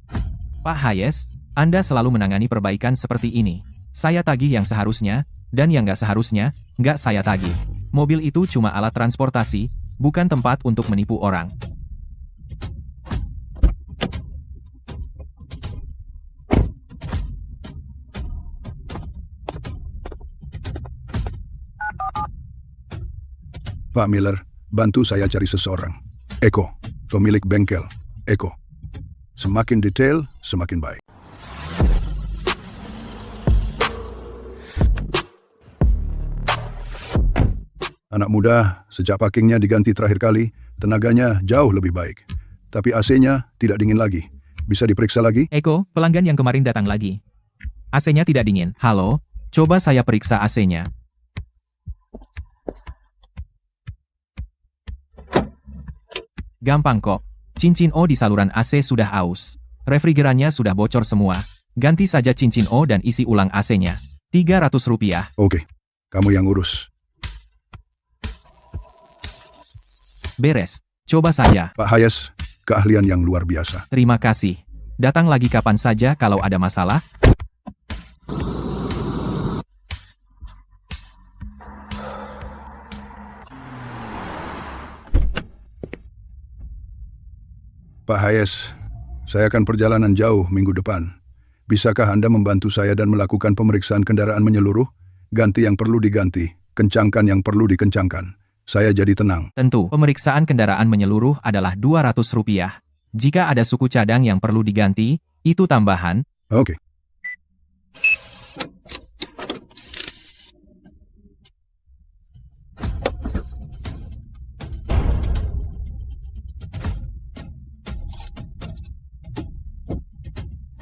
Pak Hayes, Anda selalu menangani perbaikan seperti ini. Saya tagih yang seharusnya, dan yang nggak seharusnya, nggak saya tagih. Mobil itu cuma alat transportasi, bukan tempat untuk menipu orang. Pak Miller, bantu saya cari seseorang. Eko, pemilik bengkel. Eko. Semakin detail, semakin baik. Anak muda, sejak packingnya diganti terakhir kali, tenaganya jauh lebih baik. Tapi AC-nya tidak dingin lagi. Bisa diperiksa lagi? Eko, pelanggan yang kemarin datang lagi. AC-nya tidak dingin. Halo, coba saya periksa AC-nya. Gampang kok. Cincin O di saluran AC sudah aus. Refrigerannya sudah bocor semua. Ganti saja cincin O dan isi ulang AC-nya. Rp300. Oke, kamu yang urus. Beres. Coba saja. Pak Hayes, keahlian yang luar biasa. Terima kasih. Datang lagi kapan saja kalau ada masalah. Pak Hayes, saya akan perjalanan jauh minggu depan. Bisakah Anda membantu saya dan melakukan pemeriksaan kendaraan menyeluruh? Ganti yang perlu diganti, kencangkan yang perlu dikencangkan. Saya jadi tenang. Tentu, pemeriksaan kendaraan menyeluruh adalah Rp200. Jika ada suku cadang yang perlu diganti, itu tambahan. Oke.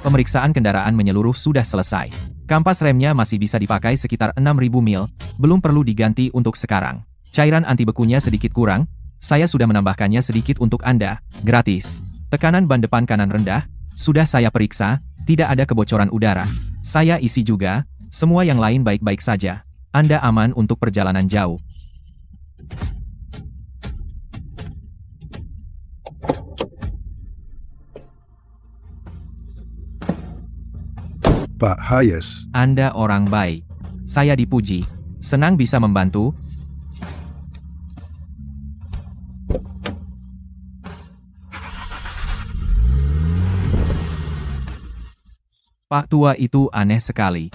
Pemeriksaan kendaraan menyeluruh sudah selesai. Kampas remnya masih bisa dipakai sekitar 6.000 mil, belum perlu diganti untuk sekarang. Cairan anti bekunya sedikit kurang, saya sudah menambahkannya sedikit untuk Anda, gratis. Tekanan ban depan kanan rendah, sudah saya periksa, tidak ada kebocoran udara. Saya isi juga, semua yang lain baik-baik saja. Anda aman untuk perjalanan jauh. Pak Hayes, Anda orang baik. Saya dipuji. Senang bisa membantu. Pak tua itu aneh sekali.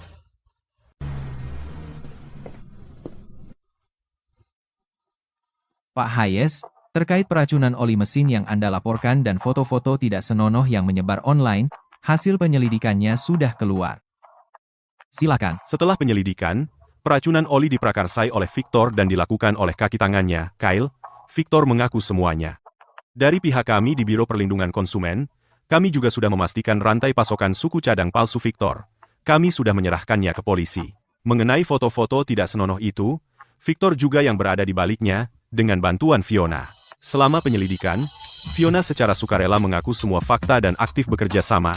Pak Hayes, terkait peracunan oli mesin yang Anda laporkan dan foto-foto tidak senonoh yang menyebar online, hasil penyelidikannya sudah keluar. Silakan. Setelah penyelidikan, peracunan oli diprakarsai oleh Victor dan dilakukan oleh kaki tangannya, Kyle. Victor mengaku semuanya. Dari pihak kami di Biro Perlindungan Konsumen, kami juga sudah memastikan rantai pasokan suku cadang palsu Victor. Kami sudah menyerahkannya ke polisi. Mengenai foto-foto tidak senonoh itu, Victor juga yang berada di baliknya, dengan bantuan Fiona. Selama penyelidikan, Fiona secara sukarela mengaku semua fakta dan aktif bekerja sama,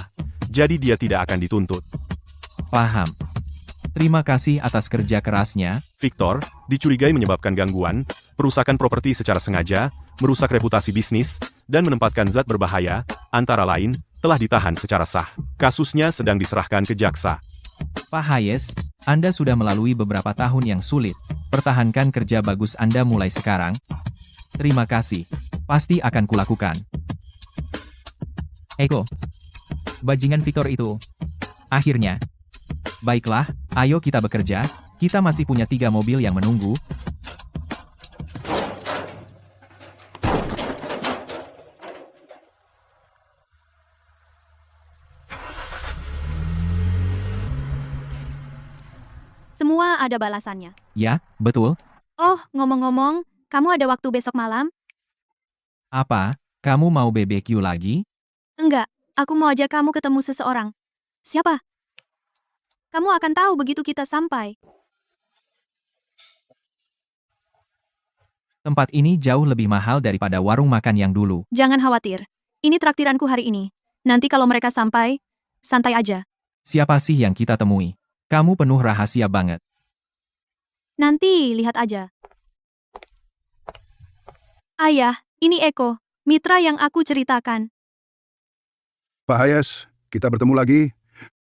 jadi dia tidak akan dituntut. Paham. Terima kasih atas kerja kerasnya. Victor dicurigai menyebabkan gangguan, perusakan properti secara sengaja, merusak reputasi bisnis, dan menempatkan zat berbahaya, antara lain, telah ditahan secara sah. Kasusnya sedang diserahkan ke jaksa. Pak Hayes, Anda sudah melalui beberapa tahun yang sulit. Pertahankan kerja bagus Anda mulai sekarang. Terima kasih. Pasti akan kulakukan. Eko. Bajingan Victor itu. Akhirnya. Baiklah, ayo kita bekerja. Kita masih punya 3 mobil yang menunggu. Semua ada balasannya. Ya, betul. Oh, ngomong-ngomong, kamu ada waktu besok malam? Apa? Kamu mau BBQ lagi? Enggak, aku mau ajak kamu ketemu seseorang. Siapa? Kamu akan tahu begitu kita sampai. Tempat ini jauh lebih mahal daripada warung makan yang dulu. Jangan khawatir. Ini traktiranku hari ini. Nanti kalau mereka sampai, santai aja. Siapa sih yang kita temui? Kamu penuh rahasia banget. Nanti lihat aja. Ayah, ini Eko, mitra yang aku ceritakan. Pak Hayes, kita bertemu lagi.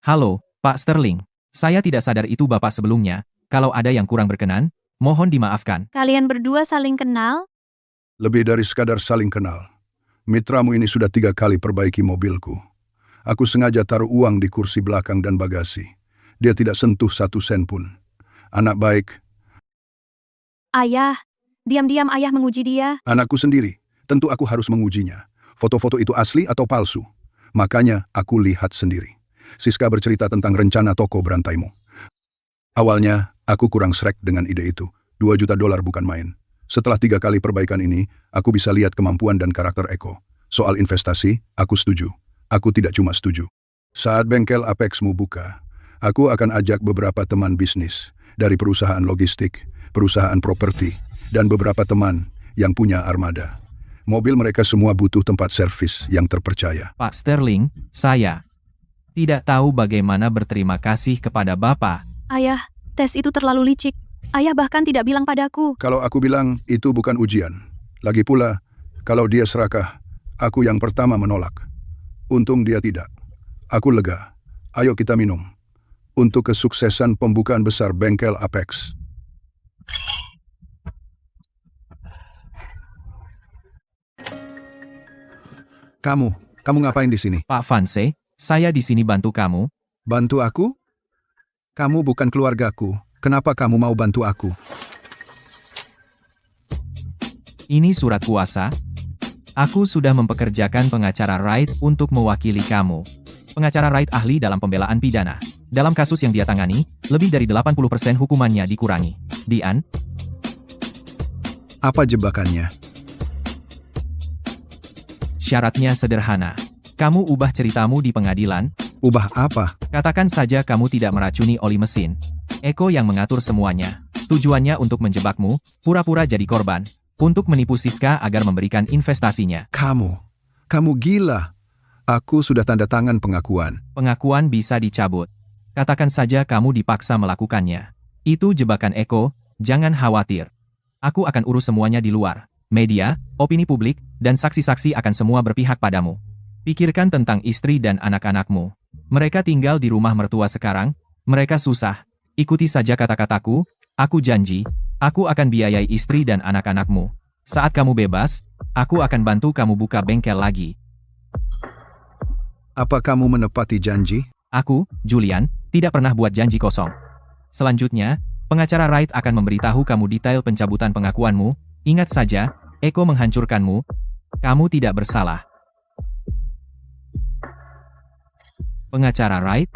Halo, Pak Sterling. Saya tidak sadar itu Bapak sebelumnya. Kalau ada yang kurang berkenan, mohon dimaafkan. Kalian berdua saling kenal? Lebih dari sekadar saling kenal. Mitramu ini sudah 3 kali perbaiki mobilku. Aku sengaja taruh uang di kursi belakang dan bagasi. Dia tidak sentuh 1 sen pun. Anak baik. Ayah, diam-diam ayah menguji dia. Anakku sendiri. Tentu aku harus mengujinya. Foto-foto itu asli atau palsu. Makanya aku lihat sendiri. Siska bercerita tentang rencana toko berantaimu. Awalnya, aku kurang srek dengan ide itu. $2 juta bukan main. Setelah 3 kali perbaikan ini, aku bisa lihat kemampuan dan karakter Eko. Soal investasi, aku setuju. Aku tidak cuma setuju. Saat bengkel Apexmu buka, aku akan ajak beberapa teman bisnis dari perusahaan logistik, perusahaan properti, dan beberapa teman yang punya armada. Mobil mereka semua butuh tempat servis yang terpercaya. Pak Sterling, saya tidak tahu bagaimana berterima kasih kepada Bapak. Ayah, tes itu terlalu licik. Ayah bahkan tidak bilang padaku. Kalau aku bilang itu bukan ujian. Lagi pula, kalau dia serakah, aku yang pertama menolak. Untung dia tidak. Aku lega. Ayo kita minum. Untuk kesuksesan pembukaan besar bengkel Apex. Kamu ngapain di sini? Pak Vance, saya di sini bantu kamu. Bantu aku? Kamu bukan keluargaku. Kenapa kamu mau bantu aku? Ini surat kuasa. Aku sudah mempekerjakan pengacara Wright untuk mewakili kamu. Pengacara Wright ahli dalam pembelaan pidana. Dalam kasus yang dia tangani, lebih dari 80% hukumannya dikurangi. Dian? Apa jebakannya? Syaratnya sederhana. Kamu ubah ceritamu di pengadilan. Ubah apa? Katakan saja kamu tidak meracuni oli mesin. Eko yang mengatur semuanya. Tujuannya untuk menjebakmu, pura-pura jadi korban. Untuk menipu Siska agar memberikan investasinya. Kamu gila. Aku sudah tanda tangan pengakuan. Pengakuan bisa dicabut. Katakan saja kamu dipaksa melakukannya. Itu jebakan Eko, jangan khawatir. Aku akan urus semuanya di luar. Media, opini publik, dan saksi-saksi akan semua berpihak padamu. Pikirkan tentang istri dan anak-anakmu. Mereka tinggal di rumah mertua sekarang, mereka susah. Ikuti saja kata-kataku, aku janji, aku akan biayai istri dan anak-anakmu. Saat kamu bebas, aku akan bantu kamu buka bengkel lagi. Apa kamu menepati janji? Aku, Julian, tidak pernah buat janji kosong. Selanjutnya, pengacara Wright akan memberitahu kamu detail pencabutan pengakuanmu. Ingat saja, Eko menghancurkanmu. Kamu tidak bersalah. Pengacara Wright?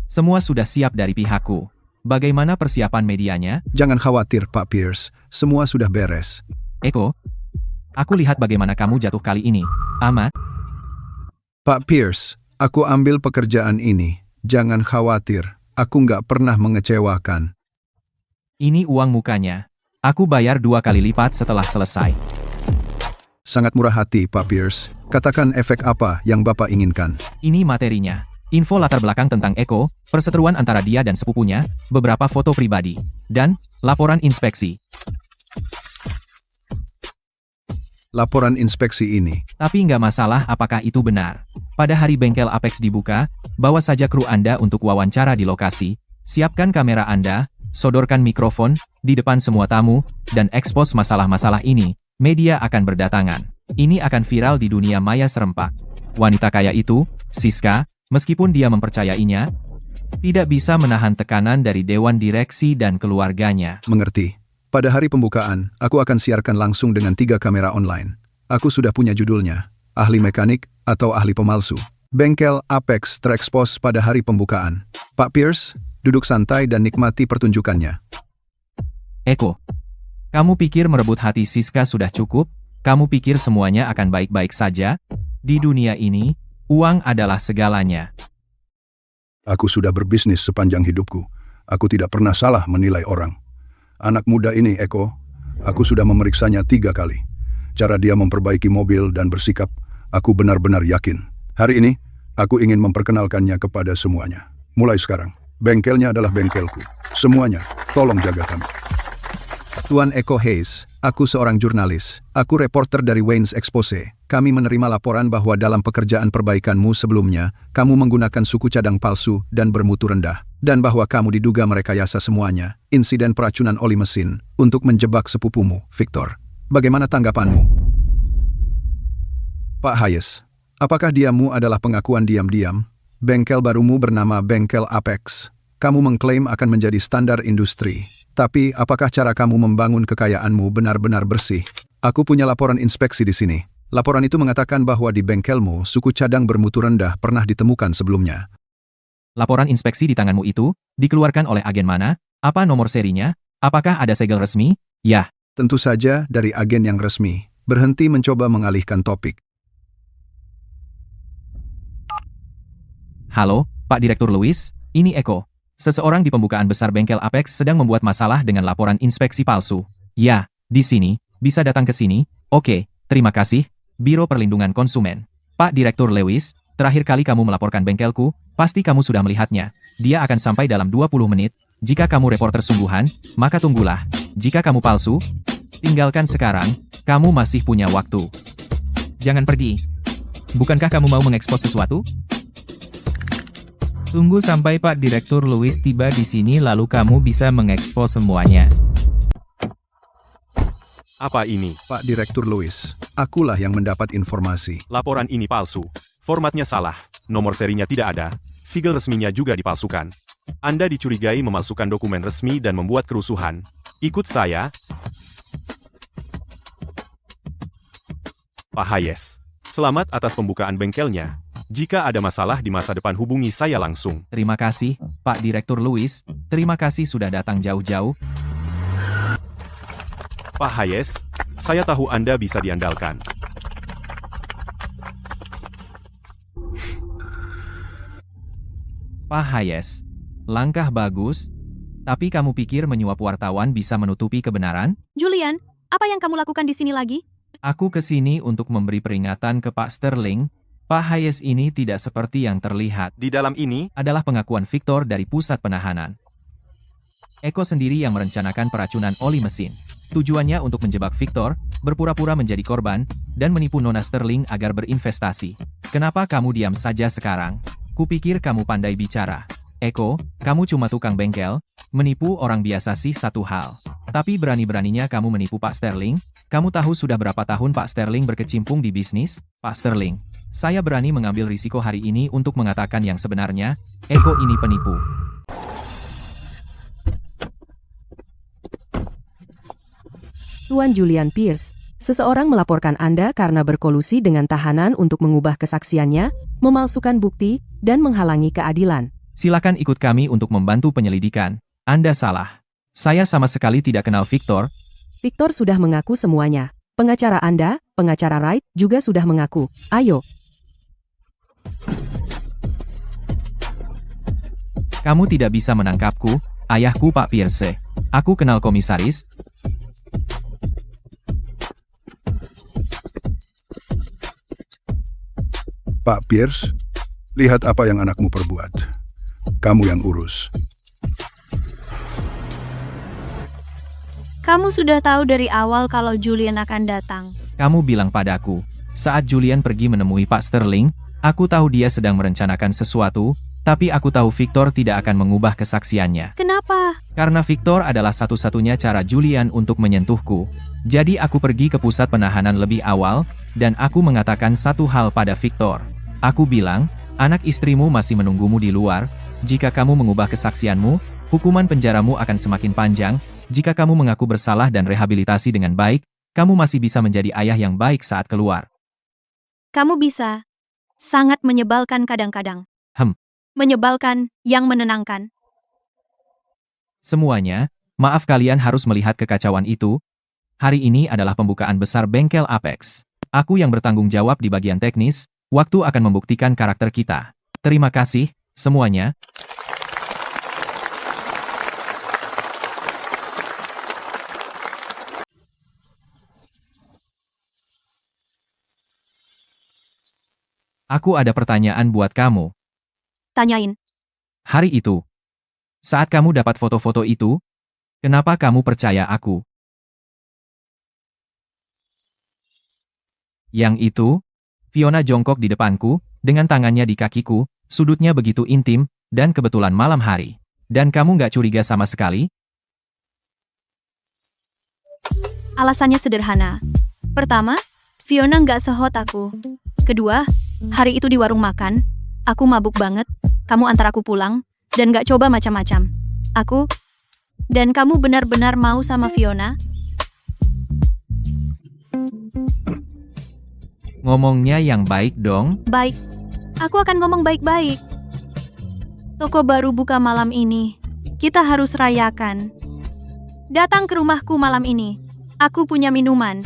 Semua sudah siap dari pihakku. Bagaimana persiapan medianya? Jangan khawatir, Pak Pierce. Semua sudah beres. Eko, aku lihat bagaimana kamu jatuh kali ini. Amat. Pak Pierce, aku ambil pekerjaan ini. Jangan khawatir. Aku nggak pernah mengecewakan. Ini uang mukanya. Aku bayar 2 kali lipat setelah selesai. Sangat murah hati, Pak Pierce. Katakan efek apa yang Bapak inginkan. Ini materinya. Info latar belakang tentang Eko, perseteruan antara dia dan sepupunya, beberapa foto pribadi, dan laporan inspeksi. Laporan inspeksi ini. Tapi nggak masalah apakah itu benar. Pada hari bengkel Apex dibuka, bawa saja kru Anda untuk wawancara di lokasi, siapkan kamera Anda, sodorkan mikrofon, di depan semua tamu, dan ekspos masalah-masalah ini. Media akan berdatangan. Ini akan viral di dunia maya serempak. Wanita kaya itu, Siska, meskipun dia mempercayainya, tidak bisa menahan tekanan dari dewan direksi dan keluarganya. Mengerti. Pada hari pembukaan, aku akan siarkan langsung dengan 3 kamera online. Aku sudah punya judulnya, ahli mekanik atau ahli pemalsu. Bengkel Apex terekspos pada hari pembukaan. Pak Pierce, duduk santai dan nikmati pertunjukannya. Eko, kamu pikir merebut hati Siska sudah cukup? Kamu pikir semuanya akan baik-baik saja? Di dunia ini, uang adalah segalanya. Aku sudah berbisnis sepanjang hidupku. Aku tidak pernah salah menilai orang. Anak muda ini, Eko, aku sudah memeriksanya 3 kali. Cara dia memperbaiki mobil dan bersikap, aku benar-benar yakin. Hari ini, aku ingin memperkenalkannya kepada semuanya. Mulai sekarang, bengkelnya adalah bengkelku. Semuanya, tolong jaga kami. Tuan Eko Hayes, aku seorang jurnalis. Aku reporter dari Wayne's Expose. Kami menerima laporan bahwa dalam pekerjaan perbaikanmu sebelumnya, kamu menggunakan suku cadang palsu dan bermutu rendah. Dan bahwa kamu diduga merekayasa semuanya, insiden peracunan oli mesin, untuk menjebak sepupumu, Victor. Bagaimana tanggapanmu? Pak Hayes, apakah diammu adalah pengakuan diam-diam? Bengkel barumu bernama Bengkel Apex. Kamu mengklaim akan menjadi standar industri. Tapi, apakah cara kamu membangun kekayaanmu benar-benar bersih? Aku punya laporan inspeksi di sini. Laporan itu mengatakan bahwa di bengkelmu, suku cadang bermutu rendah pernah ditemukan sebelumnya. Laporan inspeksi di tanganmu itu, dikeluarkan oleh agen mana? Apa nomor serinya? Apakah ada segel resmi? Ya. Tentu saja dari agen yang resmi. Berhenti mencoba mengalihkan topik. Halo, Pak Direktur Lewis, ini Eko. Seseorang di pembukaan besar bengkel Apex sedang membuat masalah dengan laporan inspeksi palsu. Ya, di sini, bisa datang ke sini. Oke, terima kasih, Biro Perlindungan Konsumen. Pak Direktur Lewis, terakhir kali kamu melaporkan bengkelku, pasti kamu sudah melihatnya. Dia akan sampai dalam 20 menit. Jika kamu reporter sungguhan, maka tunggulah. Jika kamu palsu, tinggalkan sekarang, kamu masih punya waktu. Jangan pergi. Bukankah kamu mau mengekspos sesuatu? Tunggu sampai Pak Direktur Lewis tiba di sini lalu kamu bisa mengekspos semuanya. Apa ini? Pak Direktur Lewis, akulah yang mendapat informasi. Laporan ini palsu. Formatnya salah. Nomor serinya tidak ada. Sigel resminya juga dipalsukan. Anda dicurigai memalsukan dokumen resmi dan membuat kerusuhan. Ikut saya. Pak Hayes. Selamat atas pembukaan bengkelnya. Jika ada masalah di masa depan hubungi saya langsung. Terima kasih, Pak Direktur Lewis. Terima kasih sudah datang jauh-jauh. Pak Hayes, saya tahu Anda bisa diandalkan. Pak Hayes, langkah bagus. Tapi kamu pikir menyuap wartawan bisa menutupi kebenaran? Julian, apa yang kamu lakukan di sini lagi? Aku ke sini untuk memberi peringatan ke Pak Sterling. Pak Hayes ini tidak seperti yang terlihat. Di dalam ini adalah pengakuan Victor dari pusat penahanan. Eko sendiri yang merencanakan peracunan oli mesin. Tujuannya untuk menjebak Victor, berpura-pura menjadi korban, dan menipu Nona Sterling agar berinvestasi. Kenapa kamu diam saja sekarang? Kupikir kamu pandai bicara. Eko, kamu cuma tukang bengkel, menipu orang biasa sih satu hal. Tapi berani-beraninya kamu menipu Pak Sterling? Kamu tahu sudah berapa tahun Pak Sterling berkecimpung di bisnis? Pak Sterling, saya berani mengambil risiko hari ini untuk mengatakan yang sebenarnya, Eko ini penipu. Tuan Julian Pierce, seseorang melaporkan Anda karena berkolusi dengan tahanan untuk mengubah kesaksiannya, memalsukan bukti, dan menghalangi keadilan. Silakan ikut kami untuk membantu penyelidikan. Anda salah. Saya sama sekali tidak kenal Victor. Victor sudah mengaku semuanya. Pengacara Anda, pengacara Wright, juga sudah mengaku. Ayo. Kamu tidak bisa menangkapku, ayahku Pak Pierce. Aku kenal komisaris. Pak Pierce, lihat apa yang anakmu perbuat. Kamu yang urus. Kamu sudah tahu dari awal kalau Julian akan datang. Kamu bilang padaku, saat Julian pergi menemui Pak Sterling, aku tahu dia sedang merencanakan sesuatu, tapi aku tahu Victor tidak akan mengubah kesaksiannya. Kenapa? Karena Victor adalah satu-satunya cara Julian untuk menyentuhku. Jadi aku pergi ke pusat penahanan lebih awal, dan aku mengatakan satu hal pada Victor. Aku bilang, anak istrimu masih menunggumu di luar, jika kamu mengubah kesaksianmu, hukuman penjaramu akan semakin panjang, jika kamu mengaku bersalah dan rehabilitasi dengan baik, kamu masih bisa menjadi ayah yang baik saat keluar. Kamu bisa. Sangat menyebalkan kadang-kadang. Menyebalkan, yang menenangkan. Semuanya, maaf kalian harus melihat kekacauan itu. Hari ini adalah pembukaan besar bengkel Apex. Aku yang bertanggung jawab di bagian teknis, waktu akan membuktikan karakter kita. Terima kasih, semuanya. Aku ada pertanyaan buat kamu. Tanyain. Hari itu, saat kamu dapat foto-foto itu, kenapa kamu percaya aku? Yang itu, Fiona jongkok di depanku, dengan tangannya di kakiku, sudutnya begitu intim, dan kebetulan malam hari. Dan kamu nggak curiga sama sekali? Alasannya sederhana. Pertama, Fiona nggak sehot aku. Kedua, hari itu di warung makan, aku mabuk banget, kamu antar aku pulang, dan nggak coba macam-macam. Dan kamu benar-benar mau sama Fiona? Ngomongnya yang baik dong. Baik. Aku akan ngomong baik-baik. Toko baru buka malam ini. Kita harus rayakan. Datang ke rumahku malam ini. Aku punya minuman.